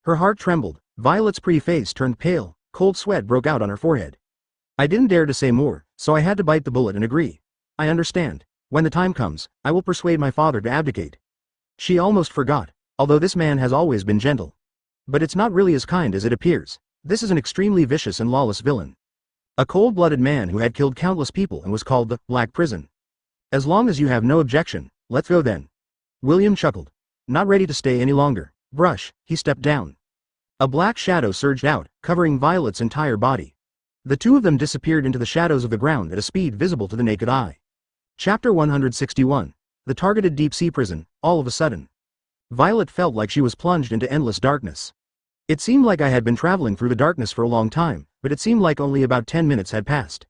Her heart trembled. Violet's pretty face turned pale. Cold sweat broke out on her forehead. I didn't dare to say more, so I had to bite the bullet and agree. I understand. When the time comes, I will persuade my father to abdicate. She almost forgot, although this man has always been gentle. But it's not really as kind as it appears. This is an extremely vicious and lawless villain. A cold-blooded man who had killed countless people and was called the Black Prison. As long as you have no objection, let's go then. William chuckled. Not ready to stay any longer. Brush, he stepped down. A black shadow surged out, covering Violet's entire body. The two of them disappeared into the shadows of the ground at a speed visible to the naked eye. Chapter 161. The targeted deep-sea prison. All of a sudden, Violet felt like she was plunged into endless darkness. It seemed like I had been traveling through the darkness for a long time, but it seemed like only about 10 minutes had passed.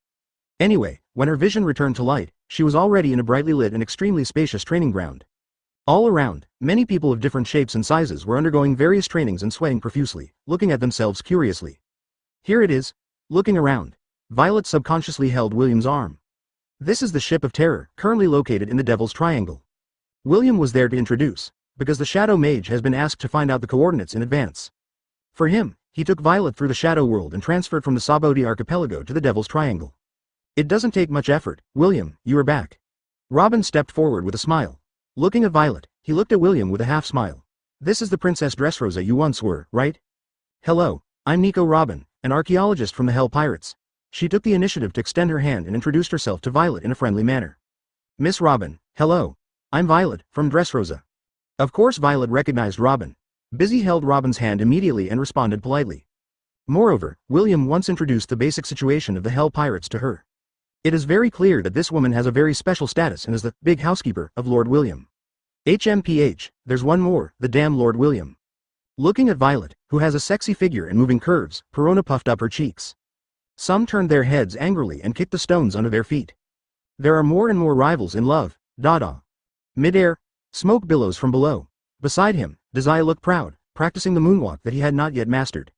Anyway, when her vision returned to light, she was already in a brightly lit and extremely spacious training ground. All around, many people of different shapes and sizes were undergoing various trainings and sweating profusely, looking at themselves curiously. Here it is. Looking around, Violet subconsciously held William's arm. This is the Ship of Terror, currently located in the Devil's Triangle. William was there to introduce, because the Shadow Mage has been asked to find out the coordinates in advance. For him, he took Violet through the Shadow World and transferred from the Saboti Archipelago to the Devil's Triangle. It doesn't take much effort. William, you are back. Robin stepped forward with a smile. Looking at Violet, he looked at William with a half-smile. This is the Princess Dressrosa you once were, right? Hello, I'm Nika Robin, an archaeologist from the Hell Pirates. She took the initiative to extend her hand and introduced herself to Violet in a friendly manner. Miss Robin, hello. I'm Violet, from Dressrosa. Of course Violet recognized Robin. Busy held Robin's hand immediately and responded politely. Moreover, William once introduced the basic situation of the Hell Pirates to her. It is very clear that this woman has a very special status and is the big housekeeper of Lord William. HMPH, there's one more, the damn Lord William. Looking at Violet, who has a sexy figure and moving curves, Perona puffed up her cheeks. Some turned their heads angrily and kicked the stones under their feet. There are more and more rivals in love, Dada. Mid-air, smoke billows from below. Beside him, Desire looked proud, practicing the moonwalk that he had not yet mastered.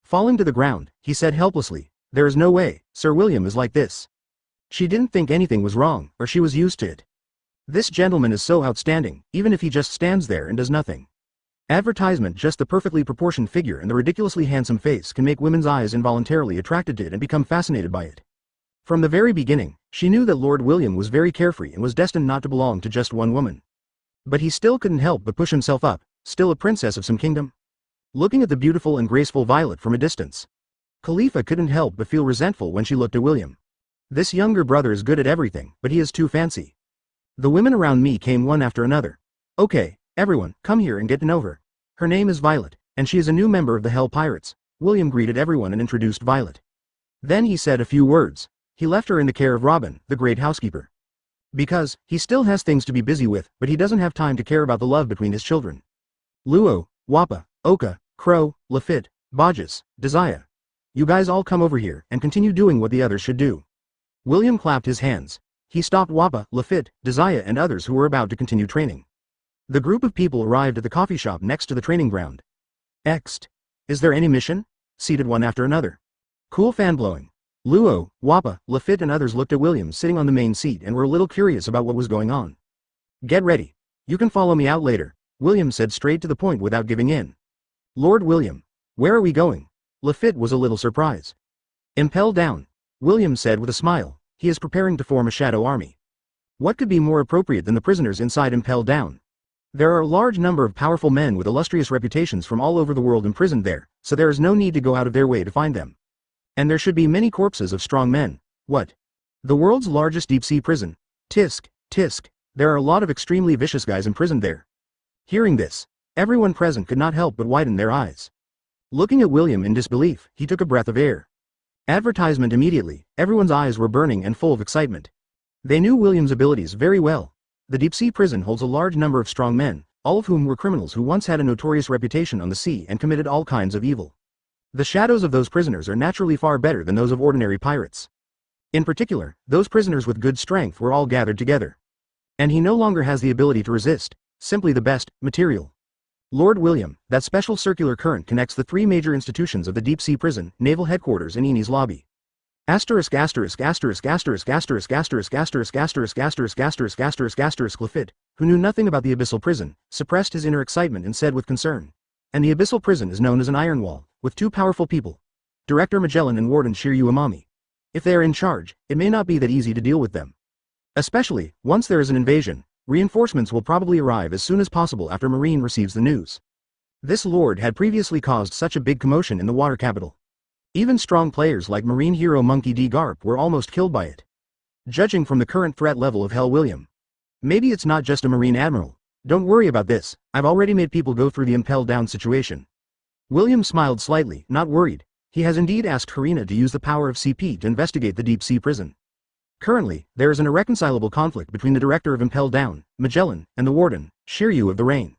Falling to the ground, he said helplessly, there is no way, Sir William is like this. She didn't think anything was wrong, or she was used to it. This gentleman is so outstanding, even if he just stands there and does nothing. Advertisement. Just the perfectly proportioned figure and the ridiculously handsome face can make women's eyes involuntarily attracted to it and become fascinated by it. From the very beginning, she knew that Lord William was very carefree and was destined not to belong to just one woman. But he still couldn't help but push himself up, still a princess of some kingdom. Looking at the beautiful and graceful Violet from a distance, Khalifa couldn't help but feel resentful when she looked at William. This younger brother is good at everything, but he is too fancy. The women around me came one after another. Okay, everyone, come here and get to know her. Her name is Violet, and she is a new member of the Hell Pirates. William greeted everyone and introduced Violet. Then he said a few words. He left her in the care of Robin, the great housekeeper. Because, he still has things to be busy with, but he doesn't have time to care about the love between his children. Luo, Wappa, Oka, Crow, Lafitte, Bajas, Desire. You guys all come over here and continue doing what the others should do. William clapped his hands. He stopped Wappa, Lafitte, Desire and others who were about to continue training. The group of people arrived at the coffee shop next to the training ground. Ext. Is there any mission? Seated one after another. Cool fan blowing. Luo, Wappa, Lafitte and others looked at William sitting on the main seat and were a little curious about what was going on. Get ready. You can follow me out later, William said straight to the point without giving in. Lord William. Where are we going? Lafitte was a little surprised. Impel down, William said with a smile. He is preparing to form a shadow army. What could be more appropriate than the prisoners inside Impel down? There are a large number of powerful men with illustrious reputations from all over the world imprisoned there, so there is no need to go out of their way to find them. And there should be many corpses of strong men. What? The world's largest deep-sea prison. Tisk, tisk, there are a lot of extremely vicious guys imprisoned there. Hearing this, everyone present could not help but widen their eyes. Looking at William in disbelief, he took a breath of air. Advertisement immediately, everyone's eyes were burning and full of excitement. They knew William's abilities very well. The deep-sea prison holds a large number of strong men, all of whom were criminals who once had a notorious reputation on the sea and committed all kinds of evil. The shadows of those prisoners are naturally far better than those of ordinary pirates. In particular, those prisoners with good strength were all gathered together. And he no longer has the ability to resist, simply the best material. Lord William, that special circular current connects the three major institutions of the deep-sea prison, naval headquarters and Eni's lobby. Luffy, who knew nothing about the abyssal prison, suppressed his inner excitement and said with concern. And the abyssal prison is known as an iron wall, with two powerful people. Director Magellan and Warden Shiryu Amami. If they are in charge, it may not be that easy to deal with them. Especially, once there is an invasion, reinforcements will probably arrive as soon as possible after Marine receives the news. This lord had previously caused such a big commotion in the water capital. Even strong players like Marine hero Monkey D. Garp were almost killed by it. Judging from the current threat level of Hell William. Maybe it's not just a Marine admiral. Don't worry about this, I've already made people go through the impelled down situation. William smiled slightly, not worried. He has indeed asked Harina to use the power of CP to investigate the deep-sea prison. Currently, there is an irreconcilable conflict between the director of Impelled Down, Magellan, and the warden, Shiryu of the Rain.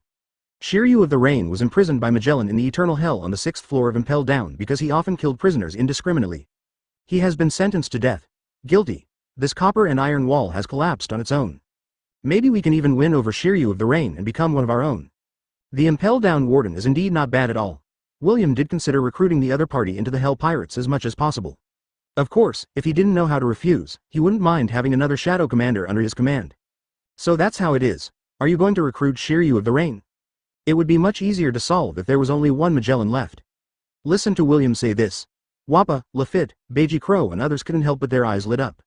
Shiryu of the Rain was imprisoned by Magellan in the Eternal Hell on the 6th floor of Impelled Down because he often killed prisoners indiscriminately. He has been sentenced to death. Guilty. This copper and iron wall has collapsed on its own. Maybe we can even win over Shiryu of the Rain and become one of our own. The Impelled Down warden is indeed not bad at all. William did consider recruiting the other party into the Hell Pirates as much as possible. Of course, if he didn't know how to refuse, he wouldn't mind having another shadow commander under his command. So that's how it is. Are you going to recruit Shiryu of the Rain? It would be much easier to solve if there was only one Magellan left. Listen to William say this. Wappa, Luffy, Beiji Crow and others couldn't help but their eyes lit up.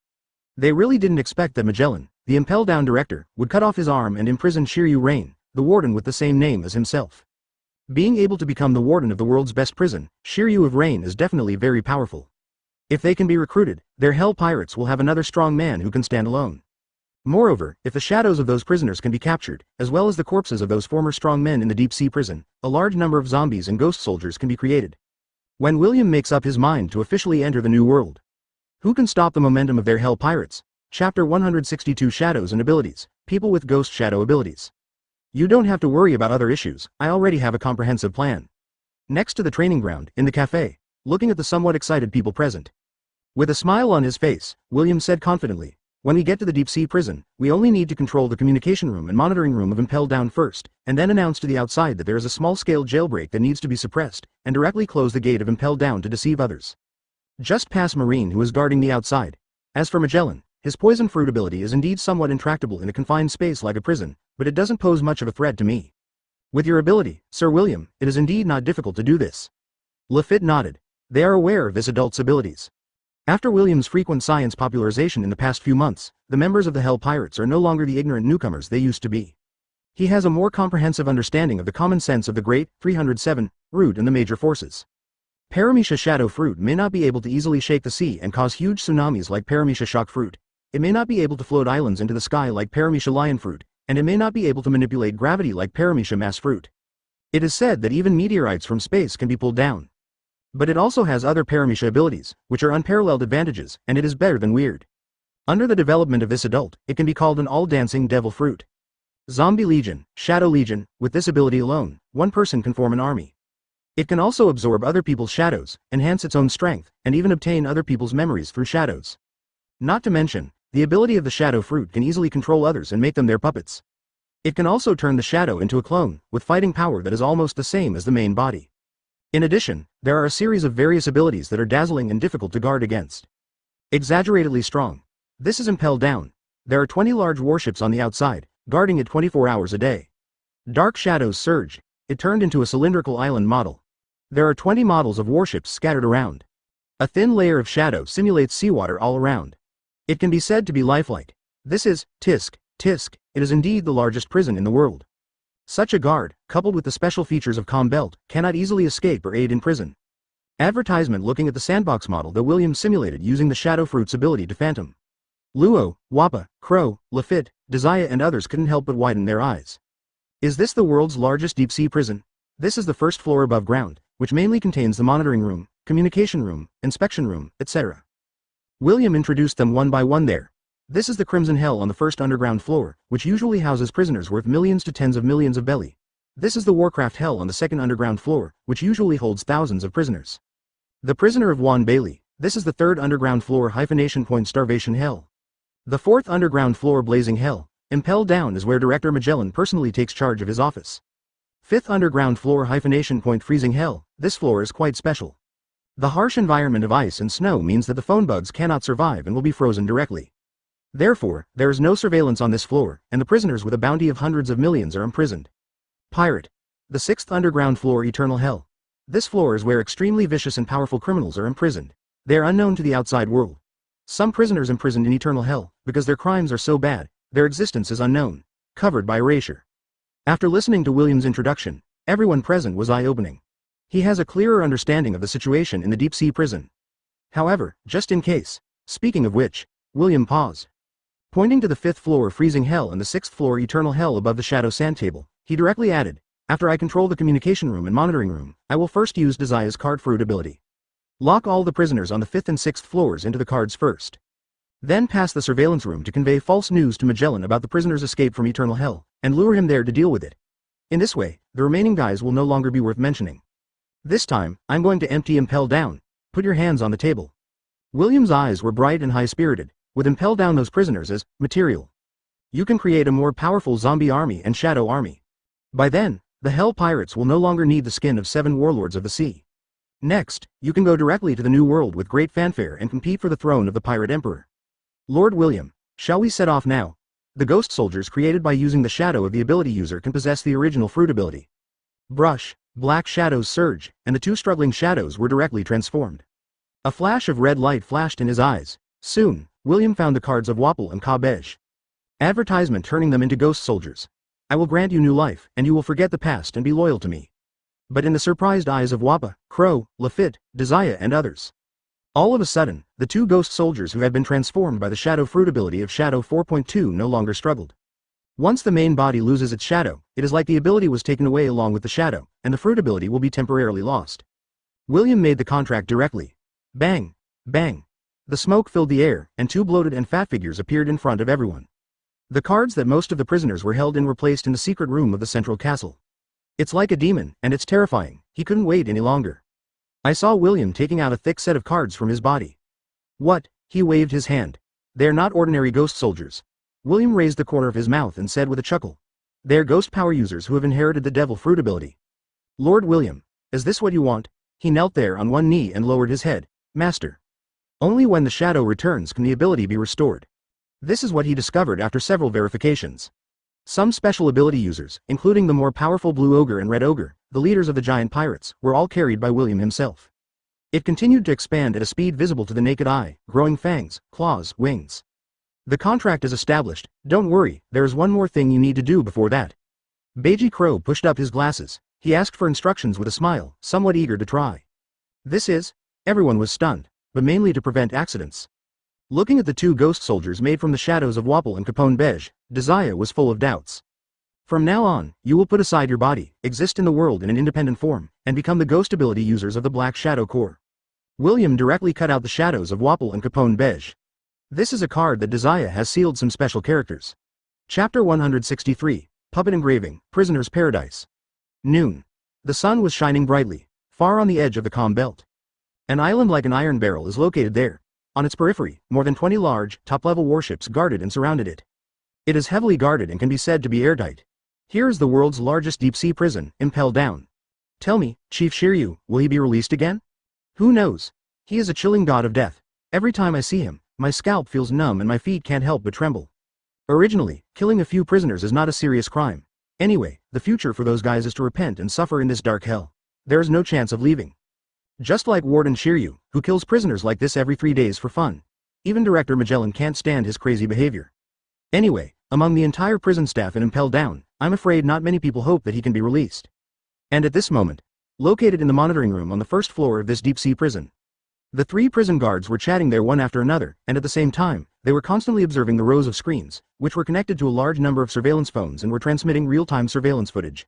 They really didn't expect that Magellan, the Impelled Down director, would cut off his arm and imprison Shiryu Rain, the warden with the same name as himself. Being able to become the warden of the world's best prison, Shiryu of Rain is definitely very powerful. If they can be recruited, their Hell Pirates will have another strong man who can stand alone. Moreover, if the shadows of those prisoners can be captured, as well as the corpses of those former strong men in the deep-sea prison, a large number of zombies and ghost soldiers can be created. When William makes up his mind to officially enter the New World. Who can stop the momentum of their Hell Pirates? Chapter 162 Shadows and Abilities, People with Ghost Shadow Abilities. You don't have to worry about other issues, I already have a comprehensive plan. Next to the training ground, in the cafe, looking at the somewhat excited people present. With a smile on his face, William said confidently, when we get to the deep-sea prison, we only need to control the communication room and monitoring room of Impelled Down first, and then announce to the outside that there is a small-scale jailbreak that needs to be suppressed, and directly close the gate of Impelled Down to deceive others. Just pass Marine who is guarding the outside. As for Magellan, his poison fruit ability is indeed somewhat intractable in a confined space like a prison, but it doesn't pose much of a threat to me. With your ability, Sir William, it is indeed not difficult to do this. Luffy nodded. They are aware of this adult's abilities. After William's frequent science popularization in the past few months, the members of the Hell Pirates are no longer the ignorant newcomers they used to be. He has a more comprehensive understanding of the common sense of the Great 307 root and the major forces. Paramecia Shadow Fruit may not be able to easily shake the sea and cause huge tsunamis like Paramecia Shock Fruit. It may not be able to float islands into the sky like Paramecia Lion Fruit, and it may not be able to manipulate gravity like Paramecia Mass Fruit. It is said that even meteorites from space can be pulled down. But it also has other Paramecia abilities, which are unparalleled advantages, and it is better than weird. Under the development of this adult, it can be called an all-dancing devil fruit. Zombie Legion, Shadow Legion, with this ability alone, one person can form an army. It can also absorb other people's shadows, enhance its own strength, and even obtain other people's memories through shadows. Not to mention, the ability of the Shadow Fruit can easily control others and make them their puppets. It can also turn the shadow into a clone, with fighting power that is almost the same as the main body. In addition, there are a series of various abilities that are dazzling and difficult to guard against. Exaggeratedly strong. This is Impelled Down. There are 20 large warships on the outside, guarding it 24 hours a day. Dark shadows surged. It turned into a cylindrical island model. There are 20 models of warships scattered around. A thin layer of shadow simulates seawater all around. It can be said to be lifelike. This is Tisk. It is indeed the largest prison in the world. Such a guard, coupled with the special features of Calm Belt, cannot easily escape or aid in prison. Advertisement looking at the sandbox model that William simulated using the Shadow Fruit's ability to phantom. Luo, Wappa, Crow, Luffy, Desire and others couldn't help but widen their eyes. Is this the world's largest deep-sea prison? This is the first floor above ground, which mainly contains the monitoring room, communication room, inspection room, etc. William introduced them one by one there. This is the Crimson Hell on the first underground floor, which usually houses prisoners worth millions to tens of millions of belly. This is the Warcraft Hell on the second underground floor, which usually holds thousands of prisoners. The Prisoner of Juan Bailey. This is the third underground floor hyphenation point Starvation Hell. The fourth underground floor Blazing Hell. Impel Down is where Director Magellan personally takes charge of his office. Fifth underground floor hyphenation point Freezing Hell. This floor is quite special. The harsh environment of ice and snow means that the phone bugs cannot survive and will be frozen directly. Therefore, there is no surveillance on this floor, and the prisoners with a bounty of hundreds of millions are imprisoned. Pirate. The sixth underground floor Eternal Hell. This floor is where extremely vicious and powerful criminals are imprisoned. They are unknown to the outside world. Some prisoners imprisoned in Eternal Hell, because their crimes are so bad, their existence is unknown, covered by erasure. After listening to William's introduction, everyone present was eye-opening. He has a clearer understanding of the situation in the deep-sea prison. However, just in case, speaking of which, William paused. Pointing to the fifth floor Freezing Hell and the sixth floor Eternal Hell above the Shadow Sand Table, he directly added, after I control the communication room and monitoring room, I will first use Desia's card fruit ability. Lock all the prisoners on the fifth and sixth floors into the cards first. Then pass the surveillance room to convey false news to Magellan about the prisoner's escape from Eternal Hell, and lure him there to deal with it. In this way, the remaining guys will no longer be worth mentioning. This time, I'm going to empty Impel Down. Put your hands on the table. William's eyes were bright and high-spirited, with Impel Down those prisoners as material. You can create a more powerful zombie army and shadow army. By then, the Hell Pirates will no longer need the skin of 7 warlords of the sea. Next, you can go directly to the New World with great fanfare and compete for the throne of the Pirate Emperor. Lord William, shall we set off now? The ghost soldiers created by using the shadow of the ability user can possess the original fruit ability. Brush, black shadows surge, and the 2 struggling shadows were directly transformed. A flash of red light flashed in his eyes. Soon, William found the cards of Wapple and Kabej. Advertisement turning them into ghost soldiers. I will grant you new life, and you will forget the past and be loyal to me. But in the surprised eyes of Wappa, Crow, Lafitte, Desire and others. All of a sudden, the 2 ghost soldiers who had been transformed by the shadow fruit ability of Shadow 4.2 no longer struggled. Once the main body loses its shadow, it is like the ability was taken away along with the shadow, and the fruit ability will be temporarily lost. William made the contract directly. Bang! Bang! The smoke filled the air, and 2 bloated and fat figures appeared in front of everyone. The cards that most of the prisoners were held in were placed in the secret room of the central castle. It's like a demon, and it's terrifying. He couldn't wait any longer. I saw William taking out a thick set of cards from his body. What? He waved his hand. They're not ordinary ghost soldiers. William raised the corner of his mouth and said with a chuckle. They're ghost power users who have inherited the devil fruit ability. Lord William, is this what you want? He knelt there on one knee and lowered his head. Master. Only when the shadow returns can the ability be restored. This is what he discovered after several verifications. Some special ability users, including the more powerful Blue Ogre and Red Ogre, the leaders of the giant pirates, were all carried by William himself. It continued to expand at a speed visible to the naked eye, growing fangs, claws, wings. The contract is established. Don't worry, there is one more thing you need to do before that. Beiji Crow pushed up his glasses. He asked for instructions with a smile, somewhat eager to try. This is? Everyone was stunned, but mainly to prevent accidents. Looking at the 2 ghost soldiers made from the shadows of Wapple and Capone Bej, Desire was full of doubts. From now on, you will put aside your body, exist in the world in an independent form, and become the ghost ability users of the Black Shadow Core. William directly cut out the shadows of Wapple and Capone Bej. This is a card that Desire has sealed some special characters. Chapter 163, Puppet Engraving, Prisoner's Paradise. Noon. The sun was shining brightly, far on the edge of the calm belt. An island like an iron barrel is located there. On its periphery, more than 20 large, top-level warships guarded and surrounded it. It is heavily guarded and can be said to be airtight. Here is the world's largest deep-sea prison, Impel Down. Tell me, Chief Shiryu, will he be released again? Who knows? He is a chilling god of death. Every time I see him, my scalp feels numb and my feet can't help but tremble. Originally, killing a few prisoners is not a serious crime. Anyway, the future for those guys is to repent and suffer in this dark hell. There is no chance of leaving. Just like Warden Shiryu, who kills prisoners like this every 3 days for fun. Even Director Magellan can't stand his crazy behavior. Anyway, among the entire prison staff in Impel Down, I'm afraid not many people hope that he can be released. And at this moment, located in the monitoring room on the first floor of this deep-sea prison, the 3 prison guards were chatting there one after another, and at the same time, they were constantly observing the rows of screens, which were connected to a large number of surveillance phones and were transmitting real-time surveillance footage.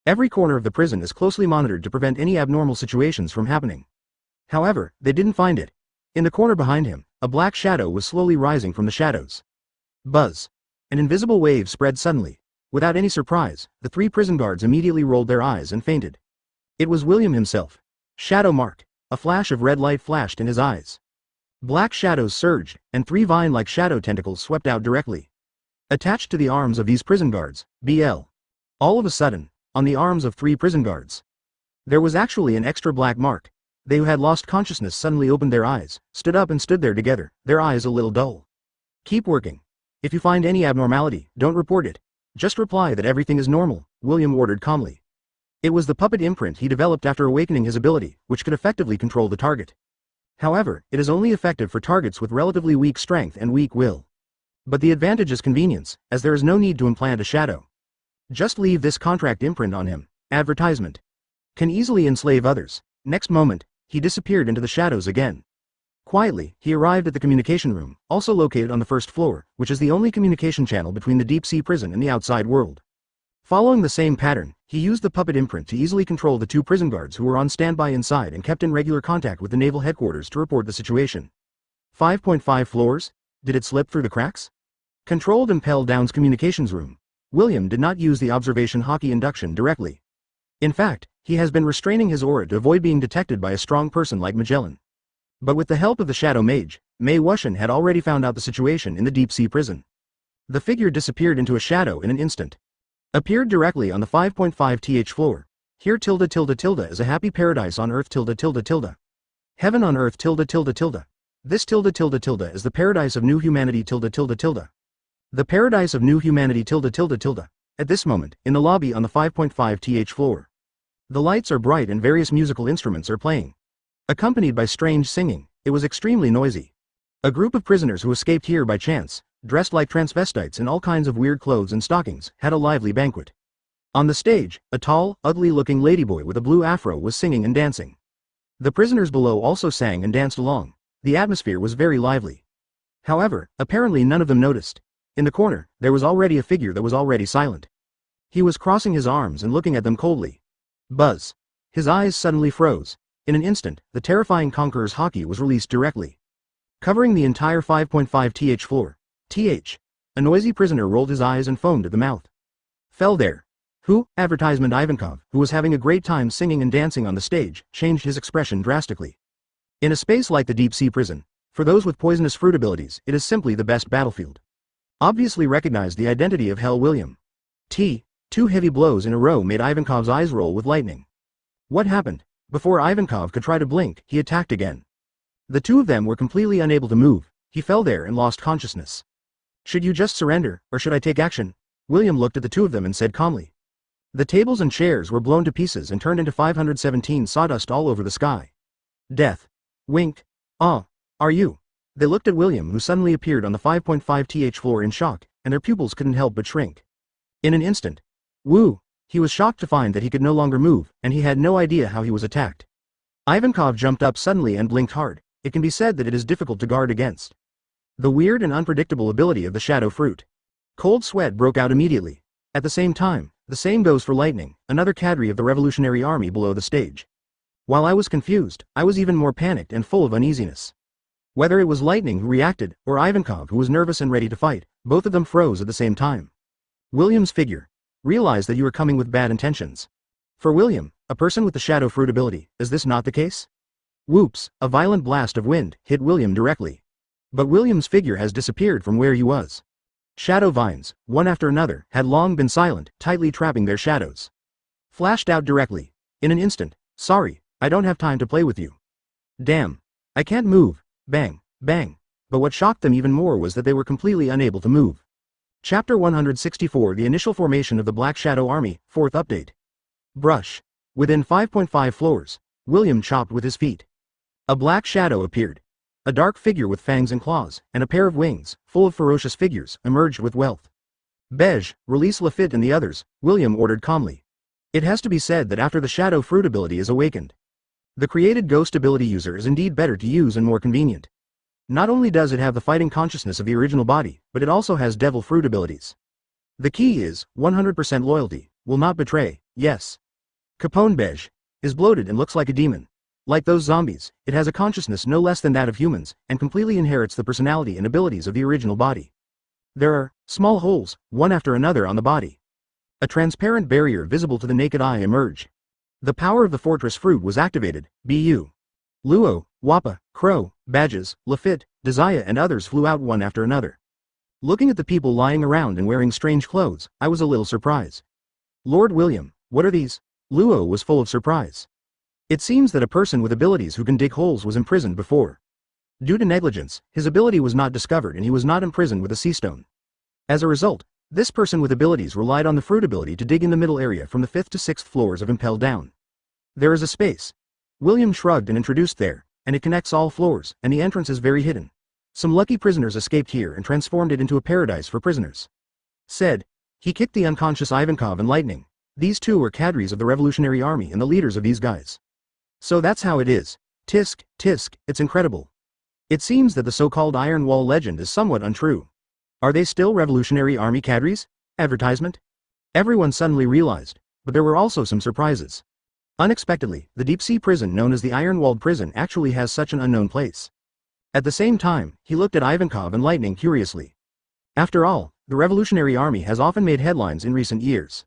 Every corner of the prison is closely monitored to prevent any abnormal situations from happening. However, they didn't find it. In the corner behind him, a black shadow was slowly rising from the shadows. Buzz. An invisible wave spread suddenly. Without any surprise, the 3 prison guards immediately rolled their eyes and fainted. It was William himself. Shadow mark. A flash of red light flashed in his eyes. Black shadows surged, and 3 vine-like shadow tentacles swept out directly. Attached to the arms of these prison guards, BL. All of a sudden, on the arms of 3 prison guards, there was actually an extra black mark. They who had lost consciousness suddenly opened their eyes, stood up and stood there together, their eyes a little dull. Keep working. If you find any abnormality, don't report it. Just reply that everything is normal, William ordered calmly. It was the puppet imprint he developed after awakening his ability, which could effectively control the target. However, it is only effective for targets with relatively weak strength and weak will. But the advantage is convenience, as there is no need to implant a shadow. Just leave this contract imprint on him. Advertisement. Can easily enslave others. Next moment, he disappeared into the shadows again. Quietly, he arrived at the communication room, also located on the 1st floor, which is the only communication channel between the deep-sea prison and the outside world. Following the same pattern, he used the puppet imprint to easily control the 2 prison guards who were on standby inside and kept in regular contact with the naval headquarters to report the situation. 5.5 floors? Did it slip through the cracks? Controlled impelled down's communications room. William did not use the observation hockey induction directly. In fact, he has been restraining his aura to avoid being detected by a strong person like Magellan. But with the help of the Shadow Mage, Mei Wuxian had already found out the situation in the deep-sea prison. The figure disappeared into a shadow in an instant. Appeared directly on the 5.5th floor. Here tilde tilde tilde is a happy paradise on earth tilde tilde tilde. Heaven on earth tilde tilde tilde. This tilde tilde tilde is the paradise of new humanity tilde tilde tilde. The paradise of new humanity tilde tilde tilde. At this moment, in the lobby on the 5.5th floor. The lights are bright and various musical instruments are playing. Accompanied by strange singing, it was extremely noisy. A group of prisoners who escaped here by chance, dressed like transvestites in all kinds of weird clothes and stockings, had a lively banquet. On the stage, a tall, ugly-looking ladyboy with a blue afro was singing and dancing. The prisoners below also sang and danced along. The atmosphere was very lively. However, apparently none of them noticed. In the corner, there was already a figure that was already silent. He was crossing his arms and looking at them coldly. Buzz. His eyes suddenly froze. In an instant, the terrifying Conqueror's hockey was released directly, covering the entire 5.5th floor. A noisy prisoner rolled his eyes and foamed at the mouth. Fell there. Who? Advertisement Ivankov, who was having a great time singing and dancing on the stage, changed his expression drastically. In a space like the deep-sea prison, for those with poisonous fruit abilities, it is simply the best battlefield. Obviously recognized the identity of Hell William. 2 heavy blows in a row made Ivankov's eyes roll with lightning. What happened? Before Ivankov could try to blink, he attacked again. The 2 of them were completely unable to move. He fell there and lost consciousness. Should you just surrender, or should I take action? William looked at the 2 of them and said calmly. The tables and chairs were blown to pieces and turned into 517 sawdust all over the sky. Death. Wink. Ah. Are you? They looked at William, who suddenly appeared on the 5.5th floor in shock, and their pupils couldn't help but shrink. In an instant. Woo! He was shocked to find that he could no longer move, and he had no idea how he was attacked. Ivankov jumped up suddenly and blinked hard. It can be said that it is difficult to guard against the weird and unpredictable ability of the shadow fruit. Cold sweat broke out immediately. At the same time, the same goes for Lightning, another cadre of the Revolutionary Army below the stage. While I was confused, I was even more panicked and full of uneasiness. Whether it was Lightning who reacted, or Ivankov who was nervous and ready to fight, both of them froze at the same time. William's figure. Realized that you were coming with bad intentions. For William, a person with the shadow fruit ability, is this not the case? Whoops, a violent blast of wind hit William directly. But William's figure has disappeared from where he was. Shadow vines, one after another, had long been silent, tightly trapping their shadows. Flashed out directly. In an instant. Sorry, I don't have time to play with you. Damn. I can't move. Bang, bang. But what shocked them even more was that they were completely unable to move. Chapter 164 The Initial Formation of the Black Shadow Army, 4th Update. Brush. Within 5.5 floors, William chopped with his feet. A black shadow appeared. A dark figure with fangs and claws, and a pair of wings, full of ferocious figures, emerged with wealth. Beige, release Lafitte and the others, William ordered calmly. It has to be said that after the shadow fruit ability is awakened, the created ghost ability user is indeed better to use and more convenient. Not only does it have the fighting consciousness of the original body, but it also has devil fruit abilities. The key is, 100% loyalty, will not betray, Yes. Capone Beige is bloated and looks like a demon. Like those zombies, it has a consciousness no less than that of humans, and completely inherits the personality and abilities of the original body. There are small holes, one after another on the body. A transparent barrier visible to the naked eye emerged. The power of the fortress fruit was activated. Bu. Luo, Wappa, Crow, Badges, Lafitte, Desire and others flew out one after another. Looking at the people lying around and wearing strange clothes, I was a little surprised. Lord William, what are these? Luo was full of surprise. It seems that a person with abilities who can dig holes was imprisoned before. Due to negligence, his ability was not discovered and he was not imprisoned with a sea stone. As a result, this person with abilities relied on the fruit ability to dig in the middle area from the 5th to 6th floors of Impel Down. There is a space. William shrugged and introduced there, and it connects all floors, and the entrance is very hidden. Some lucky prisoners escaped here and transformed it into a paradise for prisoners. Said. He kicked the unconscious Ivankov and Lightning. These two were cadres of the Revolutionary Army and the leaders of these guys. So that's how it is. Tisk, tisk, it's incredible. It seems that the so-called Iron Wall legend is somewhat untrue. Are they still Revolutionary Army cadres? Advertisement? Everyone suddenly realized, but there were also some surprises. Unexpectedly, the deep-sea prison known as the Iron-Walled Prison actually has such an unknown place. At the same time, he looked at Ivankov and Lightning curiously. After all, the Revolutionary Army has often made headlines in recent years.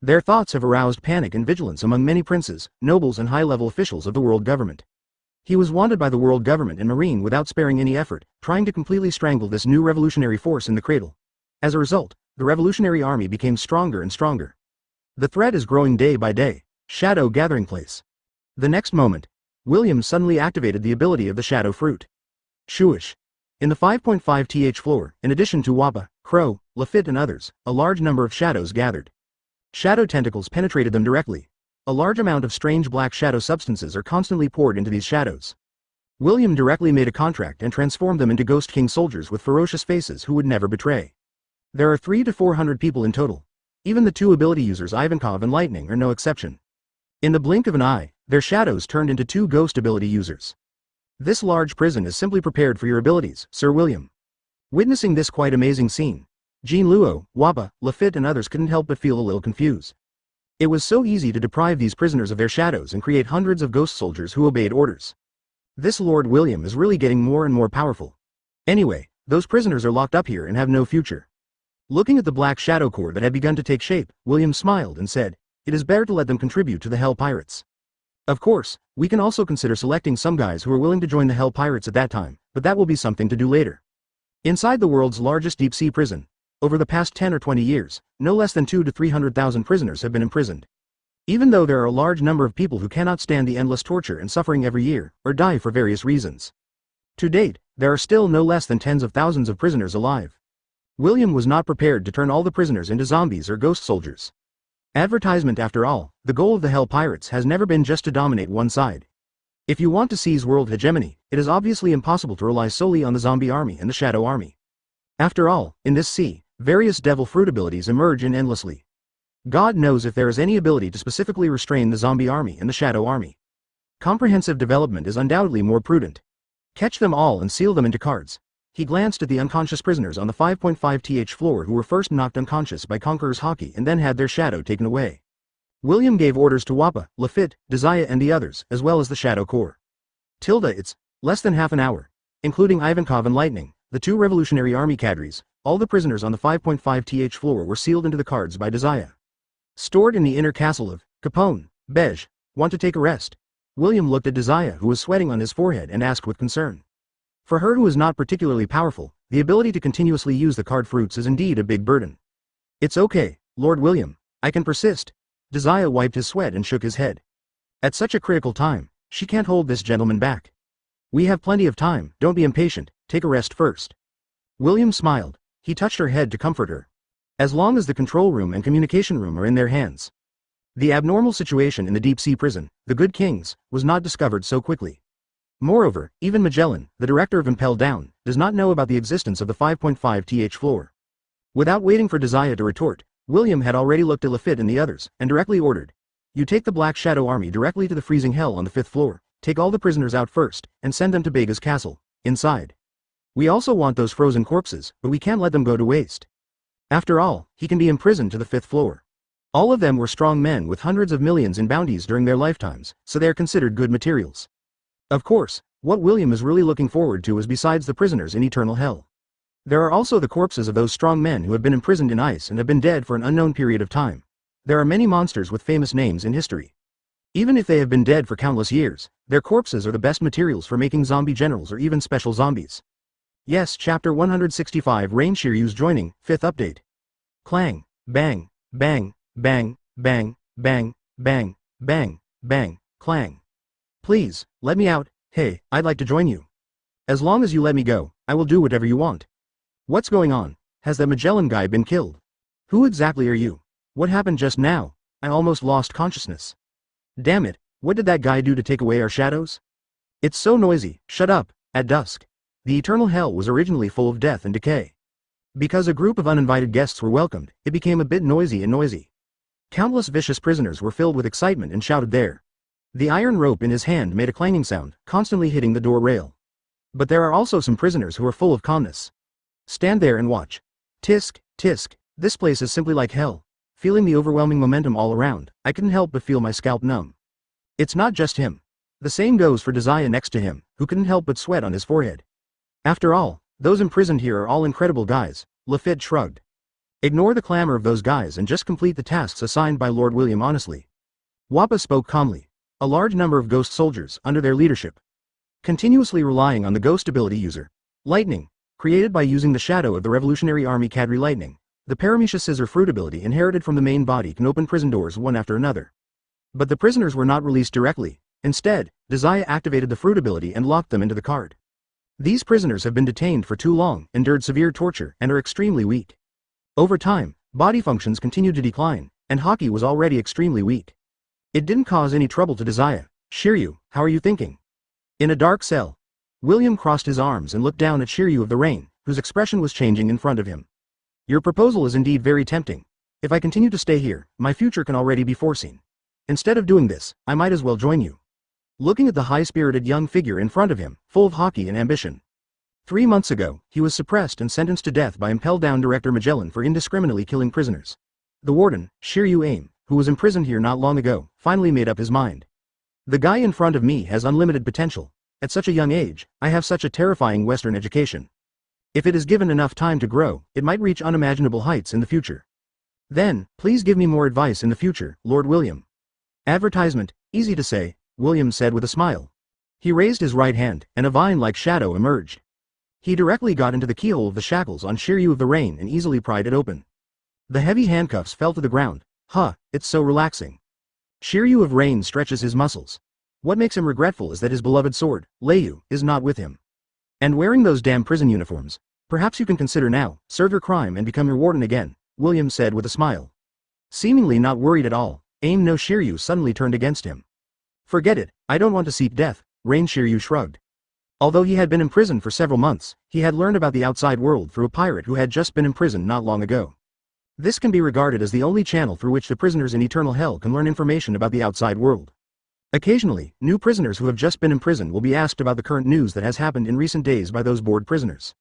Their thoughts have aroused panic and vigilance among many princes, nobles and high-level officials of the world government. He was wanted by the world government and Marine without sparing any effort, trying to completely strangle this new revolutionary force in the cradle. As a result, the Revolutionary Army became stronger and stronger. The threat is growing day by day. Shadow gathering place. The next moment, William suddenly activated the ability of the shadow fruit. Shuish. In the 5.5th floor, in addition to Wappa, Crow, Lafitte and others, a large number of shadows gathered. Shadow tentacles penetrated them directly. A large amount of strange black shadow substances are constantly poured into these shadows. William directly made a contract and transformed them into Ghost King soldiers with ferocious faces who would never betray. There are 300 to 400 people in total. Even the two ability users Ivankov and Lightning are no exception. In the blink of an eye, their shadows turned into 2 ghost ability users. This large prison is simply prepared for your abilities, Sir William. Witnessing this quite amazing scene, Jean Luo, Wappa, Lafitte and others couldn't help but feel a little confused. It was so easy to deprive these prisoners of their shadows and create hundreds of ghost soldiers who obeyed orders. This Lord William is really getting more and more powerful. Anyway, those prisoners are locked up here and have no future. Looking at the black shadow core that had begun to take shape, William smiled and said, "It is better to let them contribute to the Hell Pirates. Of course, we can also consider selecting some guys who are willing to join the Hell Pirates at that time, but that will be something to do later." Inside the world's largest deep-sea prison, over the past 10 or 20 years, no less than 200,000 to 300,000 prisoners have been imprisoned. Even though there are a large number of people who cannot stand the endless torture and suffering every year, or die for various reasons. To date, there are still no less than tens of thousands of prisoners alive. William was not prepared to turn all the prisoners into zombies or ghost soldiers. Advertisement after all, the goal of the Hell Pirates has never been just to dominate one side. If you want to seize world hegemony, it is obviously impossible to rely solely on the zombie army and the shadow army. After all, in this sea, various devil fruit abilities emerge in endlessly. God knows if there is any ability to specifically restrain the zombie army and the shadow army. Comprehensive development is undoubtedly more prudent. Catch them all and seal them into cards. He glanced at the unconscious prisoners on the 5.5th floor who were first knocked unconscious by Conqueror's Hockey and then had their shadow taken away. William gave orders to Wappa, Lafitte, Desire and the others, as well as the Shadow Corps. It's less than half an hour, including Ivankov and Lightning, the 2 Revolutionary Army cadres. All the prisoners on the 5.5th floor were sealed into the cards by Desire. Stored in the inner castle of Capone, Beige. Want to take a rest? William looked at Desire who was sweating on his forehead and asked with concern. For her who is not particularly powerful, the ability to continuously use the card fruits is indeed a big burden. It's okay, Lord William, I can persist. Desire wiped his sweat and shook his head. At such a critical time, she can't hold this gentleman back. We have plenty of time, don't be impatient, take a rest first. William smiled. He touched her head to comfort her. As long as the control room and communication room are in their hands. The abnormal situation in the deep-sea prison, the Good Kings, was not discovered so quickly. Moreover, even Magellan, the director of Impel Down, does not know about the existence of the 5.5th floor. Without waiting for Desire to retort, William had already looked at Lafitte and the others, and directly ordered, "You take the Black Shadow Army directly to the freezing hell on the 5th floor, take all the prisoners out first, and send them to Bega's castle, inside. We also want those frozen corpses, but we can't let them go to waste. After all, he can be imprisoned to the 5th floor. All of them were strong men with hundreds of millions in bounties during their lifetimes, so they are considered good materials. Of course, what William is really looking forward to is besides the prisoners in eternal hell. There are also the corpses of those strong men who have been imprisoned in ice and have been dead for an unknown period of time. There are many monsters with famous names in history. Even if they have been dead for countless years, their corpses are the best materials for making zombie generals or even special zombies. Yes, Chapter 165 Rain Shiryu's joining, 5th update. Clang, bang, bang, bang, bang, bang, bang, bang, bang, clang. Please, let me out, hey, I'd like to join you. As long as you let me go, I will do whatever you want. What's going on? Has that Magellan guy been killed? Who exactly are you? What happened just now? I almost lost consciousness. Damn it, what did that guy do to take away our shadows? It's so noisy, shut up, at dusk. The eternal hell was originally full of death and decay. Because a group of uninvited guests were welcomed, it became a bit noisy and noisy. Countless vicious prisoners were filled with excitement and shouted there. The iron rope in his hand made a clanging sound, constantly hitting the door rail. But there are also some prisoners who are full of calmness. Stand there and watch. Tisk, tisk, this place is simply like hell. Feeling the overwhelming momentum all around, I couldn't help but feel my scalp numb. It's not just him. The same goes for Desire next to him, who couldn't help but sweat on his forehead. After all, those imprisoned here are all incredible guys, Luffy shrugged. Ignore the clamor of those guys and just complete the tasks assigned by Lord William honestly. Wappa spoke calmly. A large number of ghost soldiers, under their leadership, continuously relying on the ghost ability user, Lightning, created by using the shadow of the Revolutionary Army Cadre Lightning. The Paramecia Scissor Fruit ability inherited from the main body can open prison doors one after another. But the prisoners were not released directly. Instead, Desire activated the fruit ability and locked them into the card. These prisoners have been detained for too long, endured severe torture, and are extremely weak. Over time, body functions continued to decline, and Haki was already extremely weak. It didn't cause any trouble to Desire. Shiryu, how are you thinking? In a dark cell, William crossed his arms and looked down at Shiryu of the Rain, whose expression was changing in front of him. Your proposal is indeed very tempting. If I continue to stay here, my future can already be foreseen. Instead of doing this, I might as well join you. Looking at the high-spirited young figure in front of him, full of hockey and ambition. 3 months ago, he was suppressed and sentenced to death by impelled-down Director Magellan for indiscriminately killing prisoners. The warden, Shiryu Aim, who was imprisoned here not long ago, finally made up his mind. The guy in front of me has unlimited potential. At such a young age, I have such a terrifying Western education. If it is given enough time to grow, it might reach unimaginable heights in the future. Then, please give me more advice in the future, Lord William. Advertisement, easy to say, William said with a smile. He raised his right hand, and a vine-like shadow emerged. He directly got into the keyhole of the shackles on Shiryu of the Rain and easily pried it open. The heavy handcuffs fell to the ground. It's so relaxing. Shiryu of Rain stretches his muscles. What makes him regretful is that his beloved sword, Leiyu, is not with him. And wearing those damn prison uniforms. Perhaps you can consider now, serve your crime and become your warden again, William said with a smile. Seemingly not worried at all, Aim no Shiryu suddenly turned against him. Forget it, I don't want to seek death, Rain Shiryu shrugged. Although he had been imprisoned for several months, he had learned about the outside world through a pirate who had just been imprisoned not long ago. This can be regarded as the only channel through which the prisoners in eternal hell can learn information about the outside world. Occasionally, new prisoners who have just been imprisoned will be asked about the current news that has happened in recent days by those bored prisoners.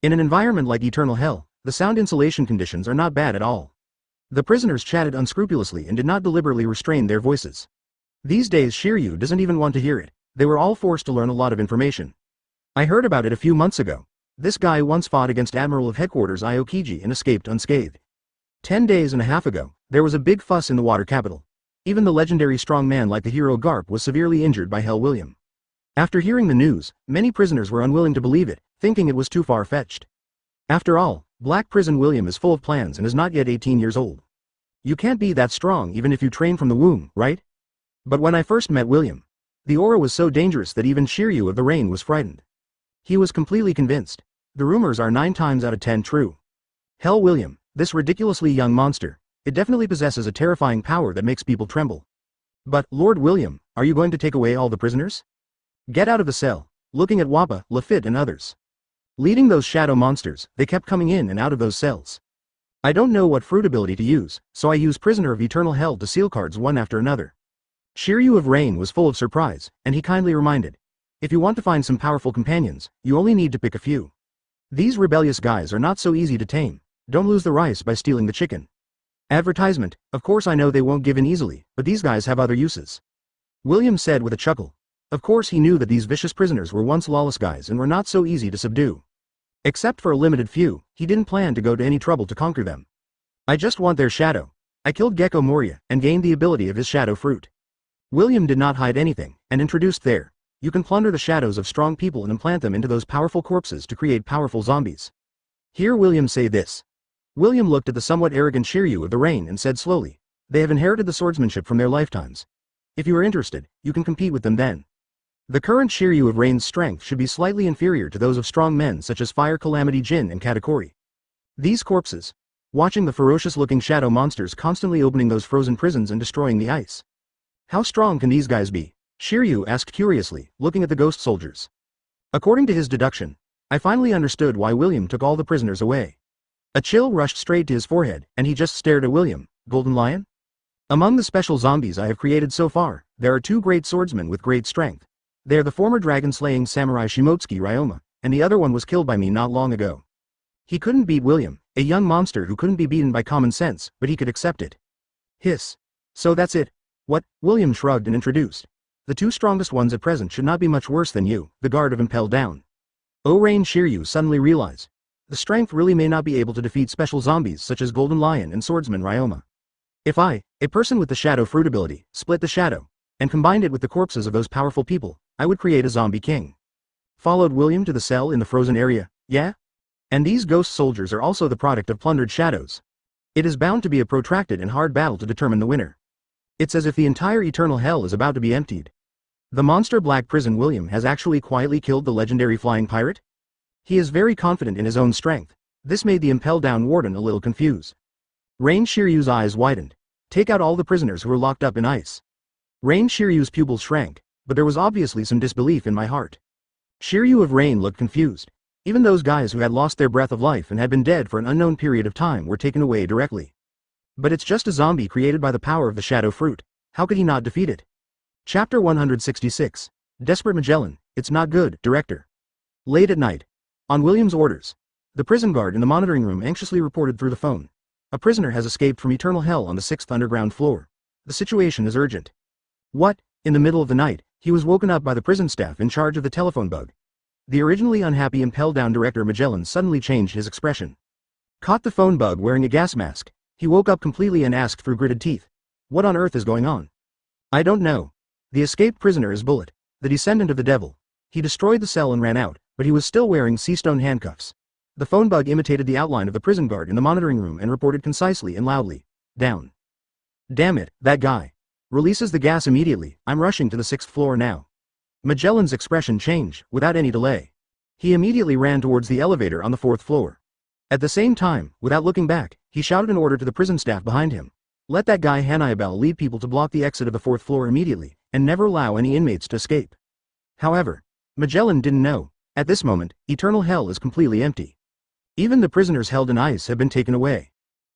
In an environment like eternal hell, the sound insulation conditions are not bad at all. The prisoners chatted unscrupulously and did not deliberately restrain their voices. These days Shiryu doesn't even want to hear it. They were all forced to learn a lot of information. I heard about it a few months ago. This guy once fought against Admiral of Headquarters Aokiji and escaped unscathed. 10 days and a half ago, there was a big fuss in the water capital. Even the legendary strong man like the hero Garp was severely injured by Hell William. After hearing the news, many prisoners were unwilling to believe it, thinking it was too far-fetched. After all, Black Prison William is full of plans and is not yet 18 years old. You can't be that strong even if you train from the womb, right? But when I first met William, the aura was so dangerous that even Shiryu of the Rain was frightened. He was completely convinced. The rumors are 9 times out of 10 true. Hell William, this ridiculously young monster, it definitely possesses a terrifying power that makes people tremble. But, Lord William, are you going to take away all the prisoners? Get out of the cell, looking at Wappa, Lafitte and others. Leading those shadow monsters, they kept coming in and out of those cells. I don't know what fruit ability to use, so I use Prisoner of Eternal Hell to seal cards one after another. Shiryu of Rain was full of surprise, and he kindly reminded. If you want to find some powerful companions, you only need to pick a few. These rebellious guys are not so easy to tame. Don't lose the rice by stealing the chicken. Advertisement, of course I know they won't give in easily, but these guys have other uses. William said with a chuckle. Of course he knew that these vicious prisoners were once lawless guys and were not so easy to subdue. Except for a limited few, he didn't plan to go to any trouble to conquer them. I just want their shadow. I killed Gekko Moria and gained the ability of his shadow fruit. William did not hide anything, and introduced there. You can plunder the shadows of strong people and implant them into those powerful corpses to create powerful zombies. Hear William say this. William looked at the somewhat arrogant Shiryu of the Rain and said slowly, they have inherited the swordsmanship from their lifetimes. If you are interested, you can compete with them then. The current Shiryu of Rain's strength should be slightly inferior to those of strong men such as Fire Calamity Jin and Katakuri. These corpses, watching the ferocious-looking shadow monsters constantly opening those frozen prisons and destroying the ice. How strong can these guys be? Shiryu asked curiously, looking at the ghost soldiers. According to his deduction, I finally understood why William took all the prisoners away. A chill rushed straight to his forehead, and he just stared at William. Golden Lion? Among the special zombies I have created so far, there are two great swordsmen with great strength. They are the former dragon-slaying samurai Shimotsuki Ryoma, and the other one was killed by me not long ago. He couldn't beat William, a young monster who couldn't be beaten by common sense, but he could accept it. Hiss. So that's it. What? William shrugged and introduced. The two strongest ones at present should not be much worse than you, the guard of Impel Down. O-Rain Shiryu suddenly realized. The strength really may not be able to defeat special zombies such as Golden Lion and Swordsman Ryoma. If I, a person with the Shadow Fruit ability, split the shadow, and combined it with the corpses of those powerful people, I would create a zombie king. Followed William to the cell in the frozen area, yeah? And these ghost soldiers are also the product of plundered shadows. It is bound to be a protracted and hard battle to determine the winner. It's as if the entire eternal hell is about to be emptied. The monster black prison William has actually quietly killed the legendary flying pirate? He is very confident in his own strength. This made the Impel Down warden a little confused. Rain Shiryu's eyes widened. Take out all the prisoners who were locked up in ice. Rain Shiryu's pupils shrank, but there was obviously some disbelief in my heart. Shiryu of Rain looked confused. Even those guys who had lost their breath of life and had been dead for an unknown period of time were taken away directly. But it's just a zombie created by the power of the Shadow Fruit. How could he not defeat it? Chapter 166. Desperate Magellan, it's not good, Director. Late at night. On William's orders. The prison guard in the monitoring room anxiously reported through the phone. A prisoner has escaped from eternal hell on the 6th underground floor. The situation is urgent. What? In the middle of the night, he was woken up by the prison staff in charge of the telephone bug. The originally unhappy Impel Down Director Magellan suddenly changed his expression. Caught the phone bug wearing a gas mask. He woke up completely and asked through gritted teeth. What on earth is going on? I don't know. The escaped prisoner is Bullet, the descendant of the devil. He destroyed the cell and ran out, but he was still wearing sea-stone handcuffs. The phone bug imitated the outline of the prison guard in the monitoring room and reported concisely and loudly. Down. Damn it, that guy. Releases the gas immediately. I'm rushing to the 6th floor now. Magellan's expression changed, without any delay. He immediately ran towards the elevator on the 4th floor. At the same time, without looking back, he shouted an order to the prison staff behind him. Let that guy Hanayabel lead people to block the exit of the 4th floor immediately, and never allow any inmates to escape. However, Magellan didn't know. At this moment, eternal hell is completely empty. Even the prisoners held in ice have been taken away.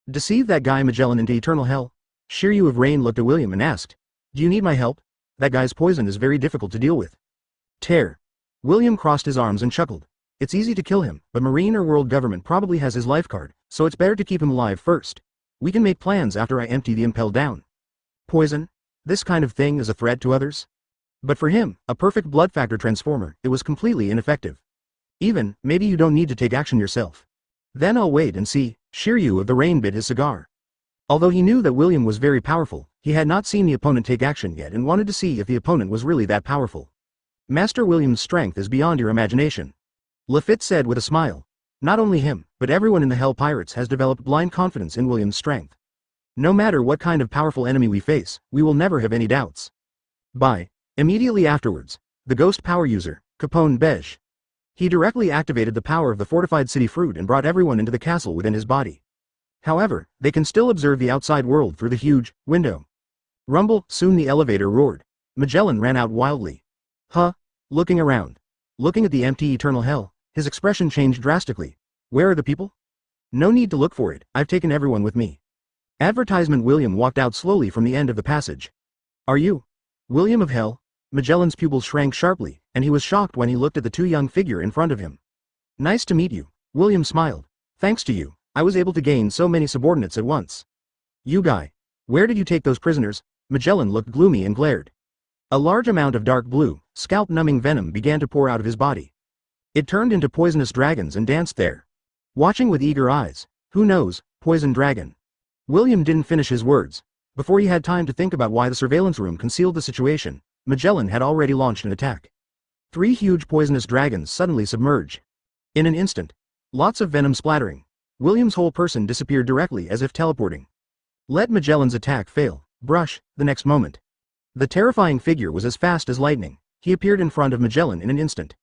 Deceive that guy Magellan into eternal hell? Shiryu of Rain looked at William and asked, do you need my help? That guy's poison is very difficult to deal with. Tear. William crossed his arms and chuckled. It's easy to kill him, but Marine or world government probably has his life card, so it's better to keep him alive first. We can make plans after I empty the Impel Down. Poison? This kind of thing is a threat to others? But for him, a perfect blood factor transformer, it was completely ineffective. Even, maybe you don't need to take action yourself. Then I'll wait and see. Shiryu of the Rain bit his cigar. Although he knew that William was very powerful, he had not seen the opponent take action yet and wanted to see if the opponent was really that powerful. Master William's strength is beyond your imagination. Lafitte said with a smile. Not only him, but everyone in the Hell Pirates has developed blind confidence in William's strength. No matter what kind of powerful enemy we face, we will never have any doubts. Immediately afterwards, the ghost power user, Capone Beige. He directly activated the power of the fortified city fruit and brought everyone into the castle within his body. However, they can still observe the outside world through the huge window. Rumble, soon the elevator roared. Magellan ran out wildly. Looking around. Looking at the empty eternal hell, his expression changed drastically. Where are the people? No need to look for it, I've taken everyone with me. Advertisement William walked out slowly from the end of the passage. Are you? William of Hell? Magellan's pupils shrank sharply, and he was shocked when he looked at the two young figure in front of him. Nice to meet you. William smiled. Thanks to you, I was able to gain so many subordinates at once. You guy. Where did you take those prisoners? Magellan looked gloomy and glared. A large amount of dark blue, scalp-numbing venom began to pour out of his body. It turned into poisonous dragons and danced there. Watching with eager eyes. Who knows, poison dragon. William didn't finish his words. Before he had time to think about why the surveillance room concealed the situation, Magellan had already launched an attack. 3 huge poisonous dragons suddenly submerge. In an instant. Lots of venom splattering. William's whole person disappeared directly as if teleporting. Let Magellan's attack fail. Brush, the next moment. The terrifying figure was as fast as lightning. He appeared in front of Magellan in an instant.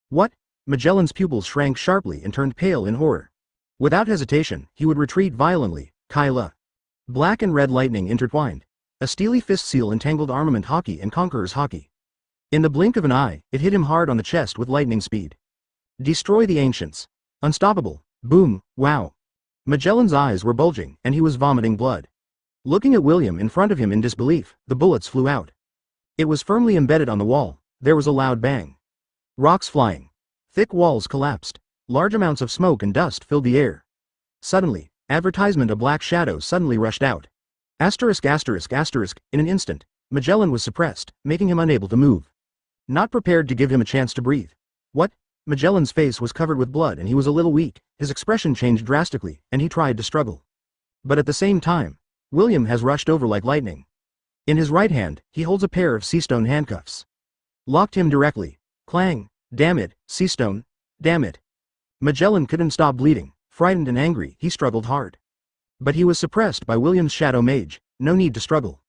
What? Magellan's pupils shrank sharply and turned pale in horror. Without hesitation, he would retreat violently. Kyla. Black and red lightning intertwined. A steely fist seal entangled armament hockey and conqueror's hockey. In the blink of an eye, it hit him hard on the chest with lightning speed. Destroy the ancients. Unstoppable. Boom, wow. Magellan's eyes were bulging, and he was vomiting blood. Looking at William in front of him in disbelief, the bullets flew out. It was firmly embedded on the wall. There was a loud bang. Rocks flying. Thick walls collapsed. Large amounts of smoke and dust filled the air. Suddenly, advertisement a black shadow suddenly rushed out. Asterisk asterisk asterisk, in an instant, Magellan was suppressed, making him unable to move. Not prepared to give him a chance to breathe. What? Magellan's face was covered with blood and he was a little weak, his expression changed drastically, and he tried to struggle. But at the same time, William has rushed over like lightning. In his right hand, he holds a pair of seastone handcuffs. Locked him directly. Clang. Damn it, seastone. Damn it. Magellan couldn't stop bleeding. Frightened and angry, he struggled hard. But he was suppressed by William's shadow mage. No need to struggle.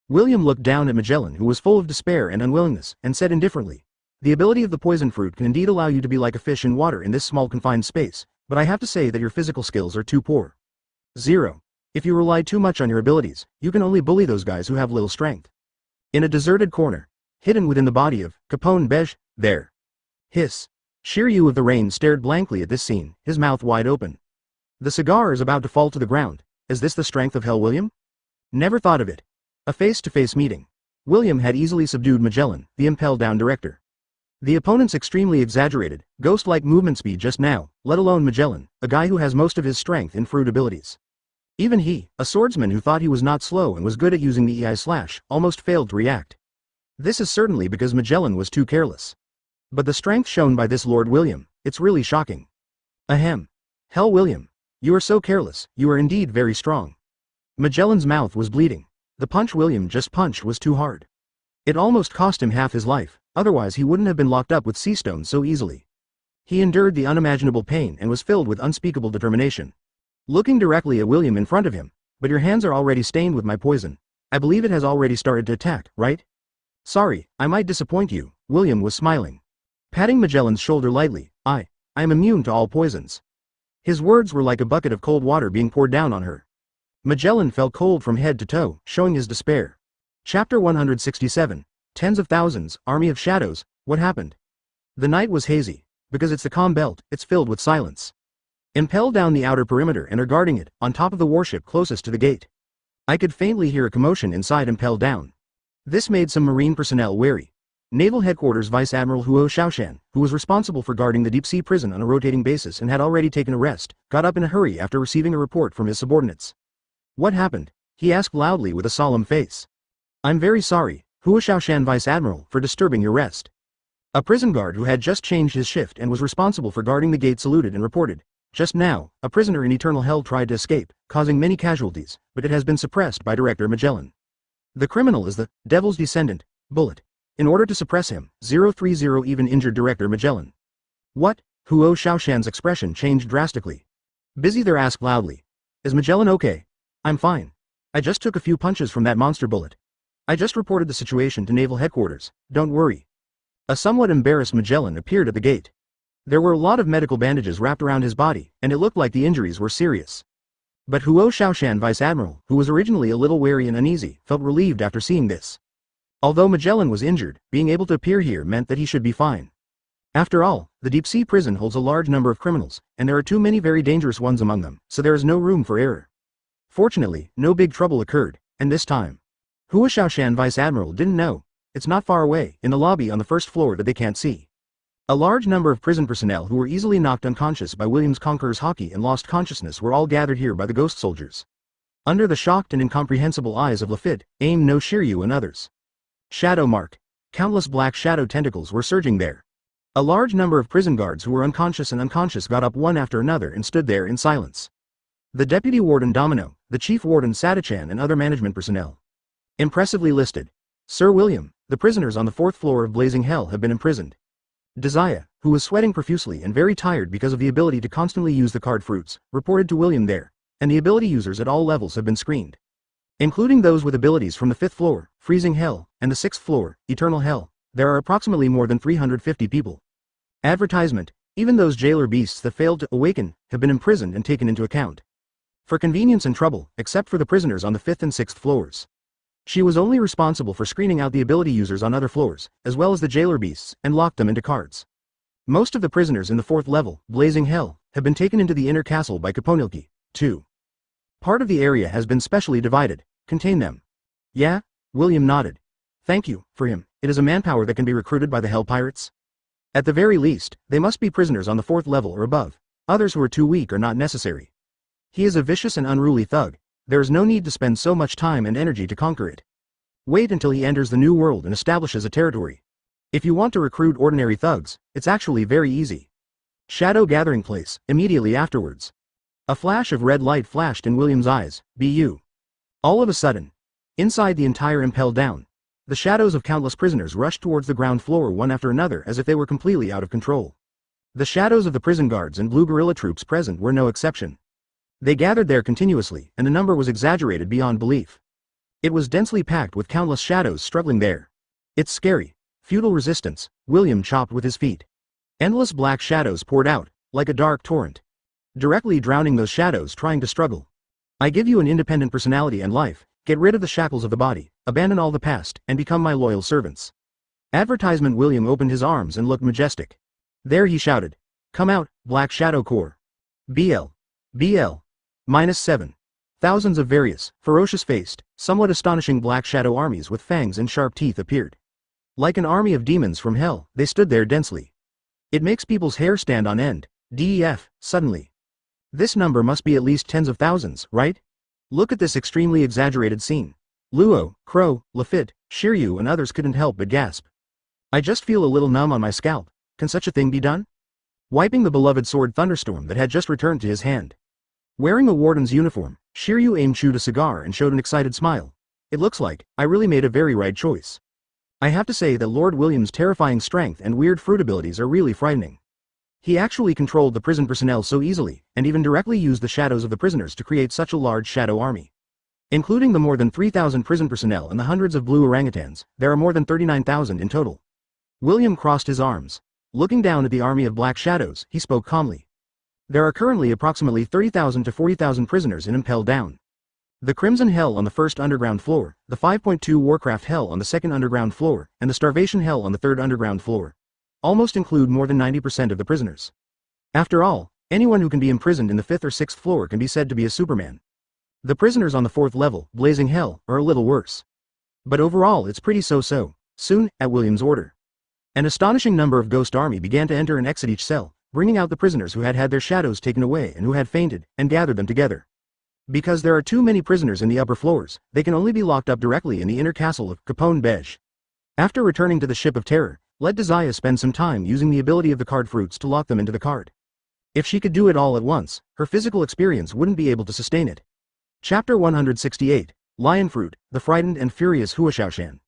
William looked down at Magellan, who was full of despair and unwillingness, and said indifferently, "The ability of the poison fruit can indeed allow you to be like a fish in water in this small confined space, but I have to say that your physical skills are too poor. 0. If you rely too much on your abilities, you can only bully those guys who have little strength." In a deserted corner, hidden within the body of Capone Beige, there. Hiss. Shiryu of the Rain stared blankly at this scene, his mouth wide open. The cigar is about to fall to the ground. Is this the strength of hell, William? Never thought of it. A face-to-face meeting. William had easily subdued Magellan, the impel-down director. The opponent's extremely exaggerated, ghost-like movement speed just now, let alone Magellan, a guy who has most of his strength in fruit abilities. Even he, a swordsman who thought he was not slow and was good at using the EI slash, almost failed to react. This is certainly because Magellan was too careless. But the strength shown by this Lord William, it's really shocking. Ahem. Hell, William. You are so careless, you are indeed very strong. Magellan's mouth was bleeding. The punch William just punched was too hard. It almost cost him half his life, otherwise he wouldn't have been locked up with Seastone so easily. He endured the unimaginable pain and was filled with unspeakable determination. Looking directly at William in front of him, "But your hands are already stained with my poison. I believe it has already started to attack, right?" "Sorry, I might disappoint you," William was smiling. Patting Magellan's shoulder lightly, I am immune to all poisons." His words were like a bucket of cold water being poured down on her. Magellan felt cold from head to toe, showing his despair. Chapter 167. Tens of thousands, Army of Shadows, what happened? The night was hazy. Because it's the calm belt, it's filled with silence. Impelled down the outer perimeter and are guarding it, on top of the warship closest to the gate. I could faintly hear a commotion inside Impelled down. This made some Marine personnel wary. Naval Headquarters Vice Admiral Huo Xiaoshan, who was responsible for guarding the deep-sea prison on a rotating basis and had already taken a rest, got up in a hurry after receiving a report from his subordinates. "What happened?" he asked loudly with a solemn face. "I'm very sorry, Huo Xiaoshan Vice Admiral, for disturbing your rest." A prison guard who had just changed his shift and was responsible for guarding the gate saluted and reported, "Just now, a prisoner in eternal hell tried to escape, causing many casualties, but it has been suppressed by Director Magellan. The criminal is the Devil's Descendant, Bullet. In order to suppress him, 030 even injured Director Magellan." "What?" Huo Xiaoshan's expression changed drastically. Busy there asked loudly, "Is Magellan okay?" "I'm fine. I just took a few punches from that monster bullet. I just reported the situation to Naval Headquarters, don't worry." A somewhat embarrassed Magellan appeared at the gate. There were a lot of medical bandages wrapped around his body, and it looked like the injuries were serious. But Huo Xiaoshan Vice Admiral, who was originally a little wary and uneasy, felt relieved after seeing this. Although Magellan was injured, being able to appear here meant that he should be fine. After all, the deep-sea prison holds a large number of criminals, and there are too many very dangerous ones among them, so there is no room for error. Fortunately, no big trouble occurred, and this time. Huo Xiaoshan Vice Admiral didn't know. It's not far away, in the lobby on the first floor that they can't see. A large number of prison personnel who were easily knocked unconscious by William's Conqueror's hockey and lost consciousness were all gathered here by the ghost soldiers. Under the shocked and incomprehensible eyes of Lafitte, Aim no Shiryu and others. Shadow mark. Countless black shadow tentacles were surging there. A large number of prison guards who were unconscious got up one after another and stood there in silence. The deputy warden Domino, the chief warden Satachan and other management personnel. Impressively listed. Sir William, the prisoners on the 4th floor of Blazing Hell have been imprisoned. Desire, who was sweating profusely and very tired because of the ability to constantly use the card fruits, reported to William there, and the ability users at all levels have been screened. Including those with abilities from the 5th floor, Freezing Hell, and the 6th floor, Eternal Hell, there are approximately more than 350 people. Advertisement, even those jailer beasts that failed to awaken, have been imprisoned and taken into account. For convenience and trouble, except for the prisoners on the 5th and 6th floors. She was only responsible for screening out the ability users on other floors, as well as the jailer beasts, and locked them into cards. Most of the prisoners in the 4th level, Blazing Hell, have been taken into the inner castle by Kaponilki, too. Part of the area has been specially divided. Contain them. Yeah? William nodded. Thank you, for him, it is a manpower that can be recruited by the Hell Pirates. At the very least, they must be prisoners on the 4th level or above. Others who are too weak are not necessary. He is a vicious and unruly thug. There is no need to spend so much time and energy to conquer it. Wait until he enters the new world and establishes a territory. If you want to recruit ordinary thugs, it's actually very easy. Shadow gathering place, immediately afterwards. A flash of red light flashed in William's eyes, BU. All of a sudden, inside the entire impelled down, the shadows of countless prisoners rushed towards the ground floor one after another as if they were completely out of control. The shadows of the prison guards and blue guerrilla troops present were no exception. They gathered there continuously, and the number was exaggerated beyond belief. It was densely packed with countless shadows struggling there. It's scary. Futile resistance, William chopped with his feet. Endless black shadows poured out, like a dark torrent. Directly drowning those shadows trying to struggle. I give you an independent personality and life, get rid of the shackles of the body, abandon all the past, and become my loyal servants. Advertisement. William opened his arms and looked majestic. There he shouted. Come out, Black Shadow Corps. BL. -7. Thousands of various, ferocious-faced, somewhat astonishing black shadow armies with fangs and sharp teeth appeared. Like an army of demons from hell, they stood there densely. It makes people's hair stand on end. DEF, suddenly. This number must be at least tens of thousands, right? Look at this extremely exaggerated scene. Luo, Crow, Lafitte, Shiryu and others couldn't help but gasp. I just feel a little numb on my scalp. Can such a thing be done? Wiping the beloved sword Thunderstorm that had just returned to his hand. Wearing a warden's uniform, Shiryu Aim chewed a cigar and showed an excited smile. It looks like I really made a very right choice. I have to say that Lord William's terrifying strength and weird fruit abilities are really frightening. He actually controlled the prison personnel so easily, and even directly used the shadows of the prisoners to create such a large shadow army. Including the more than 3,000 prison personnel and the hundreds of blue orangutans, there are more than 39,000 in total. William crossed his arms. Looking down at the army of black shadows, he spoke calmly. There are currently approximately 30,000 to 40,000 prisoners in Impel Down. The Crimson Hell on the 1st underground floor, the 5.2 Warcraft Hell on the 2nd underground floor, and the Starvation Hell on the 3rd underground floor. Almost include more than 90% of the prisoners. After all, anyone who can be imprisoned in the 5th or 6th floor can be said to be a Superman. The prisoners on the 4th level, Blazing Hell, are a little worse. But overall it's pretty so-so. Soon, at William's order, an astonishing number of Ghost Army began to enter and exit each cell, bringing out the prisoners who had had their shadows taken away and who had fainted, and gathered them together. Because there are too many prisoners in the upper floors, they can only be locked up directly in the inner castle of Capone Beige. After returning to the Ship of Terror, let Desire spend some time using the ability of the card fruits to lock them into the card. If she could do it all at once, her physical experience wouldn't be able to sustain it. Chapter 168, Lion Fruit, the Frightened and Furious Huashaoshan.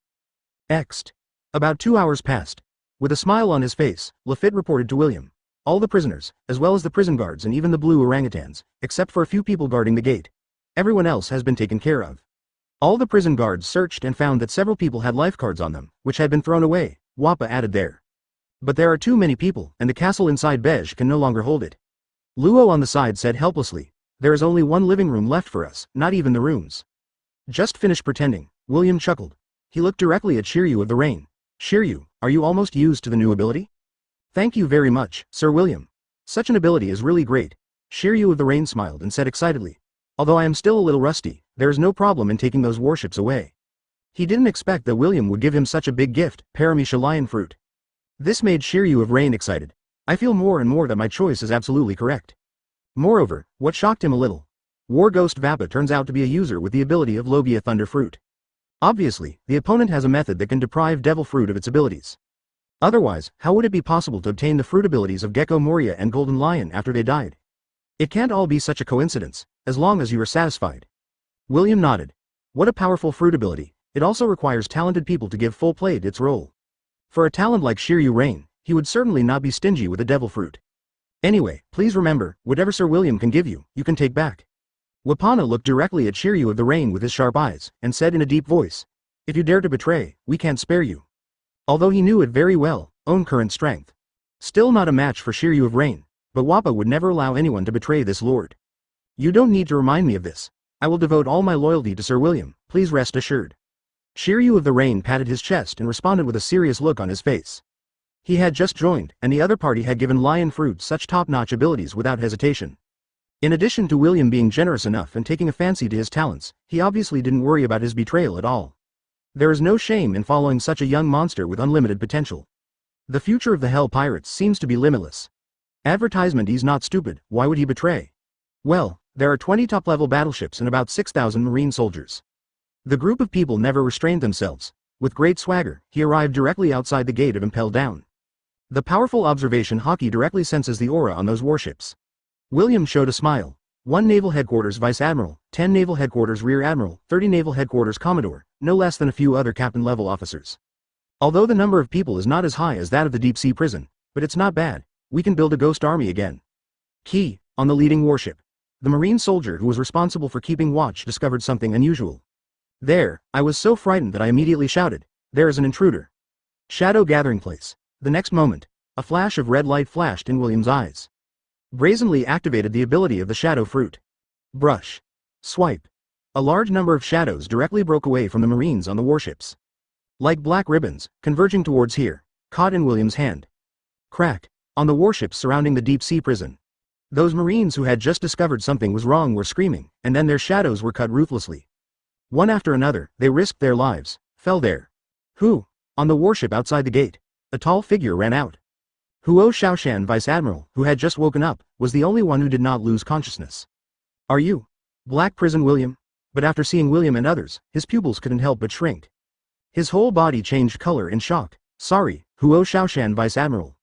Ext. About 2 hours passed. With a smile on his face, Lafitte reported to William. All the prisoners, as well as the prison guards and even the blue orangutans, except for a few people guarding the gate. Everyone else has been taken care of. All the prison guards searched and found that several people had life cards on them, which had been thrown away, Wappa added there. But there are too many people, and the castle inside Beige can no longer hold it. Luo on the side said helplessly, there is only one living room left for us, not even the rooms. Just finish pretending, William chuckled. He looked directly at Shiryu of the Rain. Shiryu, are you almost used to the new ability? Thank you very much, Sir William. Such an ability is really great. Shiryu of the Rain smiled and said excitedly. Although I am still a little rusty, there is no problem in taking those warships away. He didn't expect that William would give him such a big gift, Paramisha Lion Fruit. This made Shiryu of Rain excited. I feel more and more that my choice is absolutely correct. Moreover, what shocked him a little War Ghost Vappa turns out to be a user with the ability of Logia Thunder Fruit. Obviously, the opponent has a method that can deprive Devil Fruit of its abilities. Otherwise, how would it be possible to obtain the fruit abilities of Gekko Moria and Golden Lion after they died? It can't all be such a coincidence, as long as you are satisfied. William nodded. What a powerful fruit ability. It also requires talented people to give full play to its role. For a talent like Shiryu Rain, he would certainly not be stingy with a devil fruit. Anyway, please remember, whatever Sir William can give you, you can take back. Wapana looked directly at Shiryu of the Rain with his sharp eyes, and said in a deep voice, if you dare to betray, we can't spare you. Although he knew it very well, own current strength. Still not a match for Shiryu of Rain, but Wappa would never allow anyone to betray this lord. You don't need to remind me of this. I will devote all my loyalty to Sir William, please rest assured. Shiryu of the Rain patted his chest and responded with a serious look on his face. He had just joined, and the other party had given Lion Fruit such top-notch abilities without hesitation. In addition to William being generous enough and taking a fancy to his talents, he obviously didn't worry about his betrayal at all. There is no shame in following such a young monster with unlimited potential. The future of the Hell Pirates seems to be limitless. Advertisement: he's not stupid, why would he betray? Well, there are 20 top-level battleships and about 6,000 marine soldiers. The group of people never restrained themselves. With great swagger, he arrived directly outside the gate of Impel Down. The powerful observation Haki directly senses the aura on those warships. William showed a smile. 1 Naval Headquarters Vice Admiral, 10 Naval Headquarters Rear Admiral, 30 Naval Headquarters Commodore, no less than a few other captain-level officers. Although the number of people is not as high as that of the deep-sea prison, but it's not bad, we can build a ghost army again. Key, on the leading warship. The marine soldier who was responsible for keeping watch discovered something unusual. There, I was so frightened that I immediately shouted, there is an intruder. Shadow gathering place. The next moment, a flash of red light flashed in William's eyes. Brazenly activated the ability of the shadow fruit. Brush. Swipe. A large number of shadows directly broke away from the marines on the warships. Like black ribbons, converging towards here, caught in William's hand. Crack. On the warships surrounding the deep-sea prison. Those marines who had just discovered something was wrong were screaming, and then their shadows were cut ruthlessly. One after another, they risked their lives, fell there. Who? On the warship outside the gate. A tall figure ran out. Huo Shaoshan, Vice Admiral, who had just woken up, was the only one who did not lose consciousness. Are you? Black Prison William? But after seeing William and others, his pupils couldn't help but shrink. His whole body changed color in shock. Sorry, Huo Shaoshan, Vice Admiral.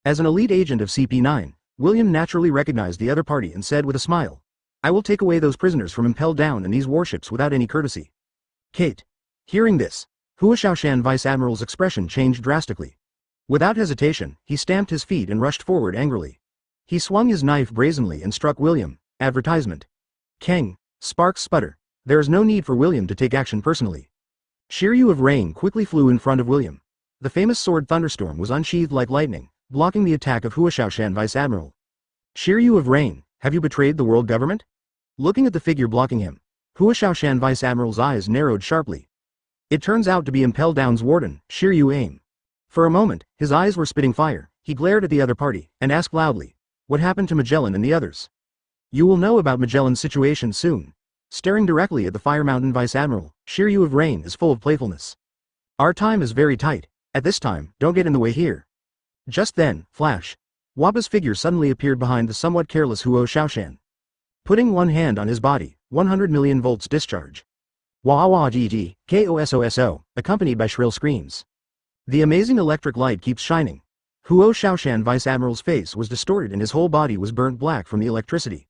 As an elite agent of CP9, William naturally recognized the other party and said with a smile, I will take away those prisoners from Impel Down and these warships without any courtesy. Kate. Hearing this, Huo Shaoshan, Vice Admiral's expression changed drastically. Without hesitation, he stamped his feet and rushed forward angrily. He swung his knife brazenly and struck William. Advertisement. Kang. Sparks sputter. There is no need for William to take action personally. Shiryu of Rain quickly flew in front of William. The famous sword Thunderstorm was unsheathed like lightning, blocking the attack of Huo Shaoshan, Vice Admiral. Shiryu of Rain, have you betrayed the world government? Looking at the figure blocking him, Huo Shaoshan, Vice Admiral's eyes narrowed sharply. It turns out to be Impel Down's warden, Shiryu Aim. For a moment, his eyes were spitting fire. He glared at the other party, and asked loudly, what happened to Magellan and the others? You will know about Magellan's situation soon. Staring directly at the Fire Mountain Vice Admiral, Shiryu of Rain is full of playfulness. Our time is very tight. At this time, don't get in the way here. Just then, flash. Wappa's figure suddenly appeared behind the somewhat careless Huo Shaoshan. Putting one hand on his body, 100 million volts discharge. Wah wah gg, kososo, accompanied by shrill screams. The amazing electric light keeps shining. Huo Shaoshan, Vice Admiral's face was distorted and his whole body was burnt black from the electricity.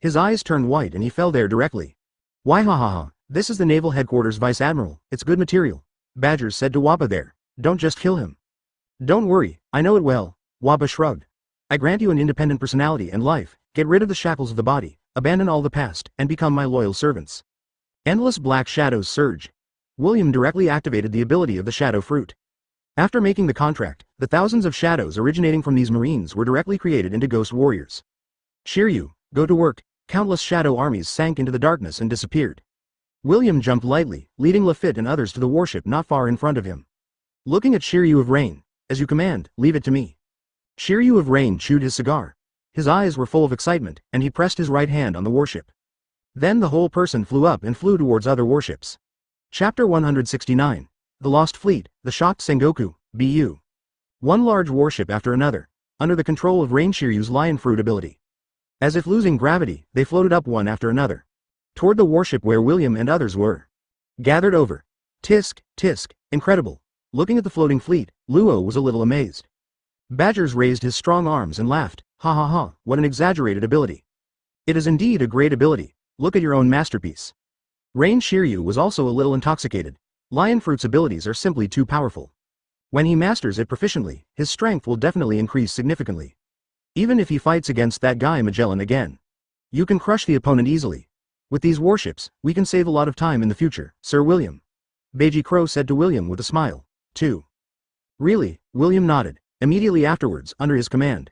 His eyes turned white and he fell there directly. Why ha ha ha, this is the Naval Headquarters Vice Admiral, it's good material. Badger said to Wappa there, don't just kill him. Don't worry, I know it well, Wappa shrugged. I grant you an independent personality and life, get rid of the shackles of the body, abandon all the past, and become my loyal servants. Endless black shadows surge. William directly activated the ability of the shadow fruit. After making the contract, the thousands of shadows originating from these marines were directly created into ghost warriors. Shiryu, go to work. Countless shadow armies sank into the darkness and disappeared. William jumped lightly, leading Lafitte and others to the warship not far in front of him. Looking at Shiryu of Rain, as you command, leave it to me. Shiryu of Rain chewed his cigar. His eyes were full of excitement, and he pressed his right hand on the warship. Then the whole person flew up and flew towards other warships. Chapter 169. The Lost Fleet, the Shocked Sengoku, BU. One large warship after another, under the control of Rain Shiryu's Lion Fruit ability. As if losing gravity, they floated up one after another. Toward the warship where William and others were gathered over. Tisk, tisk, incredible. Looking at the floating fleet, Luo was a little amazed. Badgers raised his strong arms and laughed. Ha ha ha, what an exaggerated ability. It is indeed a great ability. Look at your own masterpiece. Rain Shiryu was also a little intoxicated. Lion Fruit's abilities are simply too powerful. When he masters it proficiently, his strength will definitely increase significantly. Even if he fights against that guy Magellan again, you can crush the opponent easily. With these warships, we can save a lot of time in the future, Sir William. Beiji Crow said to William with a smile. 2. Really? William nodded. Immediately afterwards, under his command.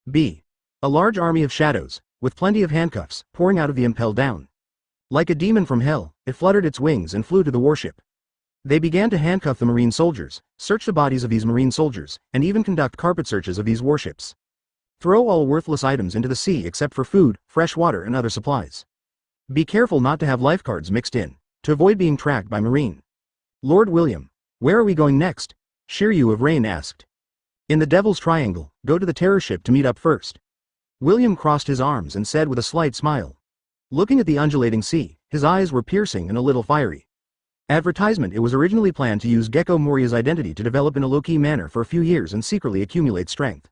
B. A large army of shadows, with plenty of handcuffs, pouring out of the impelled down. Like a demon from hell, it fluttered its wings and flew to the warship. They began to handcuff the marine soldiers, search the bodies of these marine soldiers, and even conduct carpet searches of these warships. Throw all worthless items into the sea except for food, fresh water and other supplies. Be careful not to have lifeguards mixed in, to avoid being tracked by marine. Lord William, where are we going next? Shiryu of Rain asked. In the Devil's Triangle, go to the terror ship to meet up first. William crossed his arms and said with a slight smile. Looking at the undulating sea, his eyes were piercing and a little fiery. Advertisement. It was originally planned to use Gekko Moria's identity to develop in a low-key manner for a few years and secretly accumulate strength.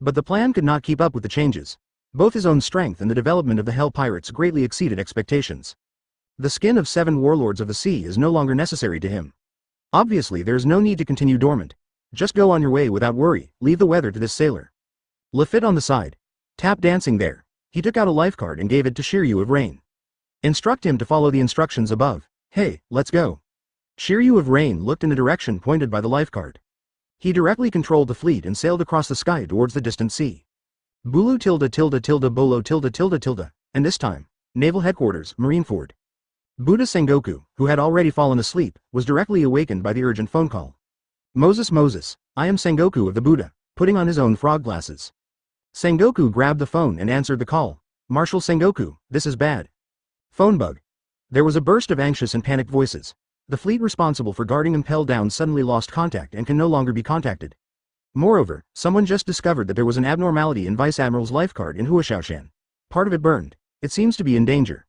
But the plan could not keep up with the changes. Both his own strength and the development of the Hell Pirates greatly exceeded expectations. The skin of 7 warlords of the sea is no longer necessary to him. Obviously there's no need to continue dormant. Just go on your way without worry, leave the weather to this sailor. Lafitte on the side. Tap dancing there. He took out a lifecard and gave it to Shiryu of Rain. Instruct him to follow the instructions above. Hey, let's go. Shiryu of Rain looked in the direction pointed by the lifecard. He directly controlled the fleet and sailed across the sky towards the distant sea. Bulu tilde tilde tilde bolo tilde tilde tilde, and this time, Naval Headquarters, Marineford. Buddha Sengoku, who had already fallen asleep, was directly awakened by the urgent phone call. Moses, I am Sengoku of the Buddha, putting on his own frog glasses. Sengoku grabbed the phone and answered the call. Marshal Sengoku, this is bad. Phone bug. There was a burst of anxious and panicked voices. The fleet responsible for guarding Impel Down suddenly lost contact and can no longer be contacted. Moreover, someone just discovered that there was an abnormality in Vice Admiral's lifecard in Huashaoshan. Part of it burned. It seems to be in danger.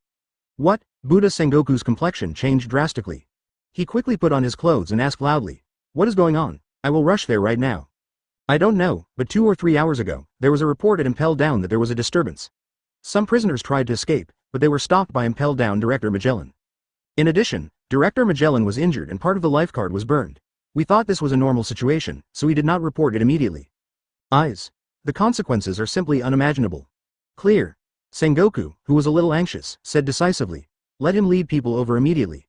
What? Buddha Sengoku's complexion changed drastically. He quickly put on his clothes and asked loudly. What is going on? I will rush there right now. I don't know, but 2 or 3 hours ago, there was a report at Impel Down that there was a disturbance. Some prisoners tried to escape, but they were stopped by Impel Down Director Magellan. In addition, Director Magellan was injured and part of the lifecard was burned. We thought this was a normal situation, so we did not report it immediately. Eyes. The consequences are simply unimaginable. Clear. Sengoku, who was a little anxious, said decisively. Let him lead people over immediately.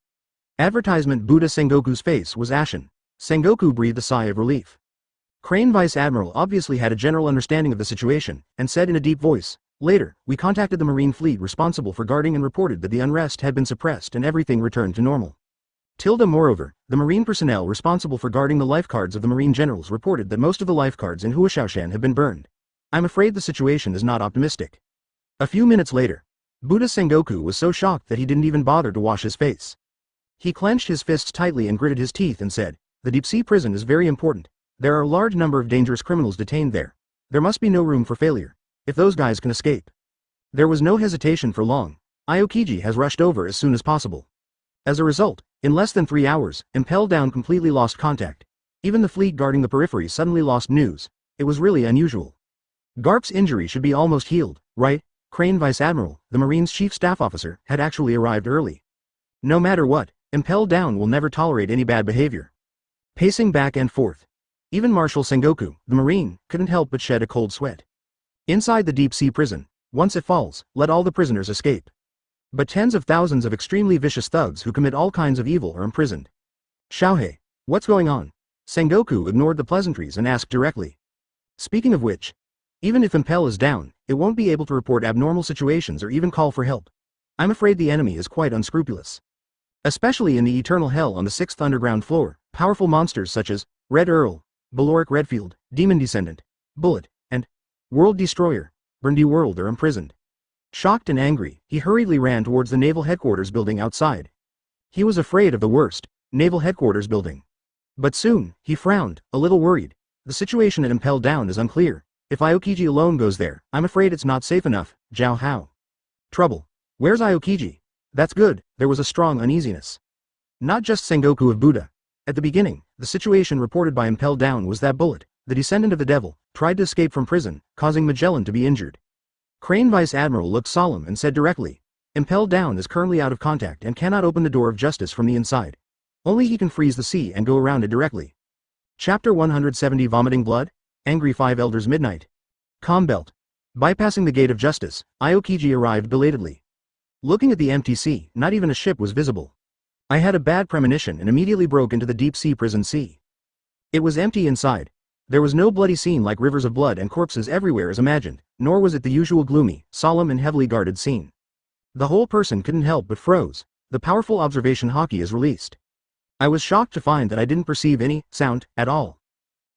Advertisement. Buddha Sengoku's face was ashen. Sengoku breathed a sigh of relief. Crane Vice Admiral obviously had a general understanding of the situation, and said in a deep voice, later, we contacted the Marine fleet responsible for guarding and reported that the unrest had been suppressed and everything returned to normal. Moreover, the Marine personnel responsible for guarding the lifecards of the Marine generals reported that most of the lifecards in Huashaoshan have been burned. I'm afraid the situation is not optimistic. A few minutes later, Buddha Sengoku was so shocked that he didn't even bother to wash his face. He clenched his fists tightly and gritted his teeth and said, the deep-sea prison is very important. There are a large number of dangerous criminals detained there. There must be no room for failure. If those guys can escape. There was no hesitation for long. Aokiji has rushed over as soon as possible. As a result, in less than 3 hours, Impel Down completely lost contact. Even the fleet guarding the periphery suddenly lost news. It was really unusual. Garp's injury should be almost healed, right? Crane Vice Admiral, the Marine's chief staff officer, had actually arrived early. No matter what, Impel Down will never tolerate any bad behavior. Pacing back and forth. Even Marshal Sengoku, the Marine, couldn't help but shed a cold sweat. Inside the deep-sea prison, once it falls, let all the prisoners escape. But tens of thousands of extremely vicious thugs who commit all kinds of evil are imprisoned. Xiaohei, what's going on? Sengoku ignored the pleasantries and asked directly. Speaking of which, even if Impel is down, it won't be able to report abnormal situations or even call for help. I'm afraid the enemy is quite unscrupulous. Especially in the eternal hell on the 6th underground floor, powerful monsters such as Red Earl, Baloric Redfield, Demon Descendant, Bullet, and World Destroyer, Burndy World are imprisoned. Shocked and angry, he hurriedly ran towards the Naval Headquarters building outside. He was afraid of the worst, Naval Headquarters building. But soon, he frowned, a little worried. The situation at Impel Down is unclear. If Aokiji alone goes there, I'm afraid it's not safe enough. Zhao Hao. Trouble. Where's Aokiji? That's good, there was a strong uneasiness. Not just Sengoku of Buddha. At the beginning, the situation reported by Impelled Down was that Bullet, the descendant of the devil, tried to escape from prison, causing Magellan to be injured. Crane Vice Admiral looked solemn and said directly, Impelled Down is currently out of contact and cannot open the door of justice from the inside. Only he can freeze the sea and go around it directly. Chapter 170 Vomiting Blood? Angry Five Elders Midnight. Calm Belt. Bypassing the gate of justice, Aokiji arrived belatedly. Looking at the empty sea, not even a ship was visible. I had a bad premonition and immediately broke into the deep-sea prison sea. It was empty inside. There was no bloody scene like rivers of blood and corpses everywhere as imagined, nor was it the usual gloomy, solemn and heavily guarded scene. The whole person couldn't help but froze. The powerful observation haki is released. I was shocked to find that I didn't perceive any sound at all.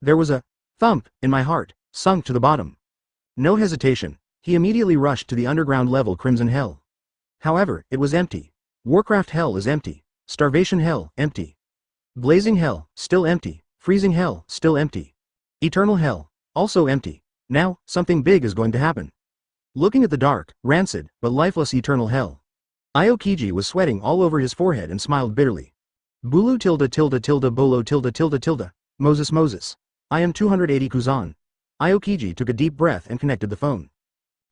There was a thump in my heart, sunk to the bottom. No hesitation, he immediately rushed to the underground level Crimson Hell. However, it was empty. Warcraft Hell is empty. Starvation Hell, empty. Blazing Hell, still empty. Freezing Hell, still empty. Eternal Hell, also empty. Now, something big is going to happen. Looking at the dark, rancid, but lifeless Eternal Hell. Aokiji was sweating all over his forehead and smiled bitterly. Bulu tilde tilde tilde bolo tilde tilde tilde. Moses. I am 280 Kuzan. Aokiji took a deep breath and connected the phone.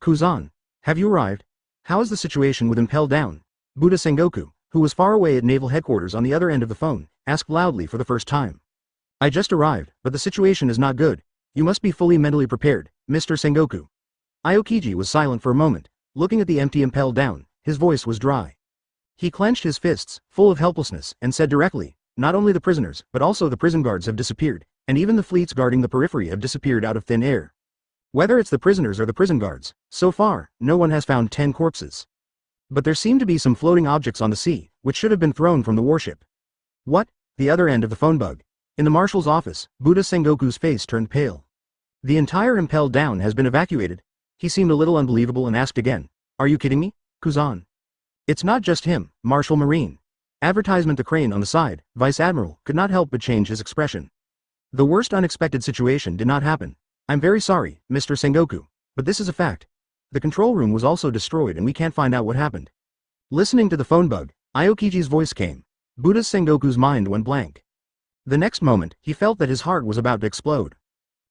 Kuzan. Have you arrived? How is the situation with Impelled Down? Buddha Sengoku, who was far away at naval headquarters on the other end of the phone, asked loudly for the first time. I just arrived, but the situation is not good. You must be fully mentally prepared, Mr. Sengoku. Aokiji was silent for a moment, looking at the empty Impelled Down. His voice was dry. He clenched his fists, full of helplessness, and said directly, not only the prisoners, but also the prison guards have disappeared, and even the fleets guarding the periphery have disappeared out of thin air. Whether it's the prisoners or the prison guards, so far, no one has found 10 corpses. But there seem to be some floating objects on the sea, which should have been thrown from the warship. What? The other end of the phone bug. In the marshal's office, Buddha Sengoku's face turned pale. The entire Impelled Down has been evacuated. He seemed a little unbelievable and asked again, are you kidding me, Kuzan? It's not just him, Marshal Marine. Advertisement the crane on the side, Vice Admiral, could not help but change his expression. The worst unexpected situation did not happen. I'm very sorry, Mr. Sengoku, but this is a fact. The control room was also destroyed and we can't find out what happened. Listening to the phone bug, Aokiji's voice came. Buddha Sengoku's mind went blank. The next moment, he felt that his heart was about to explode.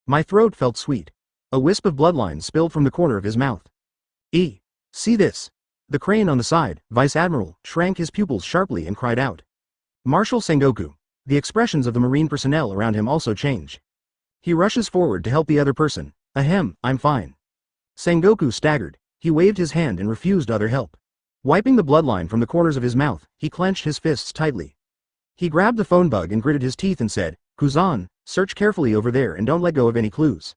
My throat felt sweet. A wisp of bloodline spilled from the corner of his mouth. See this. The crane on the side, Vice Admiral, shrank his pupils sharply and cried out. Marshal Sengoku. The expressions of the marine personnel around him also changed. He rushes forward to help the other person. Ahem, I'm fine. Sengoku staggered. He waved his hand and refused other help. Wiping the bloodline from the corners of his mouth, he clenched his fists tightly. He grabbed the phone bug and gritted his teeth and said, Kuzan, search carefully over there and don't let go of any clues.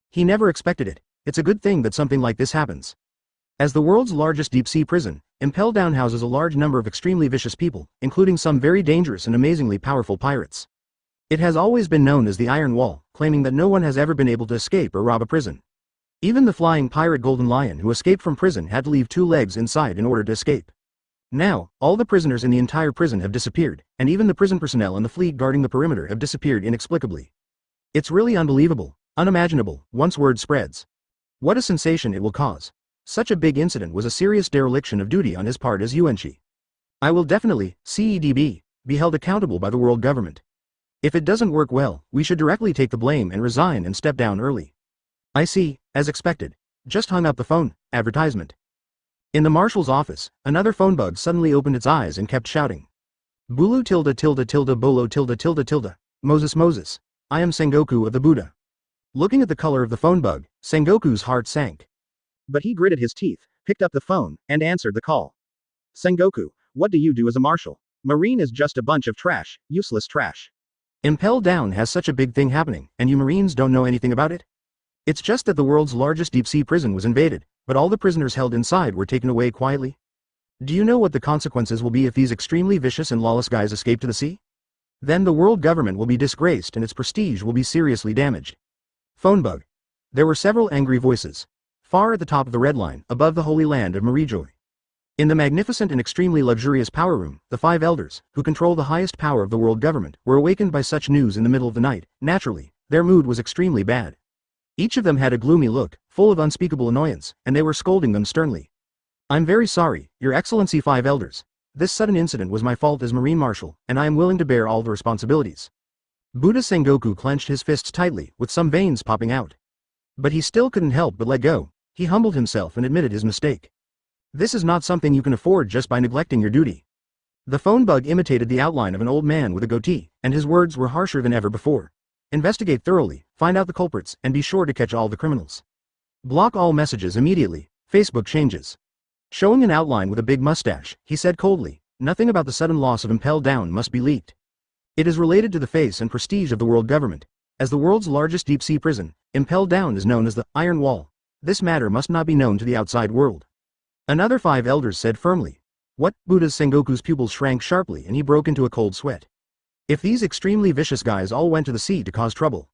He never expected it. It's a good thing that something like this happens. As the world's largest deep-sea prison, Impelled Down houses a large number of extremely vicious people, including some very dangerous and amazingly powerful pirates. It has always been known as the Iron Wall, claiming that no one has ever been able to escape or rob a prison. Even the flying pirate Golden Lion who escaped from prison had to leave 2 legs inside in order to escape. Now, all the prisoners in the entire prison have disappeared, and even the prison personnel and the fleet guarding the perimeter have disappeared inexplicably. It's really unbelievable, unimaginable, once word spreads. What a sensation it will cause. Such a big incident was a serious dereliction of duty on his part as Yuanchi. I will definitely, CEDB, be held accountable by the world government. If it doesn't work well, we should directly take the blame and resign and step down early. I see, as expected. Just hung up the phone, advertisement. In the marshal's office, another phone bug suddenly opened its eyes and kept shouting. Bulu tilde tilde tilde bolo tilde tilde tilde. Moses. I am Sengoku of the Buddha. Looking at the color of the phone bug, Sengoku's heart sank. But he gritted his teeth, picked up the phone, and answered the call. Sengoku, what do you do as a marshal? Marine is just a bunch of trash, useless trash. Impelled Down has such a big thing happening, and you Marines don't know anything about it? It's just that the world's largest deep-sea prison was invaded, but all the prisoners held inside were taken away quietly. Do you know what the consequences will be if these extremely vicious and lawless guys escape to the sea? Then the world government will be disgraced and its prestige will be seriously damaged. Phone bug. There were several angry voices. Far at the top of the red line, above the holy land of Marijoy. In the magnificent and extremely luxurious power room, the 5 elders, who control the highest power of the world government, were awakened by such news in the middle of the night. Naturally, their mood was extremely bad. Each of them had a gloomy look, full of unspeakable annoyance, and they were scolding them sternly. I'm very sorry, Your Excellency 5 Elders. This sudden incident was my fault as Marine Marshal, and I am willing to bear all the responsibilities. Buddha Sengoku clenched his fists tightly, with some veins popping out. But he still couldn't help but let go. He humbled himself and admitted his mistake. This is not something you can afford just by neglecting your duty. The phone bug imitated the outline of an old man with a goatee, and his words were harsher than ever before. Investigate thoroughly, find out the culprits, and be sure to catch all the criminals. Block all messages immediately. Facebook changes. Showing an outline with a big mustache, he said coldly, nothing about the sudden loss of Impel Down must be leaked. It is related to the face and prestige of the world government. As the world's largest deep-sea prison, Impel Down is known as the Iron Wall. This matter must not be known to the outside world. Another 5 elders said firmly. What? Buddha Sengoku's pupils shrank sharply and he broke into a cold sweat. If these extremely vicious guys all went to the sea to cause trouble.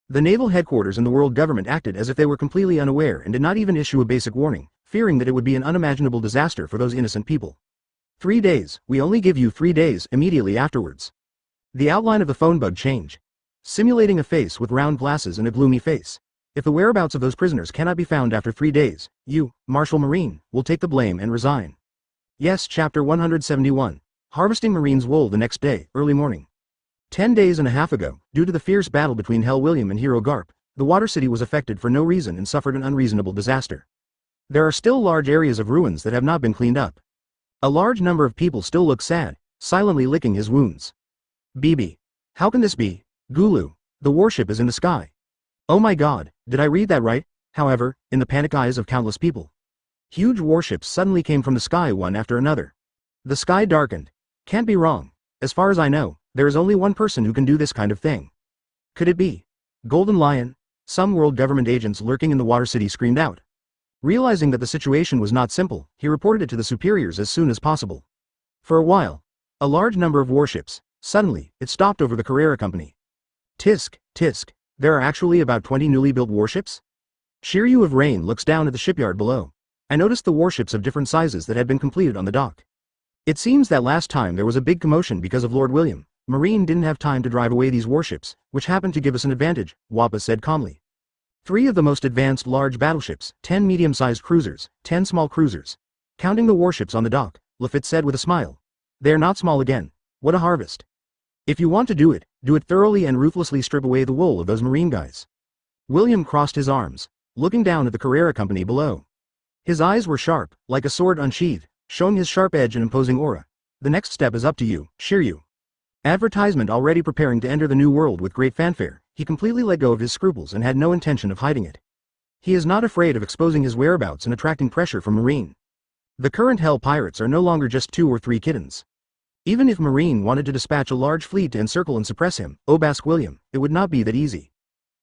The naval headquarters and the world government acted as if they were completely unaware and did not even issue a basic warning, fearing that it would be an unimaginable disaster for those innocent people. 3 days, we only give you 3 days immediately afterwards. The outline of the phone bug changed, simulating a face with round glasses and a gloomy face. If the whereabouts of those prisoners cannot be found after 3 days, you, Marshal Marine, will take the blame and resign. Yes, Chapter 171. Harvesting Marine's wool the next day, early morning. 10 days and a half ago, due to the fierce battle between Hell William and Hero Garp, the Water City was affected for no reason and suffered an unreasonable disaster. There are still large areas of ruins that have not been cleaned up. A large number of people still look sad, silently licking his wounds. BB. How can this be? Gulu. The warship is in the sky. Oh my god, did I read that right? However, in the panic eyes of countless people. Huge warships suddenly came from the sky one after another. The sky darkened. Can't be wrong. As far as I know, there is only one person who can do this kind of thing. Could it be Golden Lion? Some world government agents lurking in the Water City screamed out. Realizing that the situation was not simple, he reported it to the superiors as soon as possible. For a while, a large number of warships, suddenly, it stopped over the Carrera Company. Tisk, tisk, there are actually about 20 newly built warships? Shiryu of Rain looks down at the shipyard below. I noticed the warships of different sizes that had been completed on the dock. It seems that last time there was a big commotion because of Lord William. Marine didn't have time to drive away these warships, which happened to give us an advantage, Wappa said calmly. 3 of the most advanced large battleships, 10 medium-sized cruisers, 10 small cruisers. Counting the warships on the dock, Lafitte said with a smile. They are not small again. What a harvest. If you want to do it thoroughly and ruthlessly strip away the wool of those marine guys. William crossed his arms, looking down at the Carrera Company below. His eyes were sharp, like a sword unsheathed, showing his sharp edge and imposing aura. The next step is up to you, Shiryu. Advertisement already preparing to enter the new world with great fanfare, he completely let go of his scruples and had no intention of hiding it. He is not afraid of exposing his whereabouts and attracting pressure from Marine. The current Hell pirates are no longer just 2 or 3 kittens. Even if Marine wanted to dispatch a large fleet to encircle and suppress him, Obask William, it would not be that easy.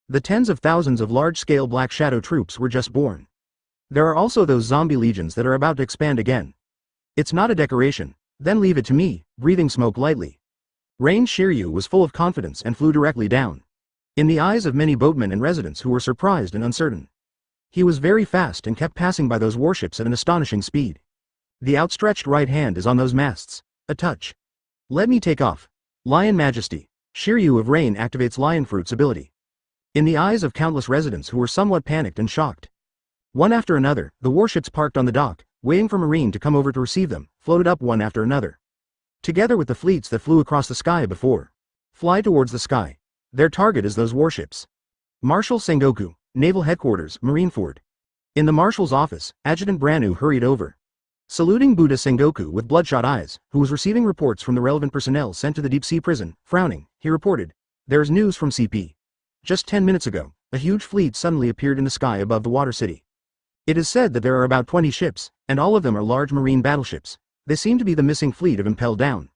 The tens of thousands of large-scale Black Shadow troops were just born. There are also those zombie legions that are about to expand again. It's not a decoration, then leave it to me, breathing smoke lightly. Rain Shiryu was full of confidence and flew directly down. In the eyes of many boatmen and residents who were surprised and uncertain. He was very fast and kept passing by those warships at an astonishing speed. The outstretched right hand is on those masts. A touch. Let me take off. Lion Majesty. Shiryu of Rain activates Lion Fruit's ability. In the eyes of countless residents who were somewhat panicked and shocked. One after another, the warships parked on the dock, waiting for Marine to come over to receive them, floated up one after another. Together with the fleets that flew across the sky before. Fly towards the sky. Their target is those warships. Marshal Sengoku, Naval Headquarters, Marineford. In the Marshal's office, Adjutant Branu hurried over. Saluting Buddha Sengoku with bloodshot eyes, who was receiving reports from the relevant personnel sent to the deep-sea prison, frowning, he reported, "There is news from CP. Just 10 minutes ago, a huge fleet suddenly appeared in the sky above the Water City. It is said that there are about 20 ships, and all of them are large marine battleships. They seem to be the missing fleet of Impel Down."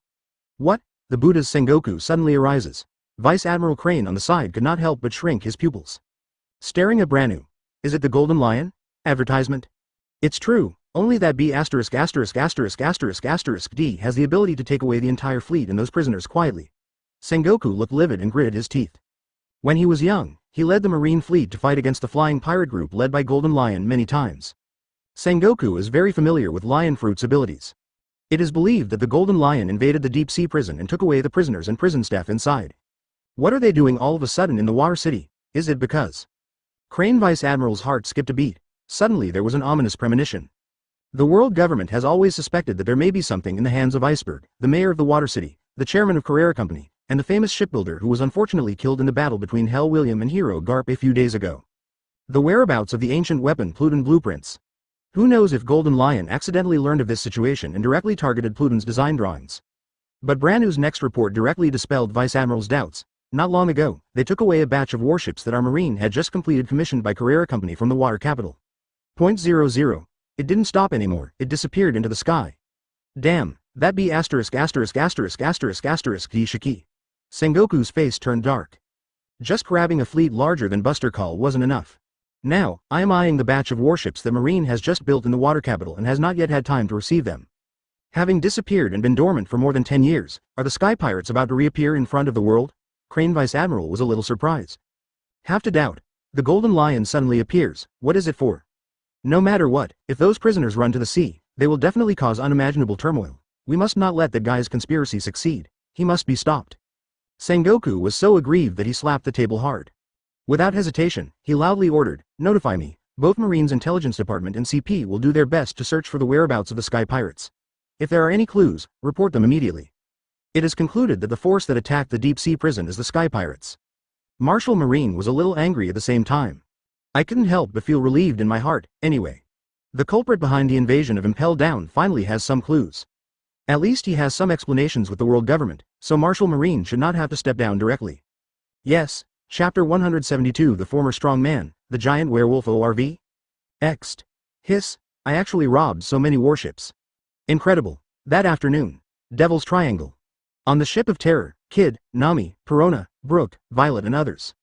What? The Buddha's Sengoku suddenly arises. Vice Admiral Crane on the side could not help but shrink his pupils. Staring at Branu. Is it the Golden Lion? Advertisement? It's true, only that B***************** D has the ability to take away the entire fleet and those prisoners quietly. Sengoku looked livid and gritted his teeth. When he was young, he led the marine fleet to fight against the flying pirate group led by Golden Lion many times. Sengoku is very familiar with Lion Fruit's abilities. It is believed that the Golden Lion invaded the deep-sea prison and took away the prisoners and prison staff inside. What are they doing all of a sudden in the Water City? Is it because Crane Vice Admiral's heart skipped a beat. Suddenly there was an ominous premonition. The world government has always suspected that there may be something in the hands of Iceberg, the mayor of the Water City, the chairman of Carrera Company, and the famous shipbuilder who was unfortunately killed in the battle between Hell William and Hero Garp a few days ago. The whereabouts of the ancient weapon Pluton blueprints. Who knows if Golden Lion accidentally learned of this situation and directly targeted Pluton's design drawings. But Branu's next report directly dispelled Vice Admiral's doubts. Not long ago, they took away a batch of warships that our marine had just completed commissioned by Carrera Company from the water capital. .00. It didn't stop anymore, it disappeared into the sky. Damn, that be ********** D Shiki. Sengoku's face turned dark. Just grabbing a fleet larger than Buster Call wasn't enough. Now, I am eyeing the batch of warships that Marine has just built in the water capital and has not yet had time to receive them. Having disappeared and been dormant for more than 10 years, are the Sky Pirates about to reappear in front of the world? Crane Vice Admiral was a little surprised. Have to doubt. The Golden Lion suddenly appears, what is it for? No matter what, if those prisoners run to the sea, they will definitely cause unimaginable turmoil. We must not let that guy's conspiracy succeed. He must be stopped. Sengoku was so aggrieved that he slapped the table hard. Without hesitation, he loudly ordered, notify me. Both Marine's Intelligence Department and CP will do their best to search for the whereabouts of the Sky Pirates. If there are any clues, report them immediately. It is concluded that the force that attacked the deep-sea prison is the Sky Pirates. Marshal Marine was a little angry at the same time. I couldn't help but feel relieved in my heart, anyway. The culprit behind the invasion of Impel Down finally has some clues. At least he has some explanations with the world government, so Marshal Marine should not have to step down directly. Yes, Chapter 172 The Former Strong Man, the Giant Werewolf ORV? Ext. Hiss, I actually robbed so many warships. Incredible. That afternoon. Devil's Triangle. On the ship of Terror, Kid, Nami, Perona, Brooke, Violet and others.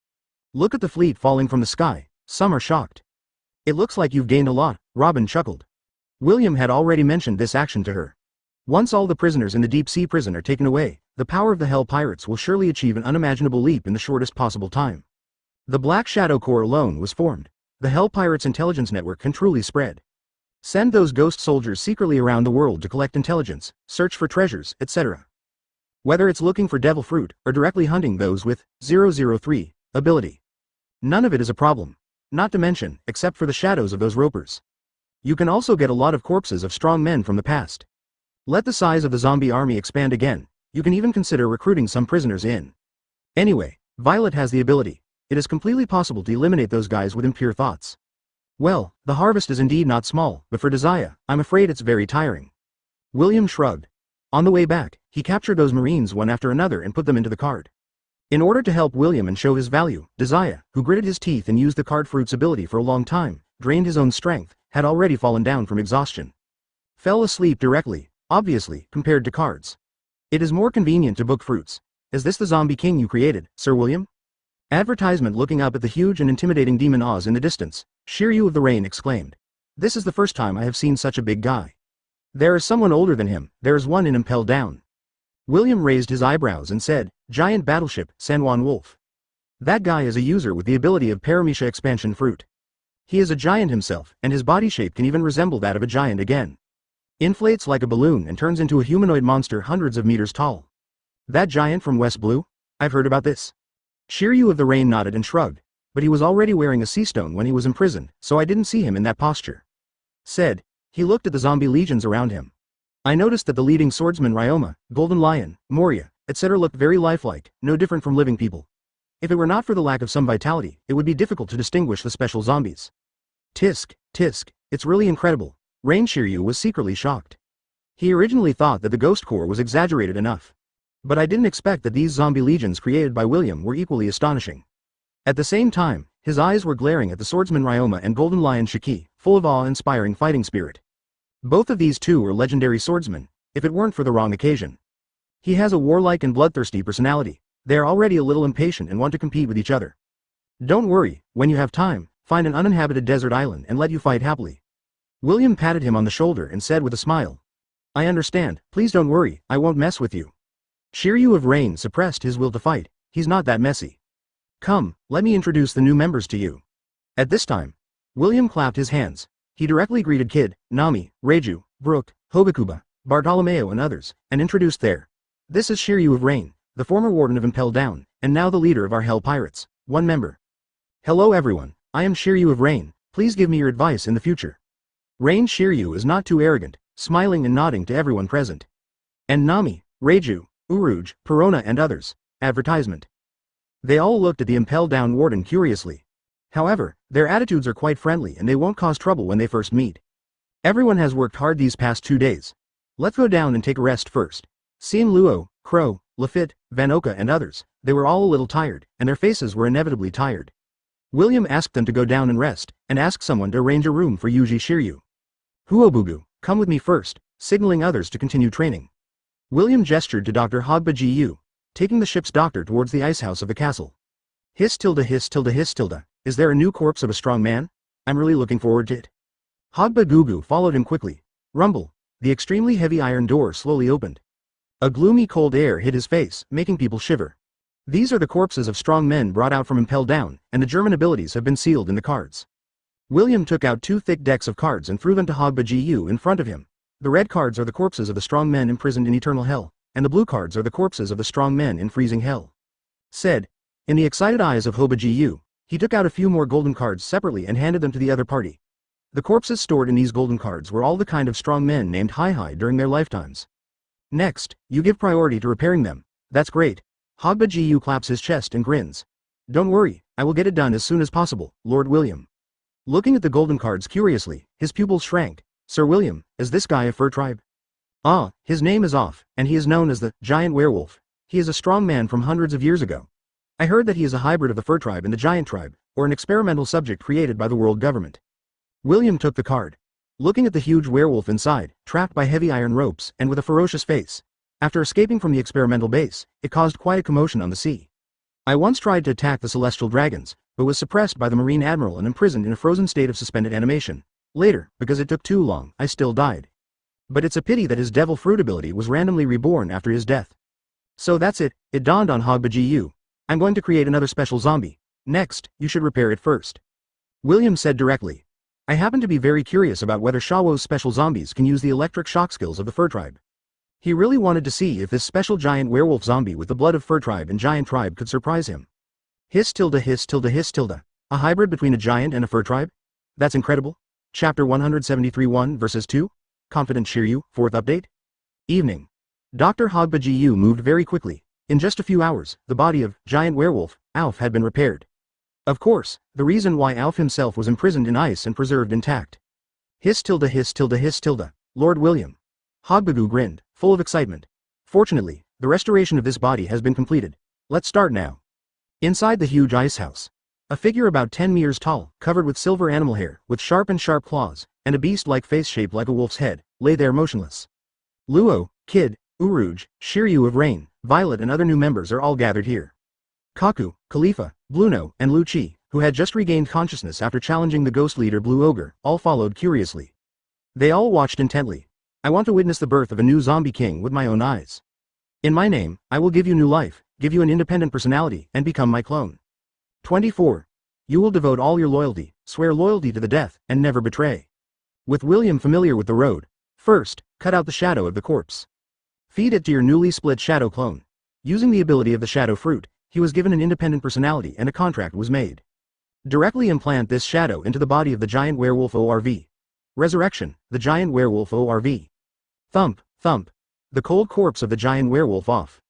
Look at the fleet falling from the sky, some are shocked. It looks like you've gained a lot, Robin chuckled. William had already mentioned this action to her. Once all the prisoners in the deep-sea prison are taken away, the power of the Hell Pirates will surely achieve an unimaginable leap in the shortest possible time. The Black Shadow Corps alone was formed. The Hell Pirates intelligence network can truly spread. Send those ghost soldiers secretly around the world to collect intelligence, search for treasures, etc. Whether it's looking for devil fruit, or directly hunting those with 003 ability. None of it is a problem. Not to mention, except for the shadows of those ropers. You can also get a lot of corpses of strong men from the past. Let the size of the zombie army expand again, you can even consider recruiting some prisoners in. Anyway, Violet has the ability. It is completely possible to eliminate those guys with impure thoughts. Well, the harvest is indeed not small, but for Desire, I'm afraid it's very tiring. William shrugged. On the way back, he captured those Marines one after another and put them into the card. In order to help William and show his value, Desire, who gritted his teeth and used the card fruit's ability for a long time, drained his own strength, had already fallen down from exhaustion. Fell asleep directly, obviously, compared to cards. It is more convenient to book fruits. Is this the zombie king you created, Sir William? Advertisement. Looking up at the huge and intimidating demon Oz in the distance, Shiryu of the Rain exclaimed. This is the first time I have seen such a big guy. There is someone older than him, there is one in Impel Down. William raised his eyebrows and said, Giant Battleship, San Juan Wolf. That guy is a user with the ability of Paramecia Expansion Fruit. He is a giant himself, and his body shape can even resemble that of a giant again. Inflates like a balloon and turns into a humanoid monster hundreds of meters tall. That giant from West Blue? I've heard about this. Shiryu of the Rain nodded and shrugged, but he was already wearing a sea stone when he was imprisoned, so I didn't see him in that posture. Said, he looked at the zombie legions around him. I noticed that the leading swordsman Ryoma, Golden Lion, Moria, etc. looked very lifelike, no different from living people. If it were not for the lack of some vitality, it would be difficult to distinguish the special zombies. Tisk, it's really incredible. Rain Shiryu was secretly shocked. He originally thought that the Ghost Corps was exaggerated enough. But I didn't expect that these zombie legions created by William were equally astonishing. At the same time, his eyes were glaring at the swordsman Ryoma and Golden Lion Shiki, full of awe-inspiring fighting spirit. Both of these two were legendary swordsmen, if it weren't for the wrong occasion. He has a warlike and bloodthirsty personality. They are already a little impatient and want to compete with each other. Don't worry, when you have time, find an uninhabited desert island and let you fight happily. William patted him on the shoulder and said with a smile. I understand, please don't worry, I won't mess with you. Shiryu of Rain suppressed his will to fight, he's not that messy. Come, let me introduce the new members to you. At this time, William clapped his hands. He directly greeted Kid, Nami, Reiju, Brooke, Hogakuba, Bartolomeo and others, and introduced their. This is Shiryu of Rain, the former warden of Impel Down, and now the leader of our Hell Pirates, one member. Hello everyone, I am Shiryu of Rain, please give me your advice in the future. Rain Shiryu is not too arrogant, smiling and nodding to everyone present. And Nami, Reiju, Uruj, Perona and others. Advertisement. They all looked at the impelled down warden curiously. However, their attitudes are quite friendly and they won't cause trouble when they first meet. Everyone has worked hard these past 2 days. Let's go down and take a rest first. Seeing Luo, Crow, Lafitte, Vanoka and others, they were all a little tired, and their faces were inevitably tired. William asked them to go down and rest, and asked someone to arrange a room for Yuji Shiryu. Huobugu, come with me first, signaling others to continue training. William gestured to Dr. Hogba Gu, taking the ship's doctor towards the ice house of the castle. Hiss tilde hiss tilde hiss tilde, is there a new corpse of a strong man? I'm really looking forward to it. Hogba Gugu followed him quickly. Rumble, the extremely heavy iron door slowly opened. A gloomy cold air hit his face, making people shiver. These are the corpses of strong men brought out from Impel Down, and the German abilities have been sealed in the cards. William took out 2 thick decks of cards and threw them to Hogba Gu in front of him. The red cards are the corpses of the strong men imprisoned in eternal hell, and the blue cards are the corpses of the strong men in freezing hell. Said. In the excited eyes of Hogba Gu, he took out a few more golden cards separately and handed them to the other party. The corpses stored in these golden cards were all the kind of strong men named Hai during their lifetimes. Next, you give priority to repairing them. That's great. Hogba Gu claps his chest and grins. Don't worry, I will get it done as soon as possible, Lord William. Looking at the golden cards curiously, his pupils shrank. Sir William, is this guy a fur tribe? Ah, his name is Off, and he is known as the Giant Werewolf. He is a strong man from hundreds of years ago. I heard that he is a hybrid of the fur tribe and the giant tribe, or an experimental subject created by the world government. William took the card. Looking at the huge werewolf inside, trapped by heavy iron ropes and with a ferocious face. After escaping from the experimental base, it caused quite a commotion on the sea. I once tried to attack the celestial dragons, but was suppressed by the Marine Admiral and imprisoned in a frozen state of suspended animation. Later, because it took too long, I still died. But it's a pity that his devil fruit ability was randomly reborn after his death. So that's it, it dawned on Hogba Gu. I'm going to create another special zombie. Next, you should repair it first. William said directly. I happen to be very curious about whether Shawo's special zombies can use the electric shock skills of the fur tribe. He really wanted to see if this special giant werewolf zombie with the blood of fur tribe and giant tribe could surprise him. Hiss tilde hiss tilde hiss tilde. A hybrid between a giant and a fur tribe? That's incredible. Chapter 173 1 verses 2? Confident Shiryu, 4th update? Evening. Dr. Hogba Gu moved very quickly. In just a few hours, the body of Giant Werewolf, Alf had been repaired. Of course, the reason why Alf himself was imprisoned in ice and preserved intact. Hiss tilde hiss tilde hiss tilde. Lord William. Hogbagu grinned, full of excitement. Fortunately, the restoration of this body has been completed. Let's start now. Inside the huge ice house. A figure about 10 meters tall, covered with silver animal hair, with sharp claws, and a beast-like face shaped like a wolf's head, lay there motionless. Luo, Kid, Uruj, Shiryu of Rain, Violet and other new members are all gathered here. Kaku, Khalifa, Bluno, and Lu Chi, who had just regained consciousness after challenging the ghost leader Blue Ogre, all followed curiously. They all watched intently. I want to witness the birth of a new zombie king with my own eyes. In my name, I will give you new life, give you an independent personality, and become my clone. 24. You will devote all your loyalty, swear loyalty to the death, and never betray. With William familiar with the road, first, cut out the shadow of the corpse. Feed it to your newly split shadow clone. Using the ability of the shadow fruit, he was given an independent personality and a contract was made. Directly implant this shadow into the body of the giant werewolf ORV. Resurrection, the giant werewolf ORV. Thump, thump. The cold corpse of the giant werewolf off.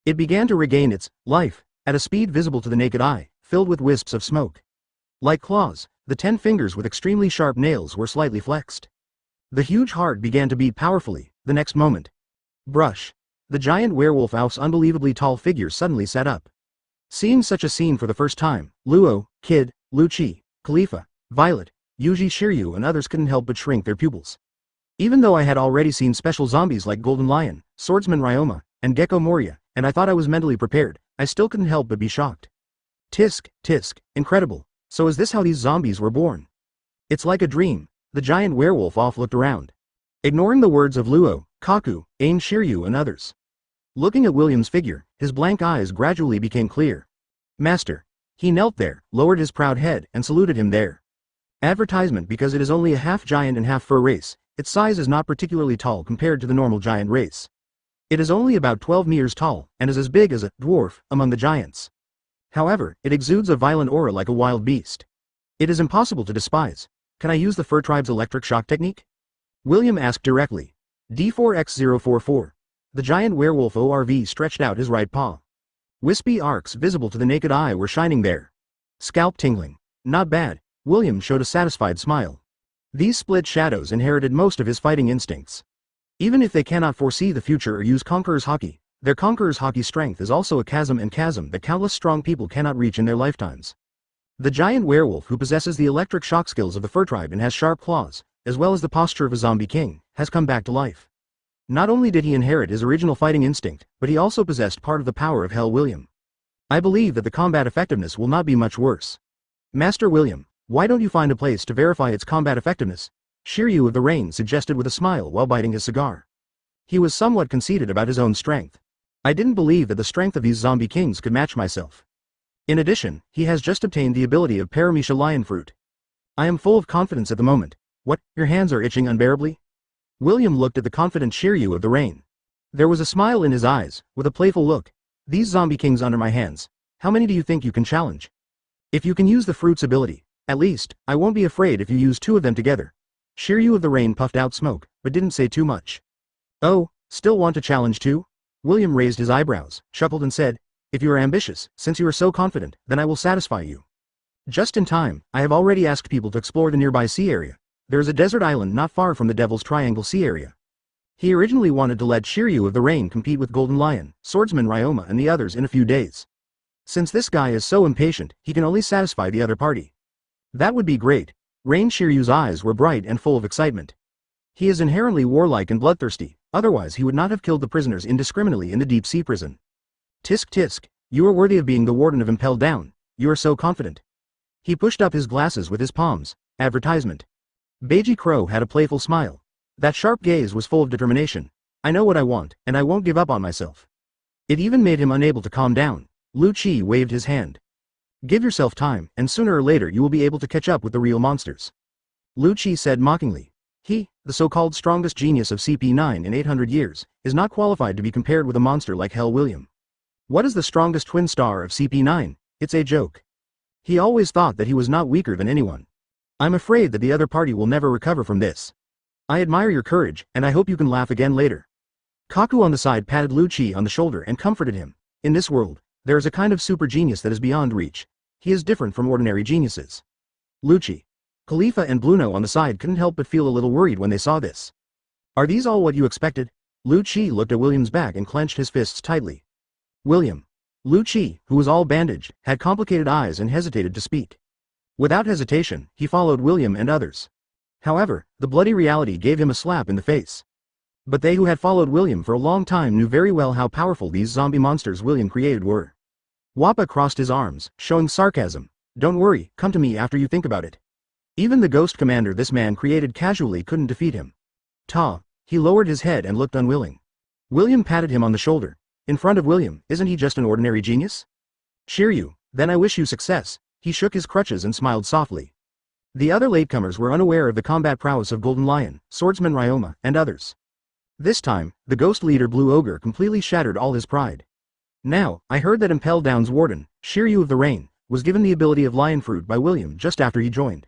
It began to regain its life, at a speed visible to the naked eye, filled with wisps of smoke. Like claws, the 10 fingers with extremely sharp nails were slightly flexed. The huge heart began to beat powerfully, the next moment. Brush. The giant werewolf Alf's unbelievably tall figure suddenly sat up. Seeing such a scene for the first time, Luo, Kid, Lu Chi, Khalifa, Violet, Yuji Shiryu and others couldn't help but shrink their pupils. Even though I had already seen special zombies like Golden Lion, Swordsman Ryoma, and Gekko Moria, and I thought I was mentally prepared, I still couldn't help but be shocked. Tisk, tisk, incredible. So is this how these zombies were born? It's like a dream. The giant werewolf off looked around. Ignoring the words of Luo, Kaku, Ain Shiryu and others. Looking at William's figure, his blank eyes gradually became clear. Master. He knelt there, lowered his proud head, and saluted him there. Advertisement because it is only a half giant and half fur race, its size is not particularly tall compared to the normal giant race. It is only about 12 meters tall, and is as big as a dwarf among the giants. However, it exudes a violent aura like a wild beast. It is impossible to despise. Can I use the fur tribe's electric shock technique? William asked directly. D4X044. The giant werewolf ORV stretched out his right paw. Wispy arcs visible to the naked eye were shining there. Scalp tingling. Not bad. William showed a satisfied smile. These split shadows inherited most of his fighting instincts. Even if they cannot foresee the future or use Conqueror's Haki, their Conqueror's Haki strength is also a chasm that countless strong people cannot reach in their lifetimes. The giant werewolf who possesses the electric shock skills of the fur tribe and has sharp claws, as well as the posture of a zombie king, has come back to life. Not only did he inherit his original fighting instinct, but he also possessed part of the power of Hell William. I believe that the combat effectiveness will not be much worse. Master William, why don't you find a place to verify its combat effectiveness? Shiryu of the Rain suggested with a smile while biting his cigar. He was somewhat conceited about his own strength. I didn't believe that the strength of these zombie kings could match myself. In addition, he has just obtained the ability of Paramecia Lion Fruit. I am full of confidence at the moment. What, your hands are itching unbearably? William looked at the confident Shiryu of the Rain. There was a smile in his eyes, with a playful look. These zombie kings under my hands, how many do you think you can challenge? If you can use the fruit's ability, at least, I won't be afraid if you use two of them together. Shiryu of the Rain puffed out smoke, but didn't say too much. Oh, still want to challenge too? William raised his eyebrows, chuckled and said, if you are ambitious, since you are so confident, then I will satisfy you. Just in time, I have already asked people to explore the nearby sea area. There is a desert island not far from the Devil's Triangle Sea area. He originally wanted to let Shiryu of the Rain compete with Golden Lion, Swordsman Ryoma and the others in a few days. Since this guy is so impatient, he can only satisfy the other party. That would be great. Rain Shiryu's eyes were bright and full of excitement. He is inherently warlike and bloodthirsty, otherwise he would not have killed the prisoners indiscriminately in the deep sea prison. Tisk tisk, you are worthy of being the warden of Impel Down, you are so confident. He pushed up his glasses with his palms. Advertisement. Beiji Crow had a playful smile. That sharp gaze was full of determination. I know what I want, and I won't give up on myself. It even made him unable to calm down. Lu Chi waved his hand. Give yourself time, and sooner or later you will be able to catch up with the real monsters. Lu Chi said mockingly. He, the so-called strongest genius of CP9 in 800 years, is not qualified to be compared with a monster like Hell William. What is the strongest twin star of CP9? It's a joke. He always thought that he was not weaker than anyone. I'm afraid that the other party will never recover from this. I admire your courage, and I hope you can laugh again later. Kaku on the side patted Lu Chi on the shoulder and comforted him. In this world, there is a kind of super genius that is beyond reach. He is different from ordinary geniuses. Lu Chi. Khalifa and Bluno on the side couldn't help but feel a little worried when they saw this. Are these all what you expected? Lu Chi looked at William's back and clenched his fists tightly. William. Lu Chi, who was all bandaged, had complicated eyes and hesitated to speak. Without hesitation, he followed William and others. However, the bloody reality gave him a slap in the face. But they who had followed William for a long time knew very well how powerful these zombie monsters William created were. Wappa crossed his arms, showing sarcasm. Don't worry, come to me after you think about it. Even the ghost commander this man created casually couldn't defeat him. Ta. He lowered his head and looked unwilling. William patted him on the shoulder. In front of William, isn't he just an ordinary genius? Shiryu, then I wish you success. He shook his crutches and smiled softly. The other latecomers were unaware of the combat prowess of Golden Lion, Swordsman Ryoma, and others. This time, the ghost leader Blue Ogre completely shattered all his pride. Now, I heard that Impel Down's warden, Shiryu of the Rain, was given the ability of Lion Fruit by William just after he joined.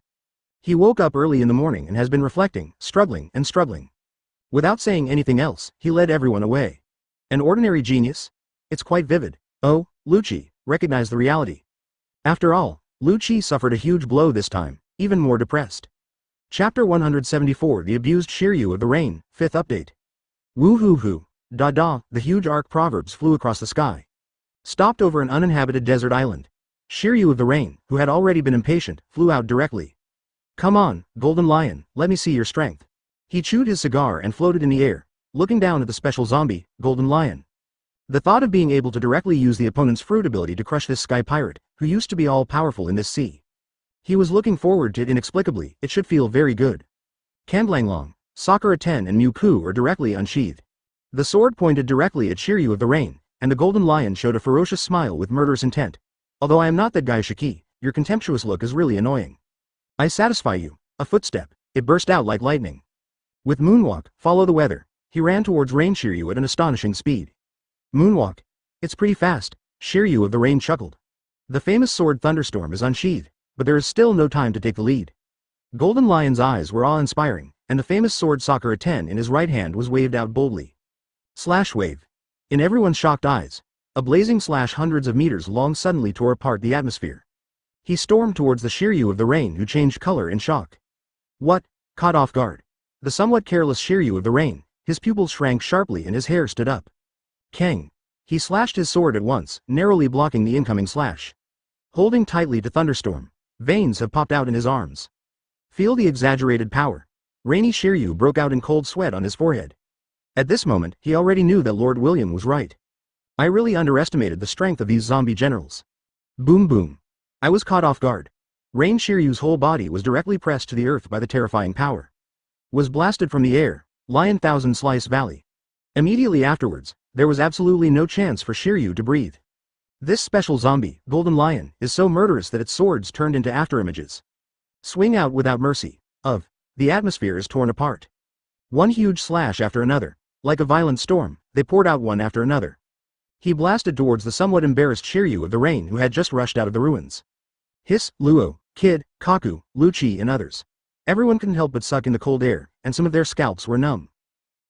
He woke up early in the morning and has been reflecting, struggling. Without saying anything else, he led everyone away. An ordinary genius? It's quite vivid. Oh, Lu Chi, recognize the reality. After all, Lu Chi suffered a huge blow this time, even more depressed. Chapter 174 The Abused Shiryu of the Rain, 5th update. Woo-hoo-hoo. Da-da, the huge arc proverbs flew across the sky. Stopped over an uninhabited desert island. Shiryu of the Rain, who had already been impatient, flew out directly. Come on, Golden Lion, let me see your strength. He chewed his cigar and floated in the air, looking down at the special zombie, Golden Lion. The thought of being able to directly use the opponent's fruit ability to crush this sky pirate, who used to be all-powerful in this sea. He was looking forward to it inexplicably. It should feel very good. Kandlanglong, Sakura 10 and Miu-Ku are directly unsheathed. The sword pointed directly at Shiryu of the Rain, and the Golden Lion showed a ferocious smile with murderous intent. Although I am not that guy Shiki, your contemptuous look is really annoying. I satisfy you. A footstep. It burst out like lightning. With Moonwalk, follow the weather. He ran towards Rain Shiryu at an astonishing speed. Moonwalk. It's pretty fast. Shiryu of the Rain chuckled. The famous sword Thunderstorm is unsheathed. but there is still no time to take the lead. Golden Lion's eyes were awe-inspiring, and the famous sword Sakura 10 in his right hand was waved out boldly. Slash wave. In everyone's shocked eyes, a blazing slash hundreds of meters long suddenly tore apart the atmosphere. He stormed towards the Shiryu of the Rain, who changed color in shock. What? Caught off guard. The somewhat careless Shiryu of the Rain, his pupils shrank sharply and his hair stood up. Kang. He slashed his sword at once, narrowly blocking the incoming slash. Holding tightly to Thunderstorm, veins have popped out in his arms. Feel the exaggerated power. Rainy Shiryu broke out in cold sweat on his forehead. At this moment, he already knew that Lord William was right. I really underestimated the strength of these zombie generals. Boom boom. I was caught off guard. Rain Shiryu's whole body was directly pressed to the earth by the terrifying power. Was blasted from the air, Lion Thousand Slice Valley. Immediately afterwards, there was absolutely no chance for Shiryu to breathe. This special zombie, Golden Lion, is so murderous that its swords turned into afterimages. Swing out without mercy. The atmosphere is torn apart. One huge slash after another, like a violent storm, they poured out one after another. He blasted towards the somewhat embarrassed Shiryu of the Rain, who had just rushed out of the ruins. Hiss, Luo, Kid, Kaku, Lucci and others. Everyone couldn't help but suck in the cold air, and some of their scalps were numb.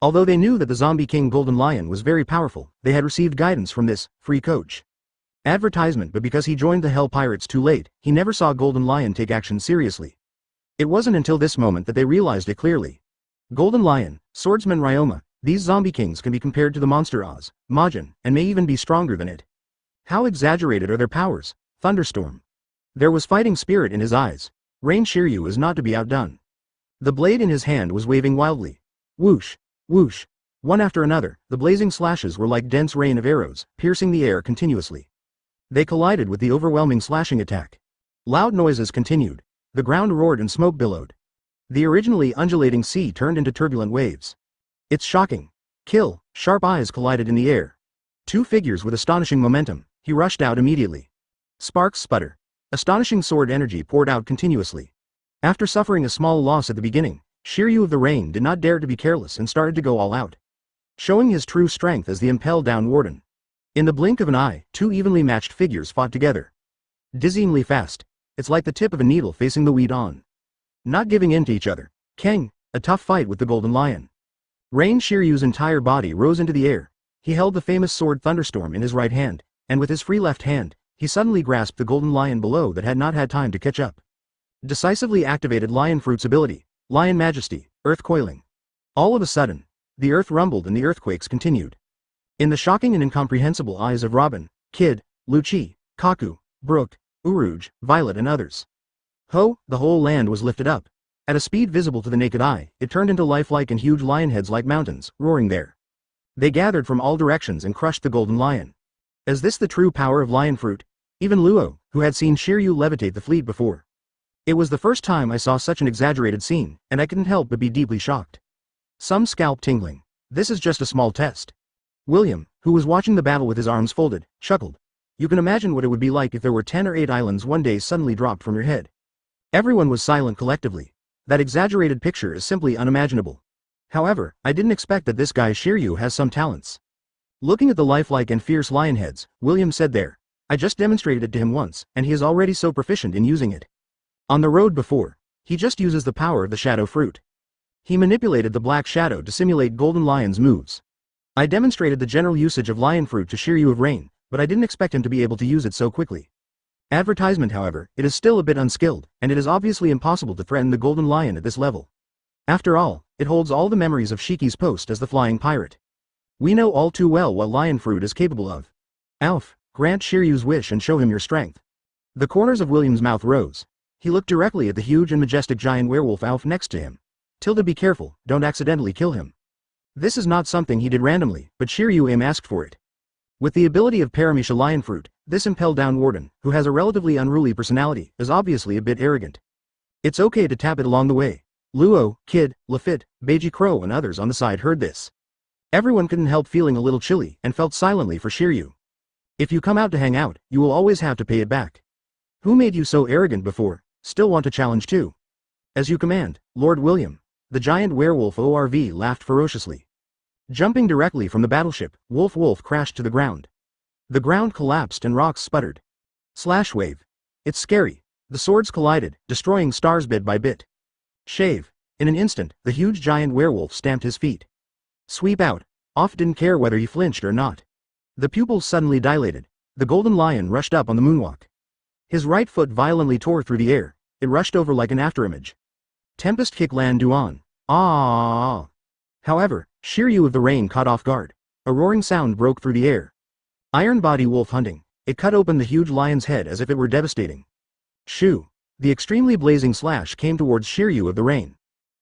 Although they knew that the zombie king Golden Lion was very powerful, they had received guidance from this free coach advertisement, but because he joined the Hell Pirates too late, he never saw Golden Lion take action seriously. It wasn't until this moment that they realized it clearly. Golden Lion, Swordsman Ryoma, these zombie kings can be compared to the monster Oz, Majin, and may even be stronger than it. How exaggerated are their powers? Thunderstorm. There was fighting spirit in his eyes. Rain Shiryu is not to be outdone. The blade in his hand was waving wildly. Whoosh, whoosh. One after another, the blazing slashes were like dense rain of arrows, piercing the air continuously. They collided with the overwhelming slashing attack. Loud noises continued. The ground roared and smoke billowed. The originally undulating sea turned into turbulent waves. It's shocking. Kill. Sharp eyes collided in the air. Two figures with astonishing momentum. He rushed out immediately. Sparks sputter. Astonishing sword energy poured out continuously. After suffering a small loss at the beginning, Shiryu of the Rain did not dare to be careless and started to go all out, showing his true strength as the impelled down warden. In the blink of an eye, two evenly matched figures fought together. Dizzyingly fast. It's like the tip of a needle facing the wheat on. Not giving in to each other. Kang, a tough fight with the Golden Lion. Rain Shiryu's entire body rose into the air. He held the famous sword Thunderstorm in his right hand, and with his free left hand, he suddenly grasped the Golden Lion below that had not had time to catch up. Decisively activated Lion Fruit's ability, Lion Majesty, Earth Coiling. All of a sudden, the earth rumbled and the earthquakes continued. In the shocking and incomprehensible eyes of Robin, Kid, Lucci, Kaku, Brook, Uruj, Violet and others. The whole land was lifted up. At a speed visible to the naked eye, it turned into lifelike and huge lion heads like mountains, roaring there. They gathered from all directions and crushed the Golden Lion. Is this the true power of Lion Fruit? Even Luo, who had seen Shiryu levitate the fleet before. It was the first time I saw such an exaggerated scene, and I couldn't help but be deeply shocked. Some scalp tingling. This is just a small test. William, who was watching the battle with his arms folded, chuckled. You can imagine what it would be like if there were 10 or 8 islands one day suddenly dropped from your head. Everyone was silent collectively. That exaggerated picture is simply unimaginable. However, I didn't expect that this guy Shiryu has some talents. Looking at the lifelike and fierce lion heads, William said there. I just demonstrated it to him once, and he is already so proficient in using it. On the road before, he just uses the power of the shadow fruit. He manipulated the black shadow to simulate Golden Lion's moves. I demonstrated the general usage of lion fruit to Shiryu of Rain, but I didn't expect him to be able to use it so quickly. Advertisement, however, it is still a bit unskilled, and it is obviously impossible to threaten the Golden Lion at this level. After all, it holds all the memories of Shiki's post as the flying pirate. We know all too well what lion fruit is capable of. Alf, grant Shiryu's wish and show him your strength. The corners of William's mouth rose. He looked directly at the huge and majestic giant werewolf Alf next to him. Tilda, be careful, don't accidentally kill him. This is not something he did randomly, but Shiryu asked for it. With the ability of Paramisha Lion Fruit, this impelled down warden, who has a relatively unruly personality, is obviously a bit arrogant. It's okay to tap it along the way. Luo, Kid, Lafitte, Beiji Crow and others on the side heard this. Everyone couldn't help feeling a little chilly and felt silently for Shiryu. If you come out to hang out, you will always have to pay it back. Who made you so arrogant before? Still want to challenge too? As you command, Lord William. The giant werewolf ORV laughed ferociously. Jumping directly from the battleship, Wolf crashed to the ground. The ground collapsed and rocks sputtered. Slash wave. It's scary. The swords collided, destroying stars bit by bit. Shave. In an instant, the huge giant werewolf stamped his feet. Sweep out. Off didn't care whether he flinched or not. The pupils suddenly dilated. The golden lion rushed up on the moonwalk. His right foot violently tore through the air. It rushed over like an afterimage. Tempest kick Lan Duan. Ah! However, Shiryu of the Rain caught off guard. A roaring sound broke through the air. Iron body wolf hunting. It cut open the huge lion's head as if it were devastating. Shoo! The extremely blazing slash came towards Shiryu of the Rain.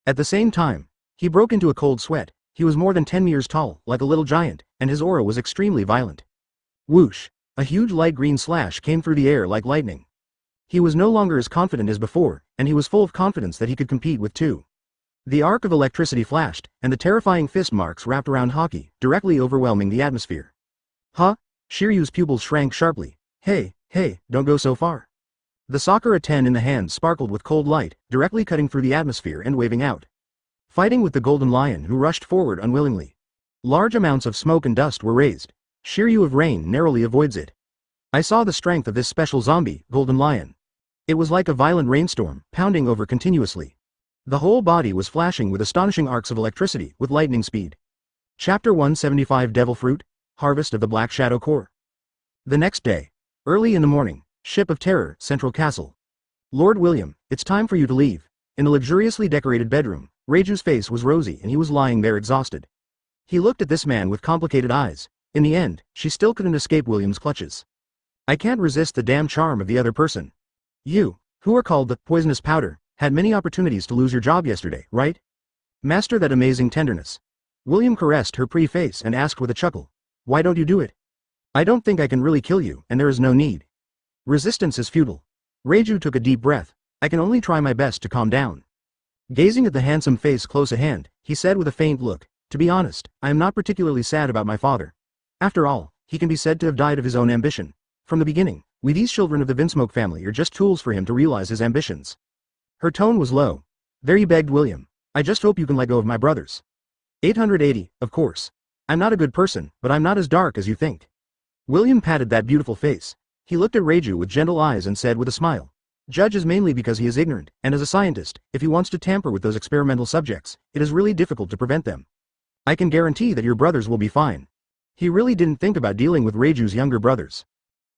At the same time, he broke into a cold sweat. He was more than 10 meters tall, like a little giant, and his aura was extremely violent. Whoosh! A huge light green slash came through the air like lightning. He was no longer as confident as before, and he was full of confidence that he could compete with two. The arc of electricity flashed, and the terrifying fist marks wrapped around Haki, directly overwhelming the atmosphere. Huh? Shiryu's pupils shrank sharply. Hey, don't go so far. The Sakura 10 in the hand sparkled with cold light, directly cutting through the atmosphere and waving out. Fighting with the golden lion who rushed forward unwillingly. Large amounts of smoke and dust were raised. Shiryu of Rain narrowly avoids it. I saw the strength of this special zombie, golden lion. It was like a violent rainstorm, pounding over continuously. The whole body was flashing with astonishing arcs of electricity with lightning speed. Chapter 175 Devil Fruit, Harvest of the Black Shadow Core. The next day. Early in the morning. Ship of Terror, Central Castle. Lord William, it's time for you to leave. In the luxuriously decorated bedroom, Reiju's face was rosy and he was lying there exhausted. He looked at this man with complicated eyes. In the end, she still couldn't escape William's clutches. I can't resist the damn charm of the other person. You, who are called the poisonous powder, had many opportunities to lose your job yesterday, right? Master that amazing tenderness. William caressed her pretty face and asked with a chuckle. Why don't you do it? I don't think I can really kill you, and there is no need. Resistance is futile. Reiju took a deep breath. I can only try my best to calm down. Gazing at the handsome face close at hand, he said with a faint look, to be honest, I am not particularly sad about my father. After all, he can be said to have died of his own ambition. From the beginning, we these children of the Vinsmoke family are just tools for him to realize his ambitions. Her tone was low. There he begged William. I just hope you can let go of my brothers. 880, of course. I'm not a good person, but I'm not as dark as you think. William patted that beautiful face. He looked at Reiju with gentle eyes and said with a smile. Judge is mainly because he is ignorant, and as a scientist, if he wants to tamper with those experimental subjects, it is really difficult to prevent them. I can guarantee that your brothers will be fine. He really didn't think about dealing with Reiju's younger brothers.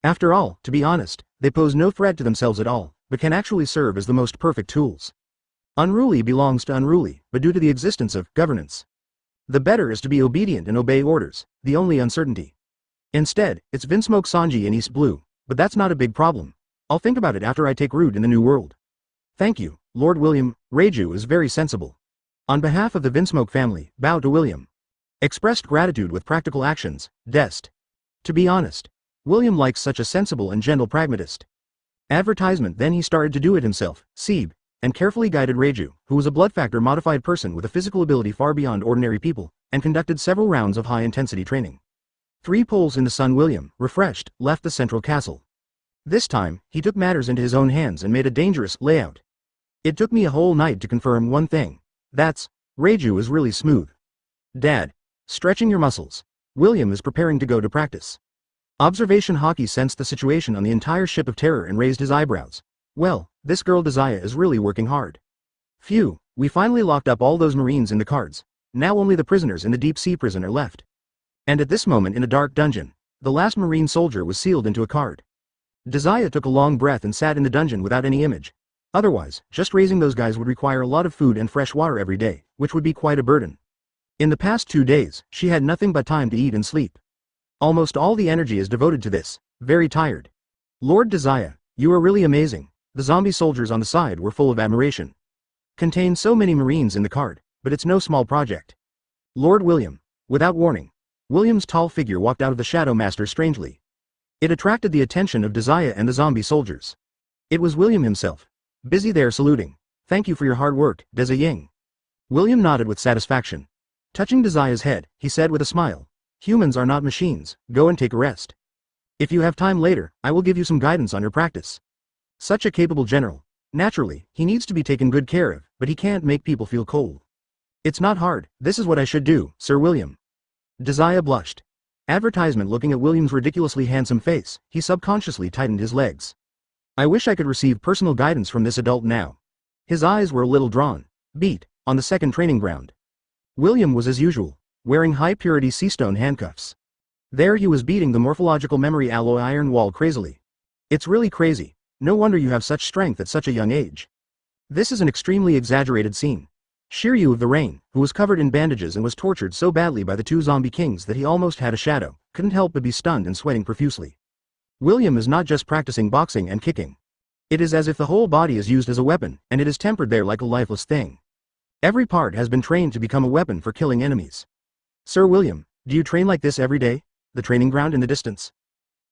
After all, to be honest, they pose no threat to themselves at all, but can actually serve as the most perfect tools. Unruly belongs to unruly, but due to the existence of governance. The better is to be obedient and obey orders, the only uncertainty. Instead, it's Vinsmoke Sanji in East Blue, but that's not a big problem. I'll think about it after I take root in the new world. Thank you, Lord William. Reiju is very sensible. On behalf of the Vinsmoke family, bow to William. Expressed gratitude with practical actions, Dest. To be honest, William likes such a sensible and gentle pragmatist. Advertisement. Then he started to do it himself, Seeb, and carefully guided Reiju, who was a blood factor modified person with a physical ability far beyond ordinary people, and conducted several rounds of high-intensity training. 3 poles in the sun. William, refreshed, left the central castle. This time, he took matters into his own hands and made a dangerous layout. It took me a whole night to confirm one thing. That's, Reiju is really smooth. Dad. Stretching your muscles. William is preparing to go to practice. Observation. Haki sensed the situation on the entire ship of terror and raised his eyebrows. Well, this girl Desire is really working hard. Phew, we finally locked up all those marines in the cards. Now only the prisoners in the deep sea prison are left. And at this moment in a dark dungeon, the last marine soldier was sealed into a card. Desire took a long breath and sat in the dungeon without any image. Otherwise, just raising those guys would require a lot of food and fresh water every day, which would be quite a burden. In the past 2 days, she had nothing but time to eat and sleep. Almost all the energy is devoted to this. Very tired. Lord Desire, you are really amazing. The zombie soldiers on the side were full of admiration. Contained so many marines in the card, but it's no small project. Lord William. Without warning, William's tall figure walked out of the Shadow Master strangely. It attracted the attention of Desire and the zombie soldiers. It was William himself. Busy there saluting. Thank you for your hard work, Desi Ying. William nodded with satisfaction. Touching Desire's head, he said with a smile. Humans are not machines, go and take a rest. If you have time later, I will give you some guidance on your practice. Such a capable general. Naturally, he needs to be taken good care of, but he can't make people feel cold. It's not hard, this is what I should do, Sir William. Desire blushed. Advertisement. Looking at William's ridiculously handsome face, he subconsciously tightened his legs. I wish I could receive personal guidance from this adult now. His eyes were a little drawn. Beat, on the second training ground. William was as usual, wearing high-purity seastone handcuffs. There he was beating the morphological memory alloy iron wall crazily. It's really crazy. No wonder you have such strength at such a young age. This is an extremely exaggerated scene. Shiryu of the Rain, who was covered in bandages and was tortured so badly by the two zombie kings that he almost had a shadow, couldn't help but be stunned and sweating profusely. William is not just practicing boxing and kicking. It is as if the whole body is used as a weapon, and it is tempered there like a lifeless thing. Every part has been trained to become a weapon for killing enemies. Sir William, do you train like this every day? The training ground in the distance.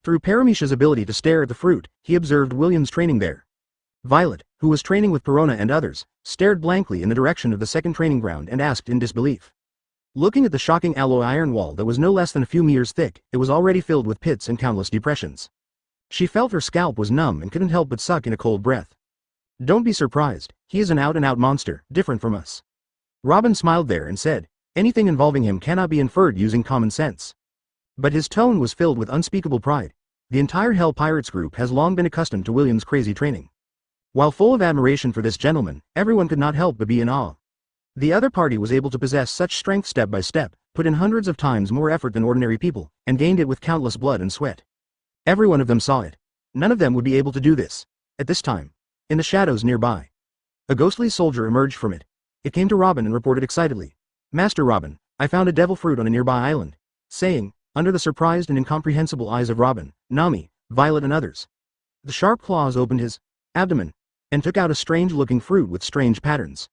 Through Paramecia's ability to stare at the fruit, he observed William's training there. Violet, who was training with Perona and others, stared blankly in the direction of the second training ground and asked in disbelief. Looking at the shocking alloy iron wall that was no less than a few meters thick, it was already filled with pits and countless depressions. She felt her scalp was numb and couldn't help but suck in a cold breath. Don't be surprised, he is an out-and-out monster, different from us. Robin smiled there and said, anything involving him cannot be inferred using common sense. But his tone was filled with unspeakable pride. The entire Hell Pirates group has long been accustomed to William's crazy training. While full of admiration for this gentleman, everyone could not help but be in awe. The other party was able to possess such strength step by step, put in hundreds of times more effort than ordinary people, and gained it with countless blood and sweat. Every one of them saw it. None of them would be able to do this. At this time. In the shadows nearby. A ghostly soldier emerged from it. It came to Robin and reported excitedly. Master Robin, I found a devil fruit on a nearby island. Saying, under the surprised and incomprehensible eyes of Robin, Nami, Violet and others. The sharp claws opened his abdomen, and took out a strange-looking fruit with strange patterns.